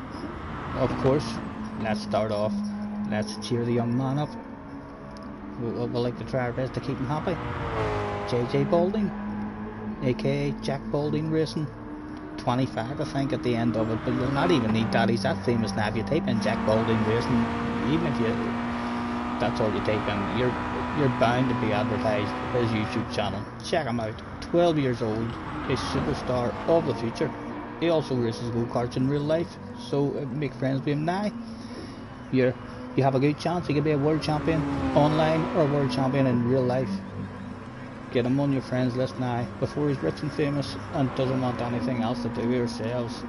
Speaker 1: Of course, let's start off. Let's cheer the young man up. We'll like to try our best to keep him happy. JJ Balding, aka Jack Balding Racing. 25 I think at the end of it, but you'll not even need that. He's that famous now. If you type in Jack Balding Racing, even if that's all you type in, you're bound to be advertised his YouTube channel. Check him out. 12 years old, a superstar of the future. He also races go-karts in real life, so make friends with him now. You have a good chance. He could be a world champion online or a world champion in real life. Get him on your friends list now before he's rich and famous and doesn't want anything else to do with yourselves.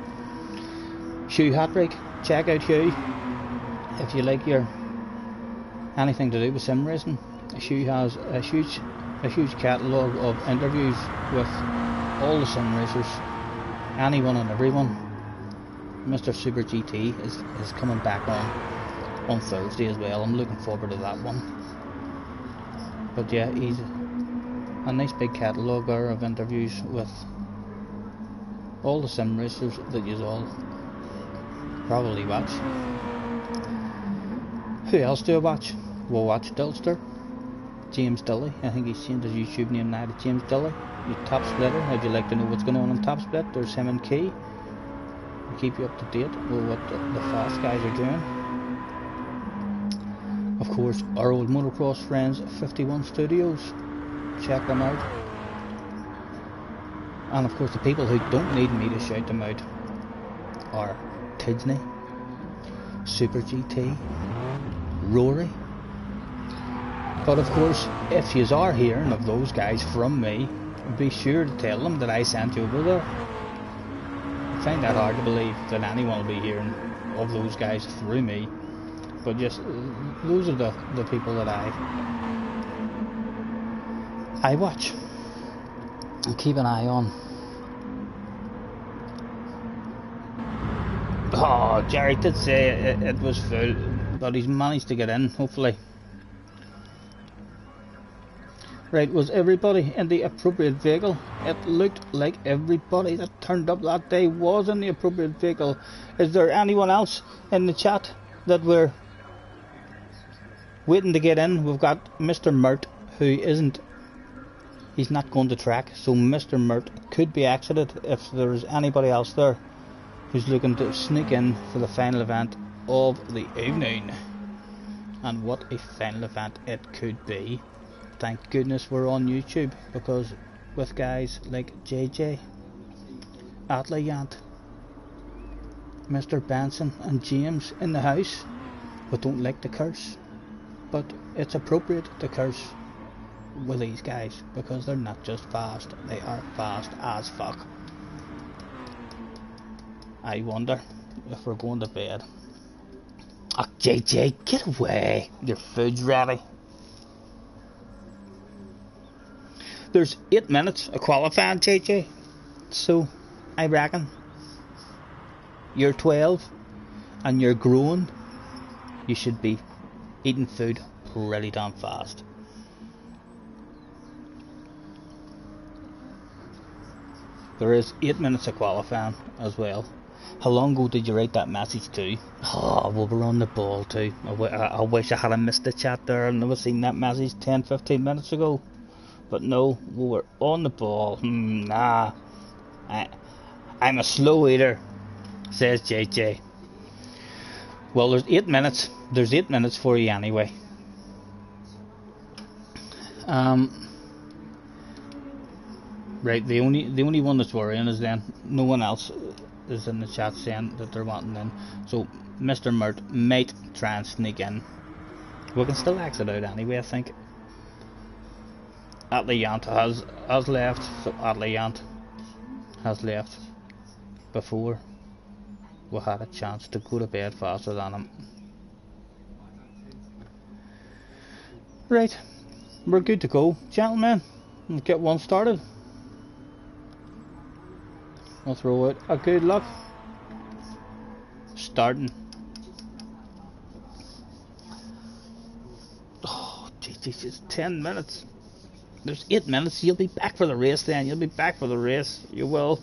Speaker 1: Hugh Hattrick, check out Hugh if you like your anything to do with sim racing. Hugh has a huge catalogue of interviews with all the sim racers, anyone and everyone. Mr. Super GT is coming back on Thursday as well. I'm looking forward to that one. But yeah, he's a nice big catalogue of interviews with all the sim racers that you all probably watch. Who else do I watch? We'll watch Dilster, James Dilly. I think he's changed his YouTube name now to James Dilly. Your Top Splitter. If you'd like to know what's going on in Top Split, there's him and Key. We'll keep you up to date with what the fast guys are doing. Of course, our old motocross friends, 51 Studios. Check them out. And of course the people who don't need me to shout them out are Tidsney, Super GT, Rory. But of course, if you are hearing of those guys from me, be sure to tell them that I sent you over there. find that hard to believe that anyone will be hearing of those guys through me. But just those are the people that I watch and keep an eye on. Oh, Jerry did say it was full, but he's managed to get in, hopefully. Right, was everybody in the appropriate vehicle? It looked like everybody that turned up that day was in the appropriate vehicle. Is there anyone else in the chat that we're waiting to get in? We've got Mr. Mert, who isn't, he's not going to track, so Mr. Mert could be exited if there's anybody else there who's looking to sneak in for the final event of the evening. And what a final event it could be. Thank goodness we're on YouTube, because with guys like JJ, Atlayant, Mr. Benson and James in the house, we don't like to curse, but it's appropriate to curse with these guys because they're not just fast, they are fast as fuck. I wonder if we're going to bed. Oh, JJ, get away, your food's ready. There's 8 minutes of qualifying, JJ, so I reckon you're 12 and you're grown, you should be eating food pretty damn fast. There is 8 minutes of qualifying as well. How long ago did you write that message to? Oh, well, we're on the ball too. I wish I hadn't missed the chat there and never seen that message 10-15 minutes ago. But no, we were on the ball. Nah, I'm a slow eater, says JJ. Well, there's 8 minutes. There's 8 minutes for you anyway. Right, the only one that's worrying is then no one else is in the chat saying that they're wanting in. So Mr. Mert might try and sneak in. We can still exit out anyway, I think. Atlayant has left, so Atlayant has left before we had a chance to go to bed faster than him. Right, we're good to go, gentlemen. Let's get one started. I'll throw out a good luck. Starting. Oh, jeez, it's 10 minutes. There's 8 minutes. You'll be back for the race then. You'll be back for the race. You will.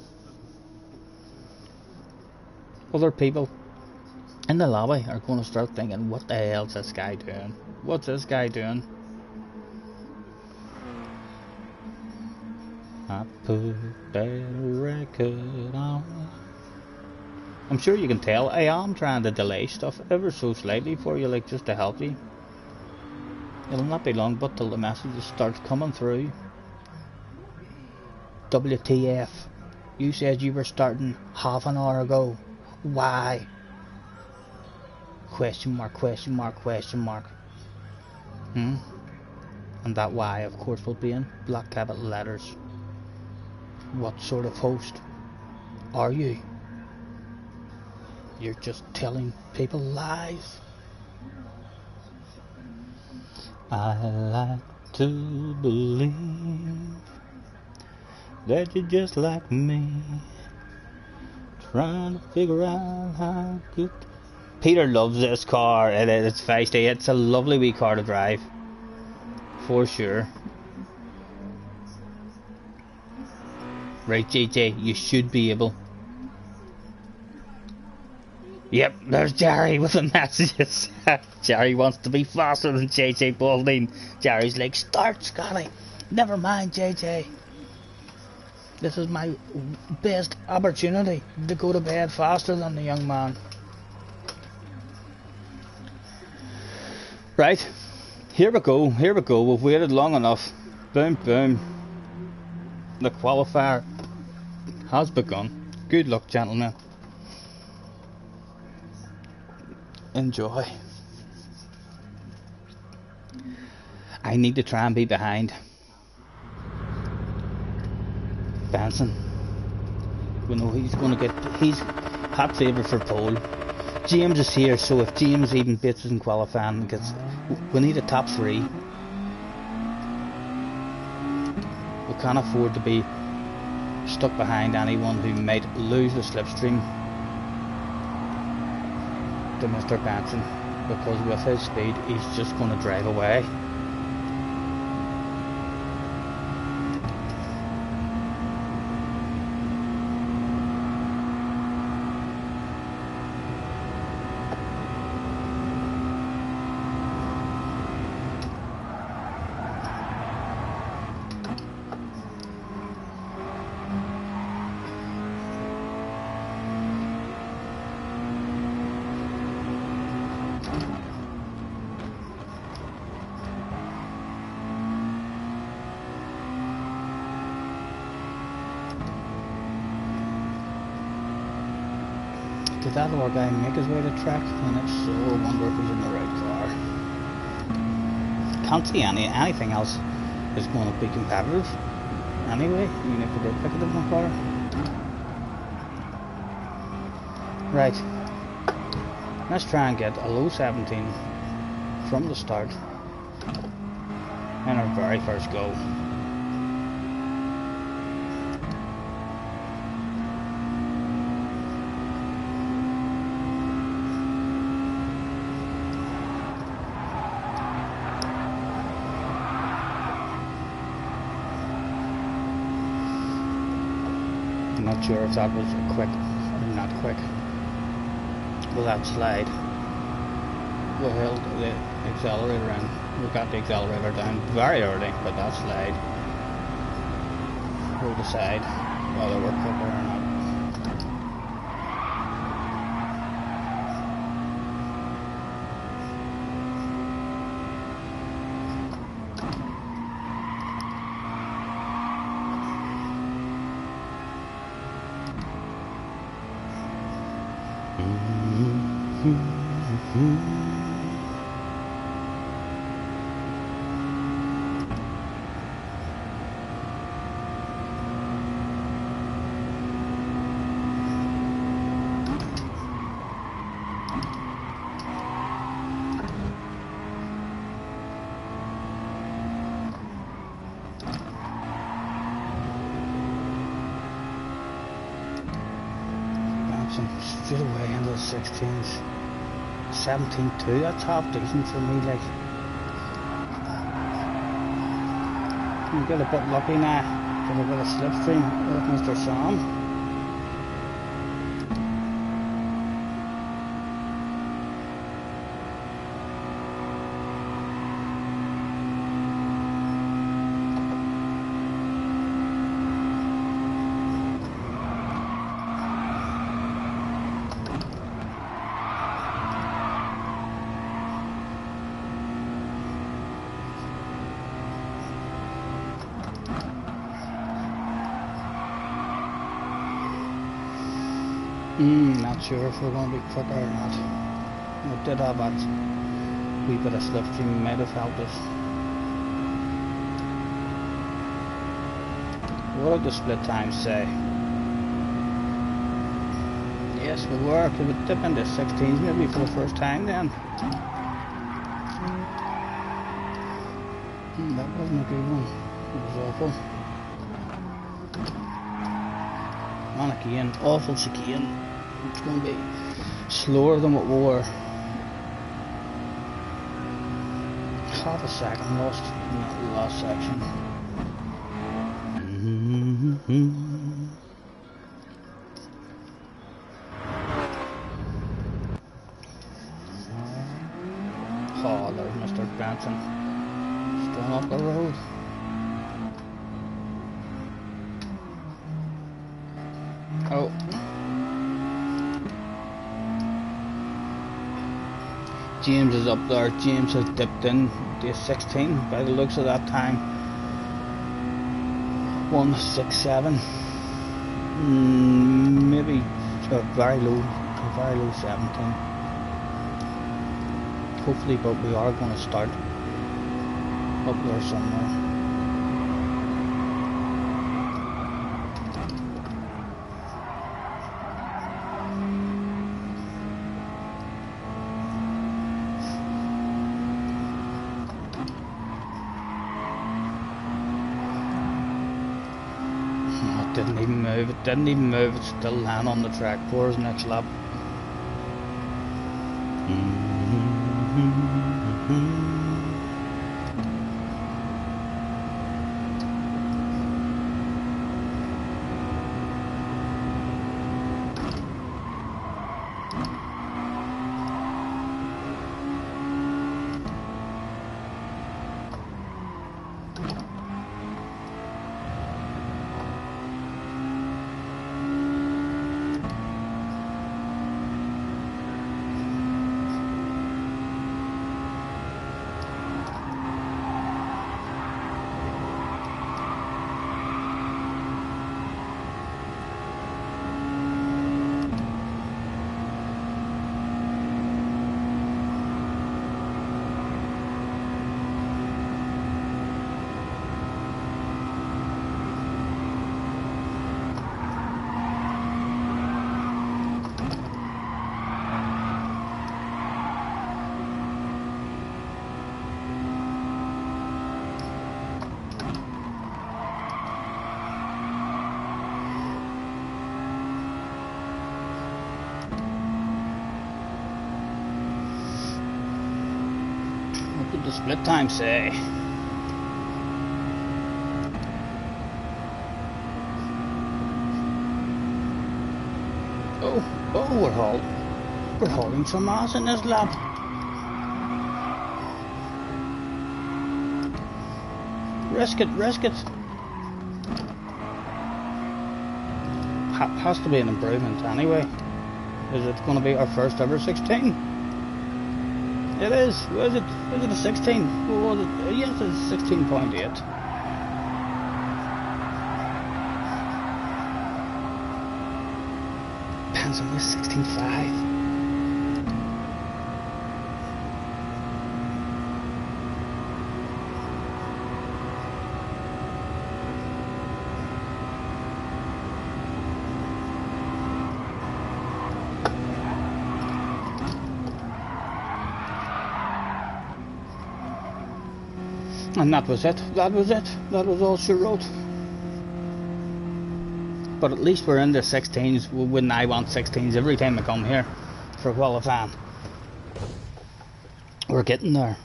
Speaker 1: Other people in the lobby are going to start thinking, what the hell's this guy doing? What's this guy doing? I put that record on. I'm sure you can tell I am trying to delay stuff ever so slightly for you, like just to help you. It'll not be long but till the messages start coming through. WTF, you said you were starting half an hour ago. Why? Question mark, question mark, question mark. And that why, of course, will be in black capital letters. What sort of host are you? You're just telling people lies. I like to believe that you're just like me, trying to figure out how good. Peter loves this car. It's feisty. It's a lovely wee car to drive, for sure. Right, JJ, you should be able. Yep, there's Jerry with the messages. Jerry wants to be faster than JJ Balding. Jerry's like, start, Scotty. Never mind, JJ. This is my best opportunity to go to bed faster than the young man. Right, here we go, here we go. We've waited long enough. Boom, boom. The qualifier has begun. Good luck, gentlemen. Enjoy. I need to try and be behind Benson. we know he's hot favourite for pole. James is here, so if James even beats us in qualifying, we need a top 3. We can't afford to be stuck behind anyone who might lose the slipstream to Mr. Benson, because with his speed he's just going to drive away. Did that other guy make his way to track? And if so, I wonder if he's in the right car. Can't see anything else is going to be competitive anyway, even if we did pick a different car. Right, let's try and get a low 17 from the start in our very first go. I'm not sure if that was quick or not quick. Will that slide? We held the accelerator in. We got the accelerator down very early, but that slide will decide whether we're quicker or not. Straight away into the 16s. 17.2, that's half decent for me, like. You get a bit lucky now, get a bit of slipstream with Mr. Sam. Not sure if we're going to be quicker or not. We did have that wee bit of slipstream, might have helped us. What did the split times say? Yes, we were. Could we dip into 16s maybe for the first time then? That wasn't a good one. It was awful. And again, awful chicane. It's going to be slower than what we were. Half a second lost in that last section. Oh, there's Mr. Benson. Strung up the road. Oh. James is up there. James has dipped in the 16 by the looks of that time. 167. Maybe a very low 17. Hopefully, but we are going to start up there somewhere. Didn't even move. It didn't even move. It's still lying on the track for his next lap. What did the split time say? Oh, we're holding some ass in this lap. Risk it. Has to be an improvement anyway. Is it going to be our first ever 16? It is. Was it a 16? What was it? Yes, it's 16.8. Pencil was 16.5. And that was it. That was all she wrote. But at least we're in the 16s. Wouldn't I want 16s every time I come here for qualifying? We're getting there.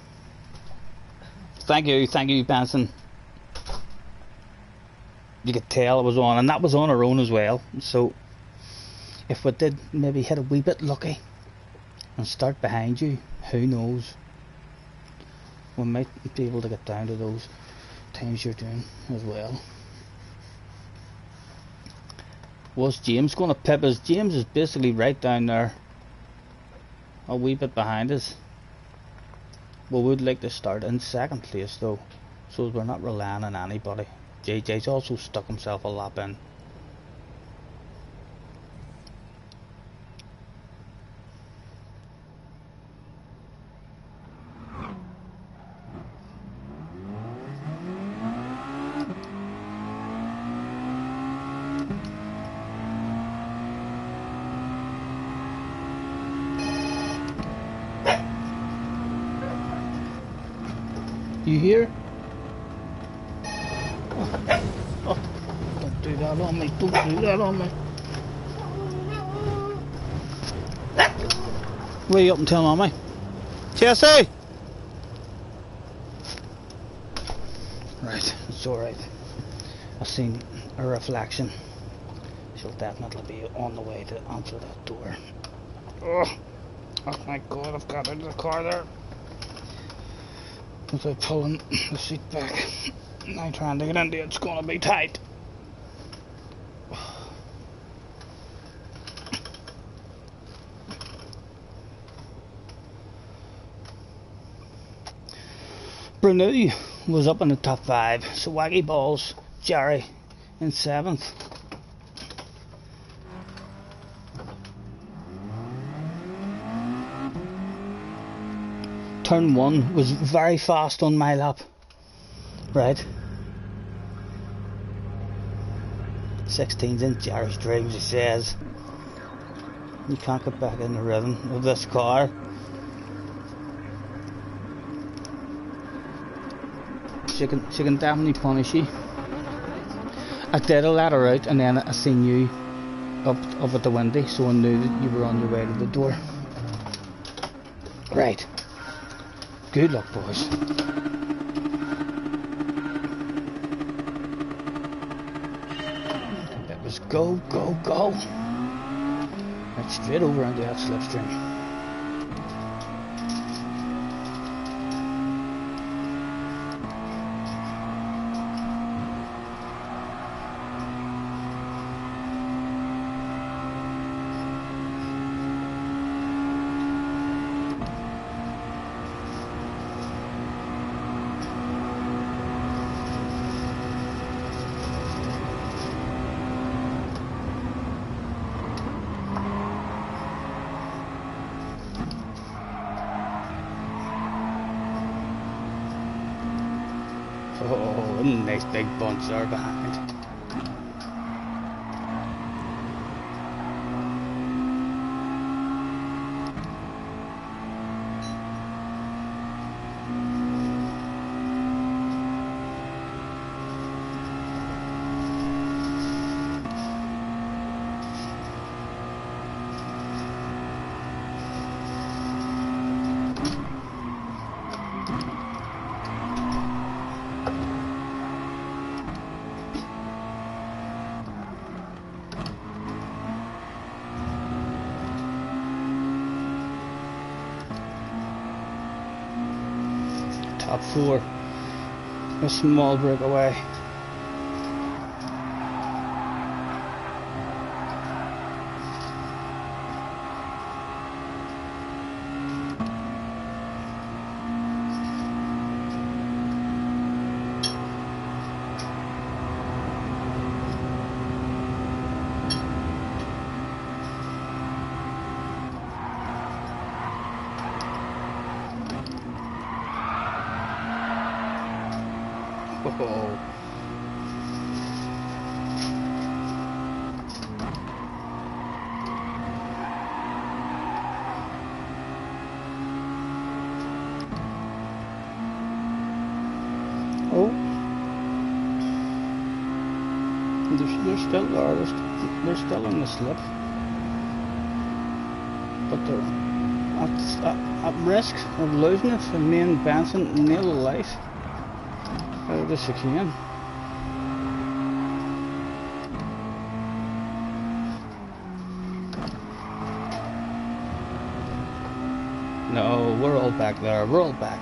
Speaker 1: Thank you, Benson. You could tell it was on, and that was on our own as well. So if we did maybe hit a wee bit lucky and start behind you, who knows? We might be able to get down to those times you're doing as well. Was James going to pip us? James is basically right down there, a wee bit behind us. We would like to start in second place though, so we're not relying on anybody. JJ's also stuck himself a lap in. You hear? Oh, don't do that on me. Don't do that on me. Where you up and tell Mommy? Jesse! Right, it's alright. I've seen a reflection. She'll definitely be on the way to answer that door. Oh my god, I've got out of the car there. Without pulling the seat back. Now trying to get into it's gonna be tight. Brunei was up in the top 5, Swaggy Balls, Jerry in 7th. Turn 1 was very fast on my lap. Right. 16's in Jerry's dreams, he says. You can't get back in the rhythm of this car. She can definitely punish you. I did a let her out, and then I seen you up at the window, so I knew that you were on your way to the door. Right. Good luck, boys. It was go, go, go. Right, straight over into that slipstream. Oh, nice big bunch there behind. Top 4, a small breakaway. Oh. Oh. They're still there. They're still in the slip, but they're at risk of losing it. And me and Benson nail of life out of the chicane. No, we're all back there. We're all back.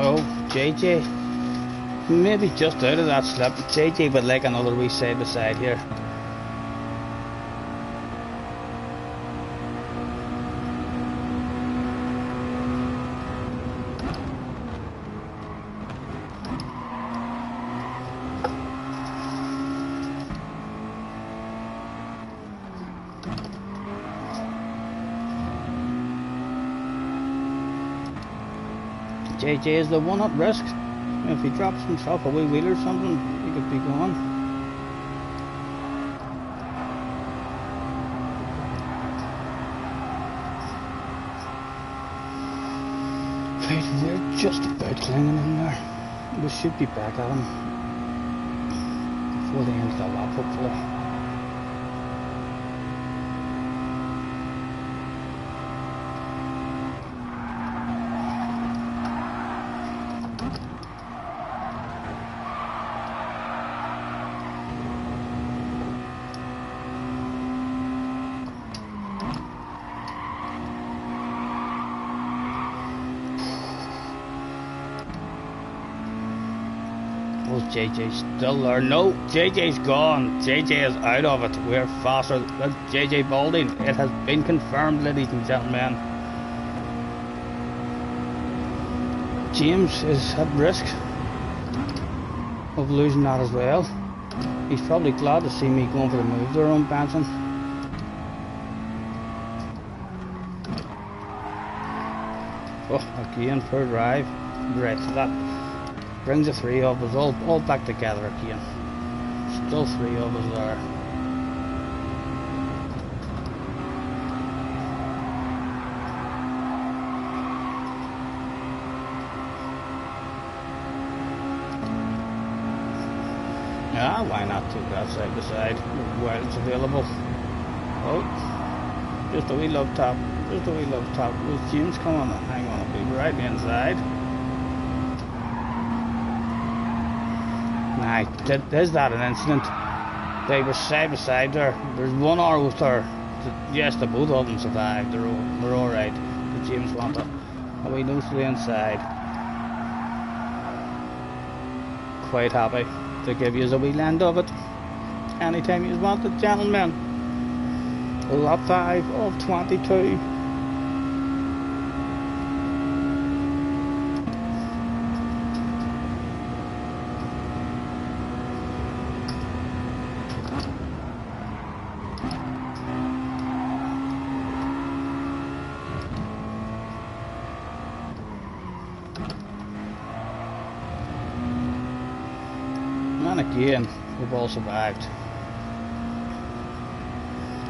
Speaker 1: Oh, JJ, maybe just out of that slip. JJ would like another wee side by side here. JJ is the one at risk. If he drops himself a wee wheel or something, he could be gone. Right, we're just about clinging in there. We should be back at him before the end of the lap, hopefully. JJ's still there. No, JJ's gone. JJ is out of it. We're faster than JJ Balding. It has been confirmed, ladies and gentlemen. James is at risk of losing that as well. He's probably glad to see me going for the move there on Benson. Oh, again, poor drive. Right, so that brings the three of us all back together again. Still three of us there. Yeah, why not take that side by side while it's available? Oh, just a wee love tap. Just a wee love tap. With James coming on, hang on, I'll be right inside. Nah, there's that an incident. They were side by side there. There's one hour with her. Yes, the both of them survived. They're all right. But James wanted a wee nose to the inside. Quite happy to give you a wee land of it anytime you want it, gentlemen. Lap 5 of 22. And again, we've all survived.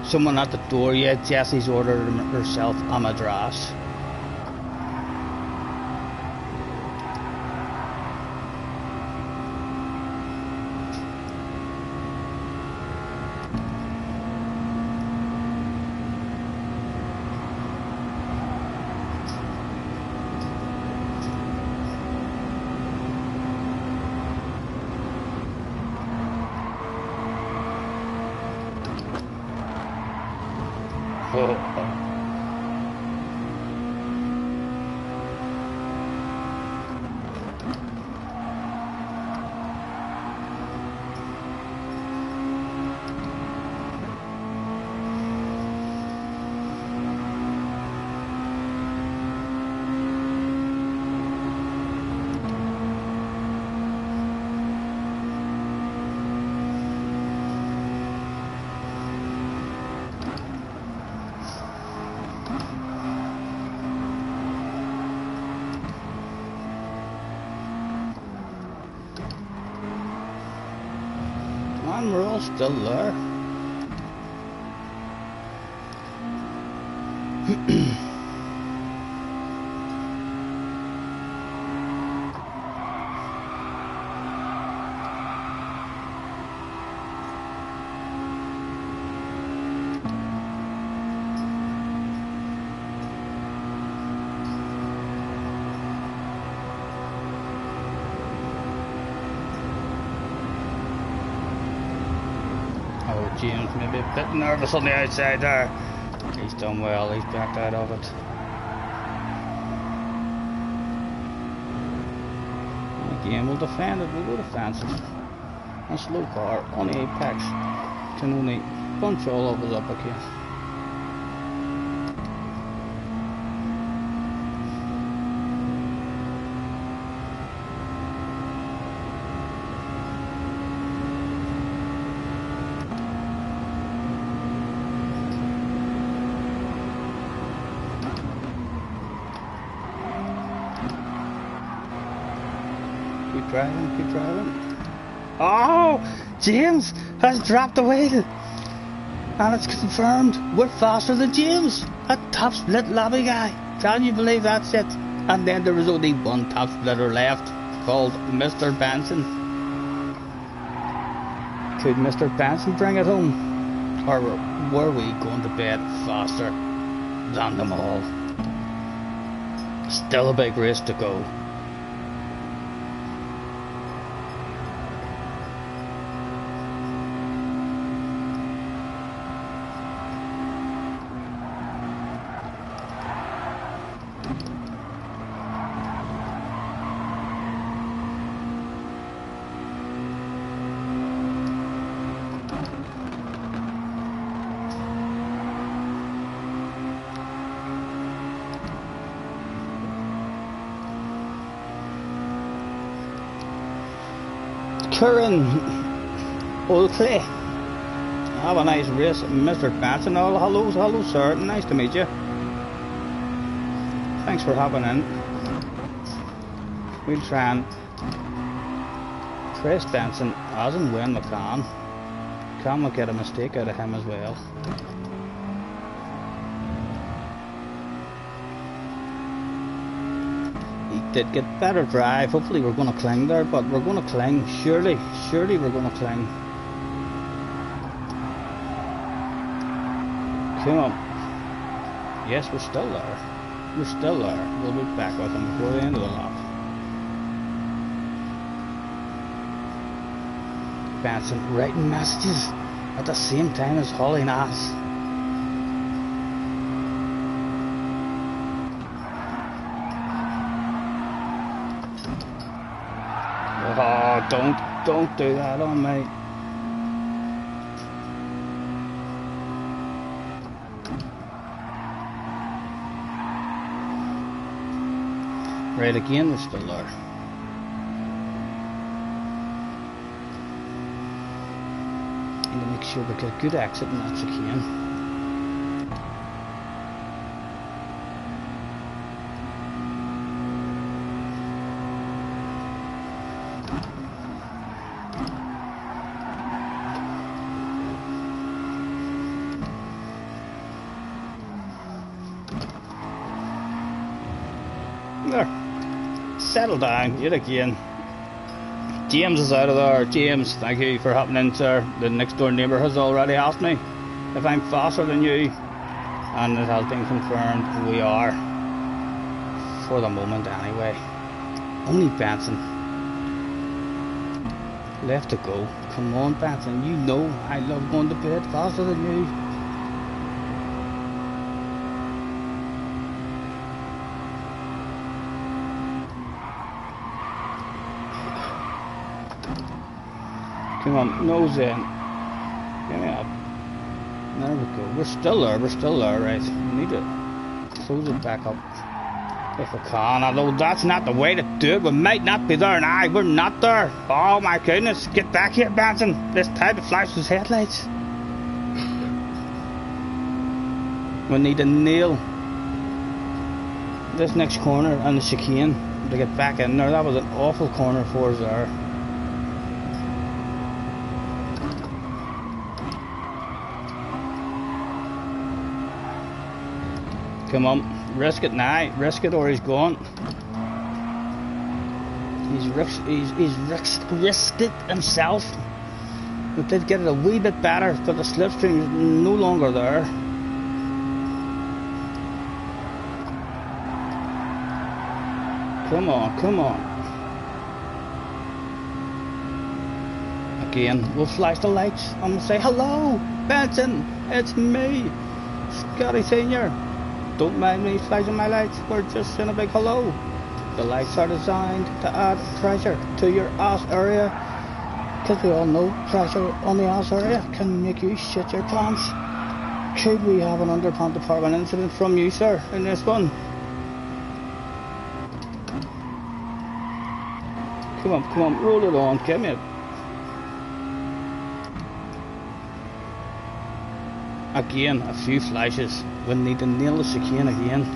Speaker 1: Someone at the door yet. Jessie's ordered herself a madras. And we're all still there. James maybe a bit nervous on the outside there. He's done well, he's backed out of it. And again, we'll defend it, we'll go defensive. A slow car on the apex can only bunch all of us up again. Keep driving. Oh! James has dropped the wheel! And it's confirmed, we're faster than James! A top split lobby guy! Can you believe that's it? And then there was only one top splitter left, called Mr. Benson. Could Mr. Benson bring it home? Or were we going to bed faster than them all? Still a big race to go. Curran Old Clay. Have a nice race, Mr. Benson. Oh, hello, sir. Nice to meet you. Thanks for hopping in. We'll try and press Benson as and when we can. Can we get a mistake out of him as well? He did get better drive. Hopefully we're going to cling there, but we're going to cling. Surely we're going to cling. Come on. Yes, we're still there. We're still there. We'll be back with him before the end of the lap. Benson writing messages at the same time as hauling ass. Oh, don't do that on me. Right, again, we're still there. Need to make sure we get a good exit and that's again. There. Settle down yet again. James is out of there. James, thank you for hopping in, sir. The next door neighbour has already asked me if I'm faster than you, and it has been confirmed we are, for the moment anyway. Only Benson left to go. Come on, Benson, you know I love going to bed faster than you. Come on, nose in. Give me up. There we go. We're still there, right. We need to close it back up if we can. Although that's not the way to do it. We might not be there now. We're not there. Oh my goodness. Get back here, Benson. This time to flash those headlights. We need to nail this next corner and the chicane to get back in there. That was an awful corner for us there. Come on, risk it now, risk it or he's gone. He's risked it himself. We did get it a wee bit better, but the slipstream is no longer there. Come on. Again, we'll flash the lights and we'll say, hello, Benson, it's me, Scotty Senior. Don't mind me flashing my lights, we're just saying a big hello. The lights are designed to add pressure to your ass area, because we all know pressure on the ass area can make you shit your pants. Could we have an underpant department incident from you, sir, in this one? Come on, roll it on, give me it. Again, a few flashes. We need to nail the chicane again.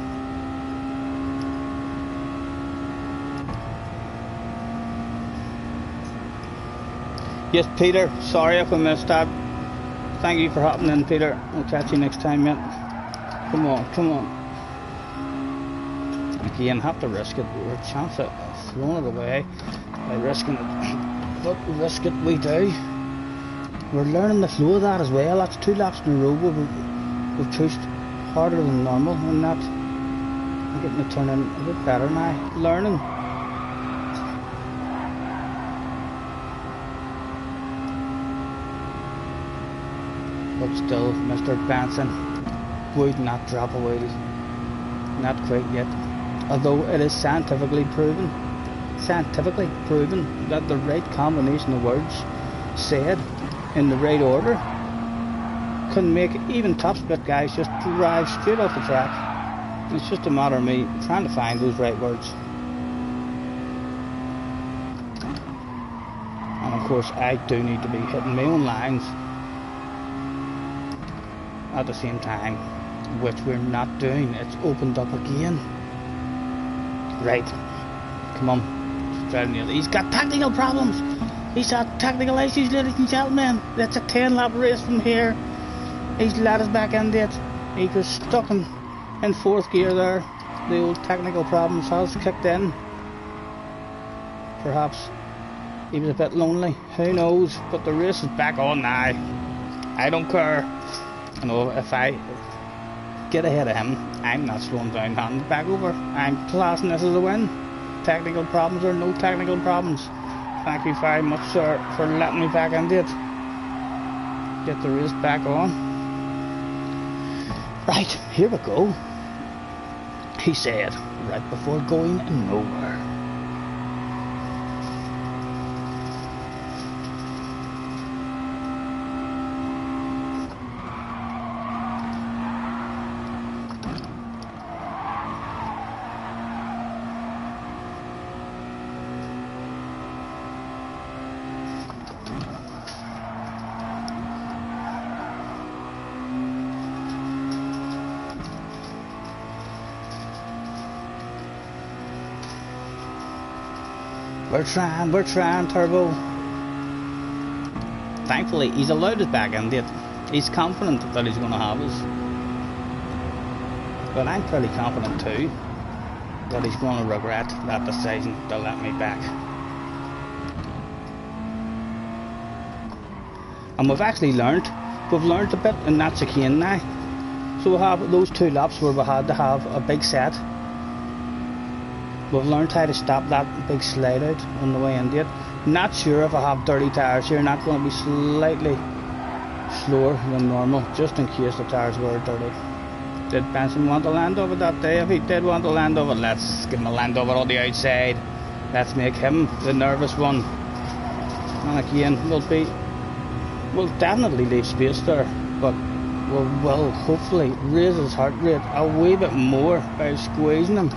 Speaker 1: Yes, Peter, sorry if we missed that. Thank you for hopping in, Peter. We'll catch you next time, mate. Come on. Again, have to risk it. We're a chance of throwing it away by risking it. But risk it we do. We're learning the flow of that as well. That's 2 laps in a row where we've pushed harder than normal and that. I'm getting to turn in a bit better now. Learning. But still, Mr. Benson would not drop a wheel. Not quite yet. Although it is scientifically proven that the right combination of words said in the right order can make even top split guys just drive straight off the track. It's just a matter of me trying to find those right words. And I'm course I do need to be hitting my own lines at the same time, which we're not doing. It's opened up again. Right, come on, he's got technical problems. He's got technical issues, ladies and gentlemen. It's a 10-lap race from here. He's let us back into it. He was stuck in 4th gear there. The old technical problems has kicked in. Perhaps he was a bit lonely, who knows, but the race is back on now. I don't care. You know, if I get ahead of him, I'm not slowing down, handing back over. I'm classing this as a win. Technical problems or no technical problems. Thank you very much, sir, for letting me back into it. Get the race back on. Right, here we go. He said, right before going nowhere. We're trying, Turbo. Thankfully, he's allowed us back in it. He's confident that he's going to have us. But I'm fairly confident too that he's going to regret that decision to let me back. And we've actually learned a bit in that chicane now. So we have those 2 laps where we had to have a big set. We've learned how to stop that big slide out on the way into it. Not sure if I have dirty tyres here, not going to be slightly slower than normal, just in case the tyres were dirty. Did Benson want to land over that day? If he did want to land over, let's give him a land over on the outside. Let's make him the nervous one. And again, we'll definitely leave space there, but we will hopefully raise his heart rate a wee bit more by squeezing him.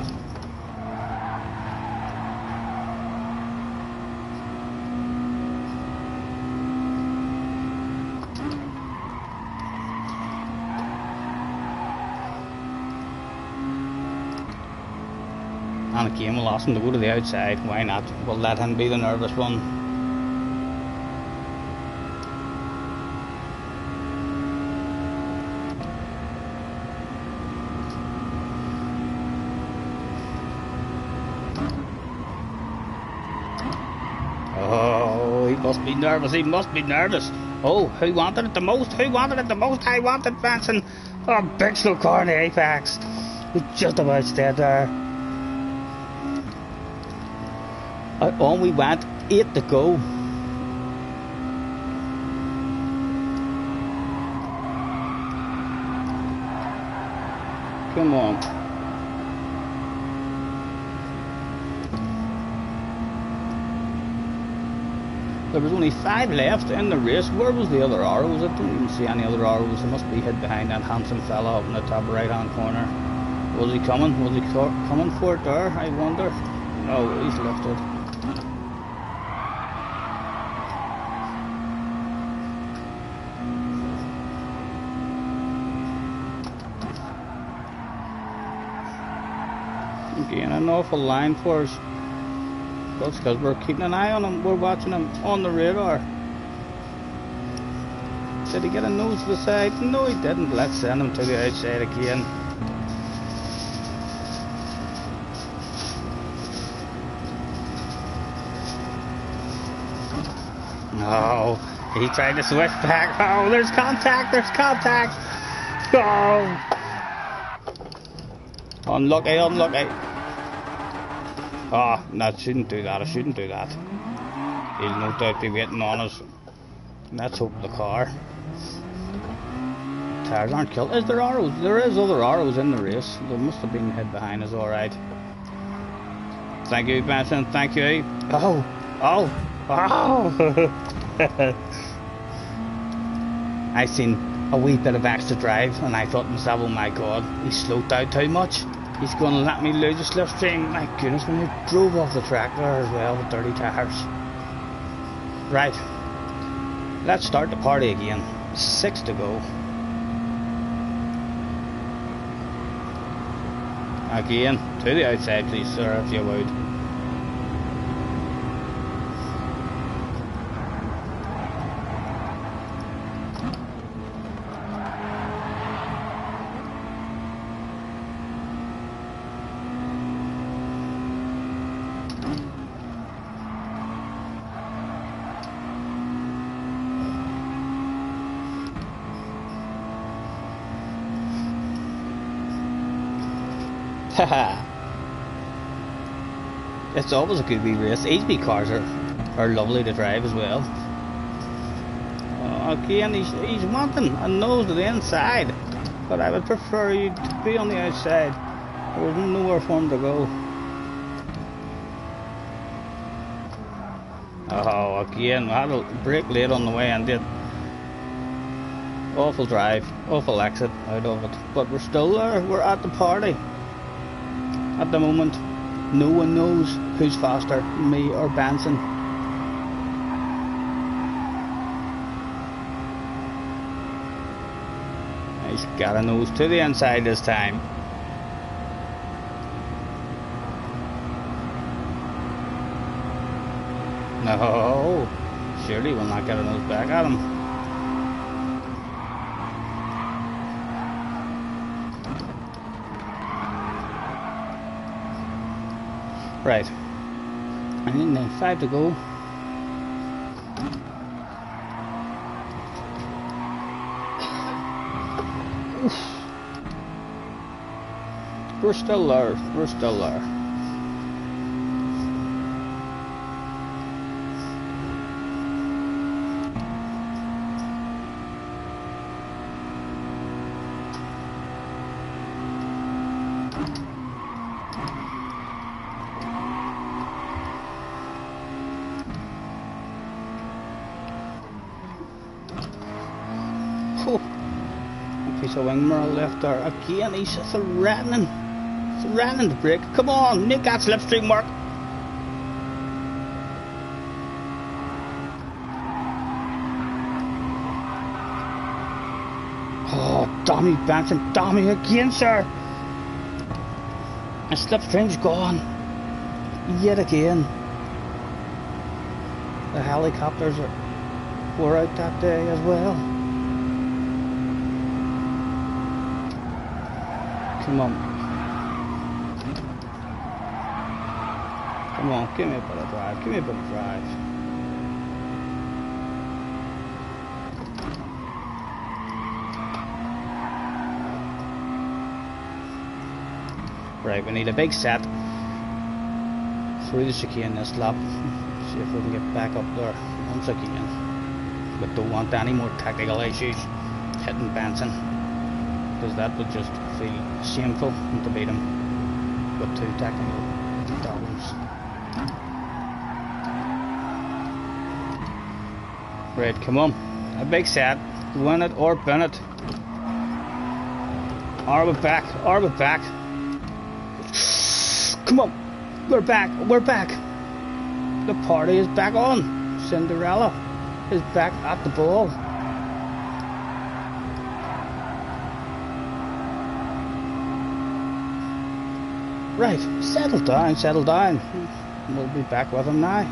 Speaker 1: And again, we'll ask him to go to the outside. Why not? We'll let him be the nervous one. Oh, he must be nervous. He must be nervous. Oh, who wanted it the most? Who wanted it the most? I wanted Benson. Oh, big slow car in the apex. We just about stayed there. On we went, 8 to go. Come on. There was only 5 left in the race. Where was the other arrows? I don't even see any other arrows. They must be hid behind that handsome fella up in the top right hand corner. Was he coming? Was he coming for it there? I wonder. No, he's lifted. Again, an awful line for us. That's because we're keeping an eye on him. We're watching him on the radar. Did he get a nose to the side? No, he didn't. Let's send him to the outside again. No, he tried to switch back. Oh, there's contact. There's contact. Oh. Unlucky, unlucky. Oh, no, I shouldn't do that. I shouldn't do that. He'll no doubt be waiting on us. Let's hope the car. Tires aren't killed. Is there arrows? There is other arrows in the race. They must have been hid behind us, alright. Thank you, Benson. Thank you. Oh, oh, oh. I seen a wee bit of extra drive and I thought to myself, oh my god, he slowed down too much. He's going to let me lose a slipstream. My goodness, when we drove off the track there as well with dirty tires. Right. Let's start the party again. 6 to go. Again, to the outside, please, sir, if you would. Haha. It's always a good wee race. HB cars are lovely to drive as well. Again, he's wanting a nose to the inside, but I would prefer you to be on the outside. There was nowhere for him to go. Oh, again, I had a brake late on the way and did. Awful drive, awful exit out of it. But we're still there, we're at the party. At the moment, no one knows who's faster, me or Benson. He's got a nose to the inside this time. No, surely we'll not get a nose back at him. Right, and then 5 to go. Oof. We're still there, we're still there. Piece of wing mirror left there. Again, he's threatening to break. Come on, make that slipstream work. Oh, damn you, Benson, damn you again, sir. The slipstream's gone. Yet again. The helicopters were out that day as well. Come on. Come on, give me a bit of drive. Give me a bit of drive. Right, we need a big set through the chicane this lap. See if we can get back up there once again. But don't want any more technical issues hitting Benson, because that would just feel shameful to beat him with 2 technical problems. Right, come on, a big set, win it or bin it. Are we back? Are we back? Come on, we're back, we're back. The party is back on. Cinderella is back at the ball. Right, settle down, settle down. We'll be back with him now.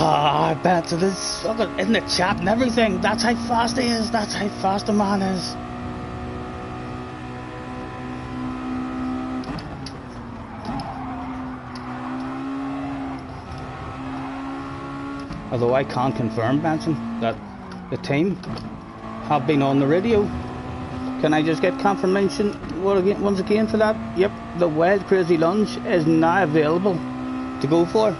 Speaker 1: I bet it is in the chat and everything. That's how fast he is. That's how fast the man is. Although I can't confirm, Benson, that the team have been on the radio. Can I just get confirmation once again for that? Yep, the Wild Crazy Lunge is now available to go for.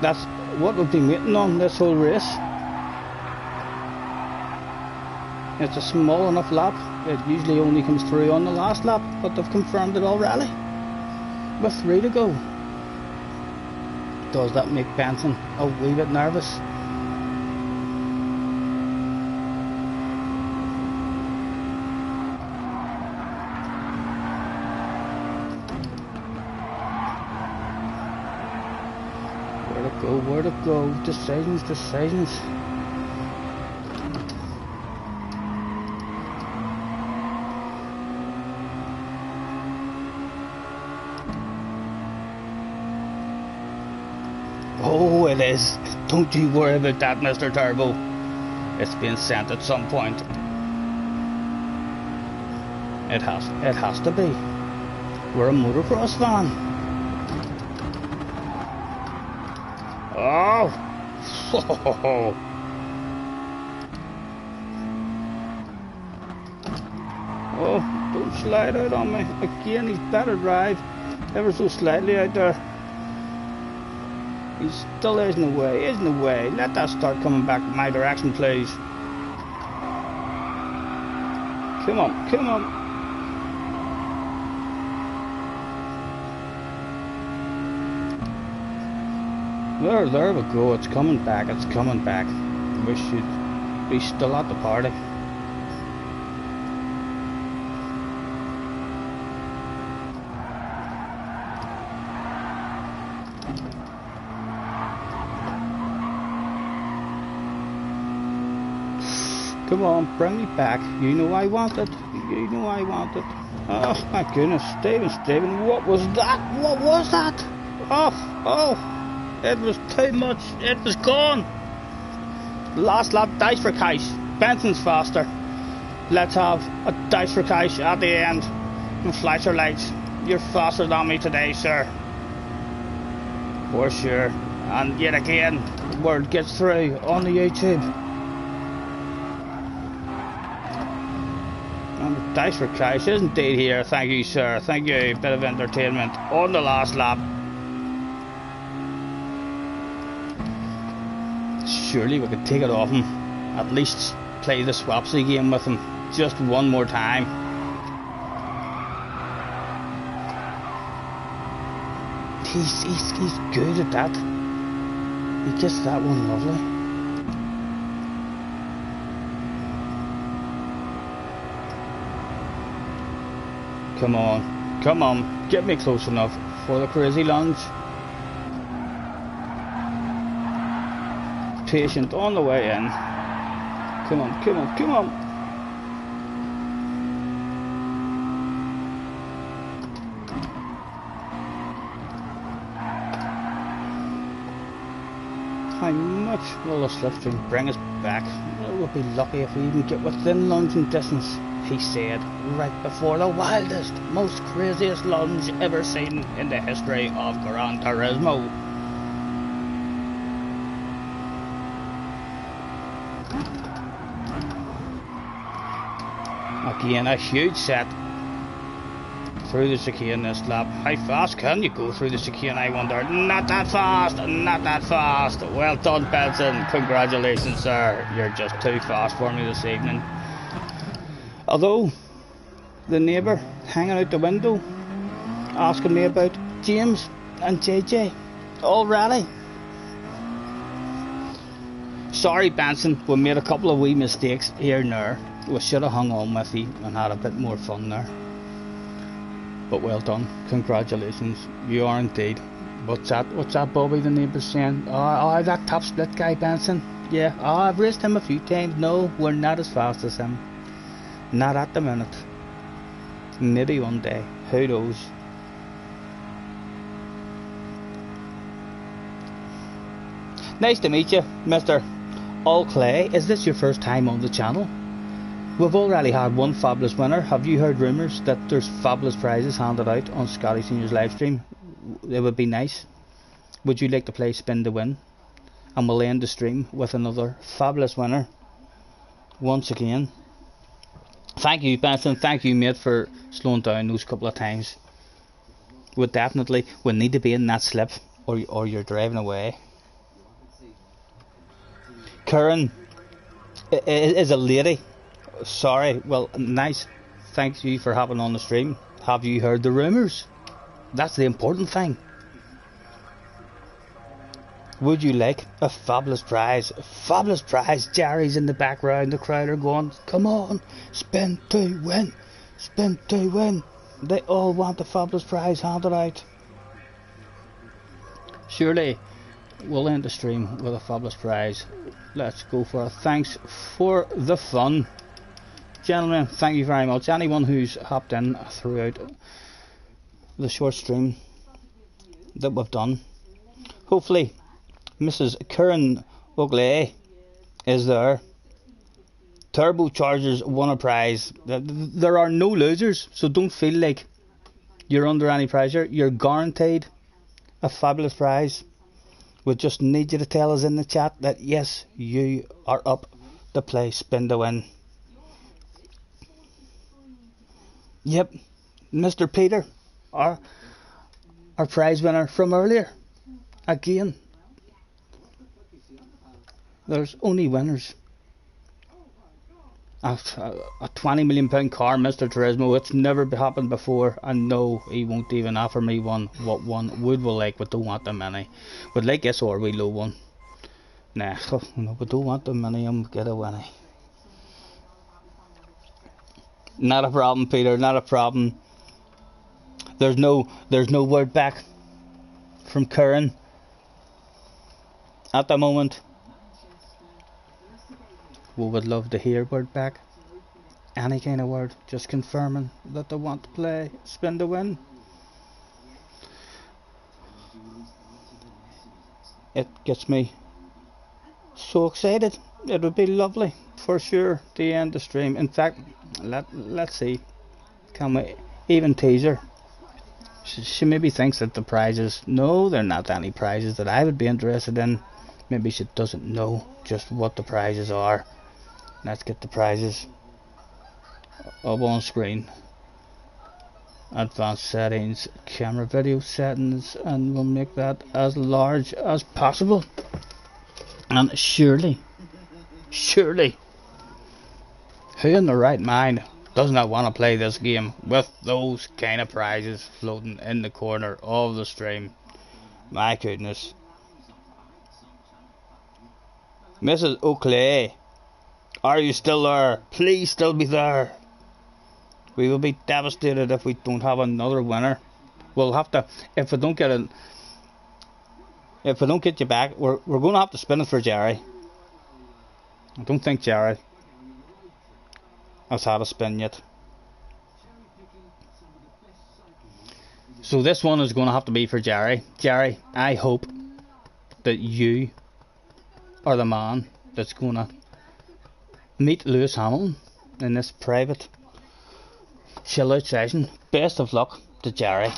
Speaker 1: That's what we've been waiting on this whole race. It's a small enough lap. It usually only comes through on the last lap, but they've confirmed it already with 3 to go. Does that make Benson a wee bit nervous? Where to go? Decisions. Oh, it is. Don't you worry about that, Mr. Turbo. It's been sent at some point. It has to be. We're a motocross fan. Oh! Oh, don't slide out on me. Again, he's better drive. Ever so slightly out there. He still isn't away, Let that start coming back my direction, please. Come on. There we go, it's coming back. We should be still at the party. Come on, bring me back. You know I want it. Oh my goodness, Stephen, what was that? Oh. It was too much. It was gone. Last lap, dice for cash. Benson's faster. Let's have a dice for cash at the end. And flash your lights. You're faster than me today, sir. For sure. And yet again, word gets through on the YouTube. And dice for cash is indeed here. Thank you, sir. Thank you. Bit of entertainment on the last lap. Surely we could take it off him. At least play the swapsy game with him just one more time. He's good at that. He gets that one lovely. Come on, get me close enough for the crazy lunge. Patient on the way in. Come on. How much will the slipstream bring us back? We'll be lucky if we even get within lunging distance, he said, right before the wildest, most craziest lunge ever seen in the history of Gran Turismo. Again, a huge set through the chicane this lap. How fast can you go through the chicane, I wonder? Not that fast. Well done, Benson. Congratulations, sir. You're just too fast for me this evening. Although, the neighbour hanging out the window asking me about James and JJ already. Sorry, Benson, we made a couple of wee mistakes here and there. We should have hung on with you and had a bit more fun there. But well done. Congratulations. You are indeed. What's that Bobby the neighbour's saying? Oh, that top split guy, Benson. Yeah, I've raced him a few times. No, we're not as fast as him. Not at the minute. Maybe one day. Who knows? Nice to meet you, Mr. All Clay. Is this your first time on the channel? We've already had one fabulous winner. Have you heard rumours that there's fabulous prizes handed out on Scotty Senior's livestream? It would be nice. Would you like to play Spin to Win? And we'll end the stream with another fabulous winner. Once again. Thank you, Benson. Thank you, mate, for slowing down those couple of times. We need to be in that slip or you're driving away. Karen is a lady. Sorry. Well, nice. Thanks you for hopping on the stream. Have you heard the rumours? That's the important thing. Would you like a fabulous prize? Fabulous prize. Jerry's in the background. The crowd are going, come on, spin to win. Spin to win. They all want the fabulous prize handed out. Surely we'll end the stream with a fabulous prize. Let's go for it. Thanks for the fun. Gentlemen, thank you very much. Anyone who's hopped in throughout the short stream that we've done. Hopefully Mrs. Karen Ogley is there. Turbochargers won a prize. There are no losers, so don't feel like you're under any pressure. You're guaranteed a fabulous prize. We just need you to tell us in the chat that yes, you are up to play spin to win. Yep, Mr. Peter, our prize winner from earlier. Again, there's only winners. A £20 million car, Mr. Turismo. It's never happened before, and no, he won't even offer me one. What one would we like? We don't want the mini. We'd like this or we low one. Nah, no, we don't want the mini. Get a winnie. Not a problem, Peter. Not a problem. There's no word back from Karen at the moment. We would love to hear word back. Any kind of word, just confirming that they want to play spin to win. It gets me so excited. It would be lovely for sure to end the stream. In fact, let's see. Can we even tease her? She maybe thinks that the prizes, no, they're not any prizes that I would be interested in. Maybe she doesn't know just what the prizes are. Let's get the prizes up on screen. Advanced settings, camera video settings, and we'll make that as large as possible. And surely, who in the right mind does not want to play this game with those kind of prizes floating in the corner of the stream? My goodness. Mrs. Oakley, are you still there? Please still be there. We will be devastated if we don't have another winner. We'll have to, if we don't get you back, we're going to have to spin it for Jerry. I don't think Jerry has had a spin yet. So this one is going to have to be for Jerry. Jerry, I hope that you are the man that's going to meet Lewis Hamilton in this private chill out session. Best of luck to Jerry.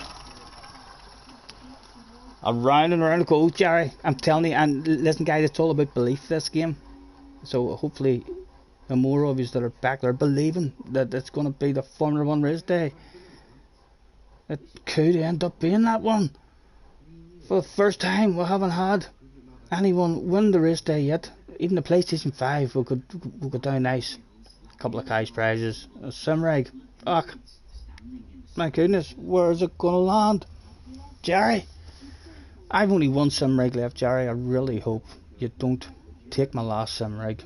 Speaker 1: Around and around it goes, Jerry. I'm telling you, and listen guys, it's all about belief, this game. So hopefully the more of you that are back there believing that it's going to be the Formula 1 race day. It could end up being that one. For the first time we haven't had anyone win the race day yet. Even the PlayStation 5 we could down nice. A couple of cash prizes. A Simreg. Ugh. My goodness, where is it going to land? Jerry, I've only one Simreg left, Jerry. I really hope you don't take my last Simreg.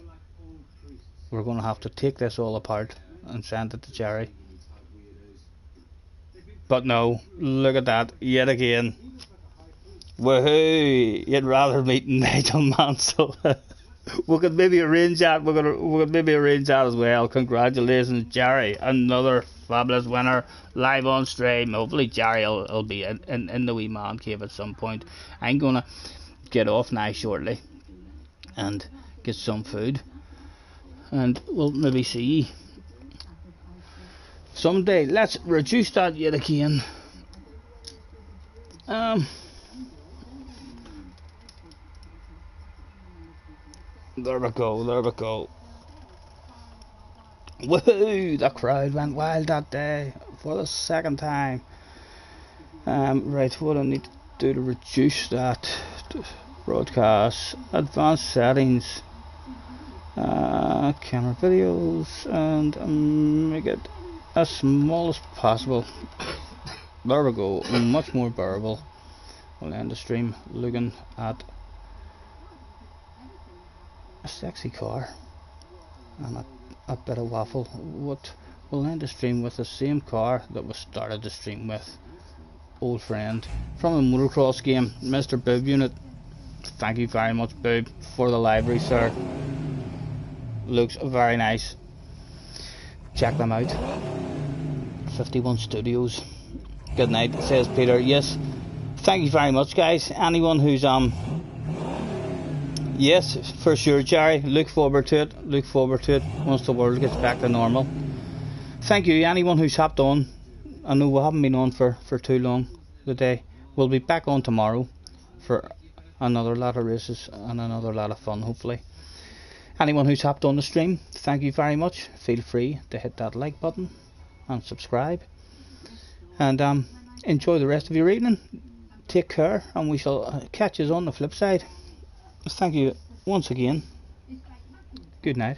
Speaker 1: We're going to have to take this all apart and send it to Jerry. But no, look at that, yet again. Woohoo! You'd rather meet Nigel Mansell. We could maybe arrange that. We could maybe arrange that as well. Congratulations, Jerry. Another fabulous winner live on stream. Hopefully Jerry will be in the wee man cave at some point. I'm gonna get off now shortly and get some food, and we'll maybe see someday. Let's reduce that yet again. There we go. Woohoo! The crowd went wild that day for the second time. Right, what I need to do to reduce that broadcast, advanced settings, camera videos, and make it as small as possible. There we go, much more bearable. We'll end the stream looking at a sexy car and a bit of waffle. What we'll end the stream with the same car that we started the stream with. Old friend from a motocross game, Mr. Boob Unit. Thank you very much, Boob, for the library, sir. Looks very nice. Check them out. 51 Studios. Good night, says Peter. Yes, thank you very much, guys. Anyone who's yes, for sure, Jerry. Look forward to it. Look forward to it once the world gets back to normal. Thank you, anyone who's hopped on. I know we haven't been on for too long today. We'll be back on tomorrow for another lot of races and another lot of fun, hopefully. Anyone who's hopped on the stream, thank you very much. Feel free to hit that like button and subscribe. And enjoy the rest of your evening. Take care, and we shall catch you on the flip side. Thank you once again. Good night.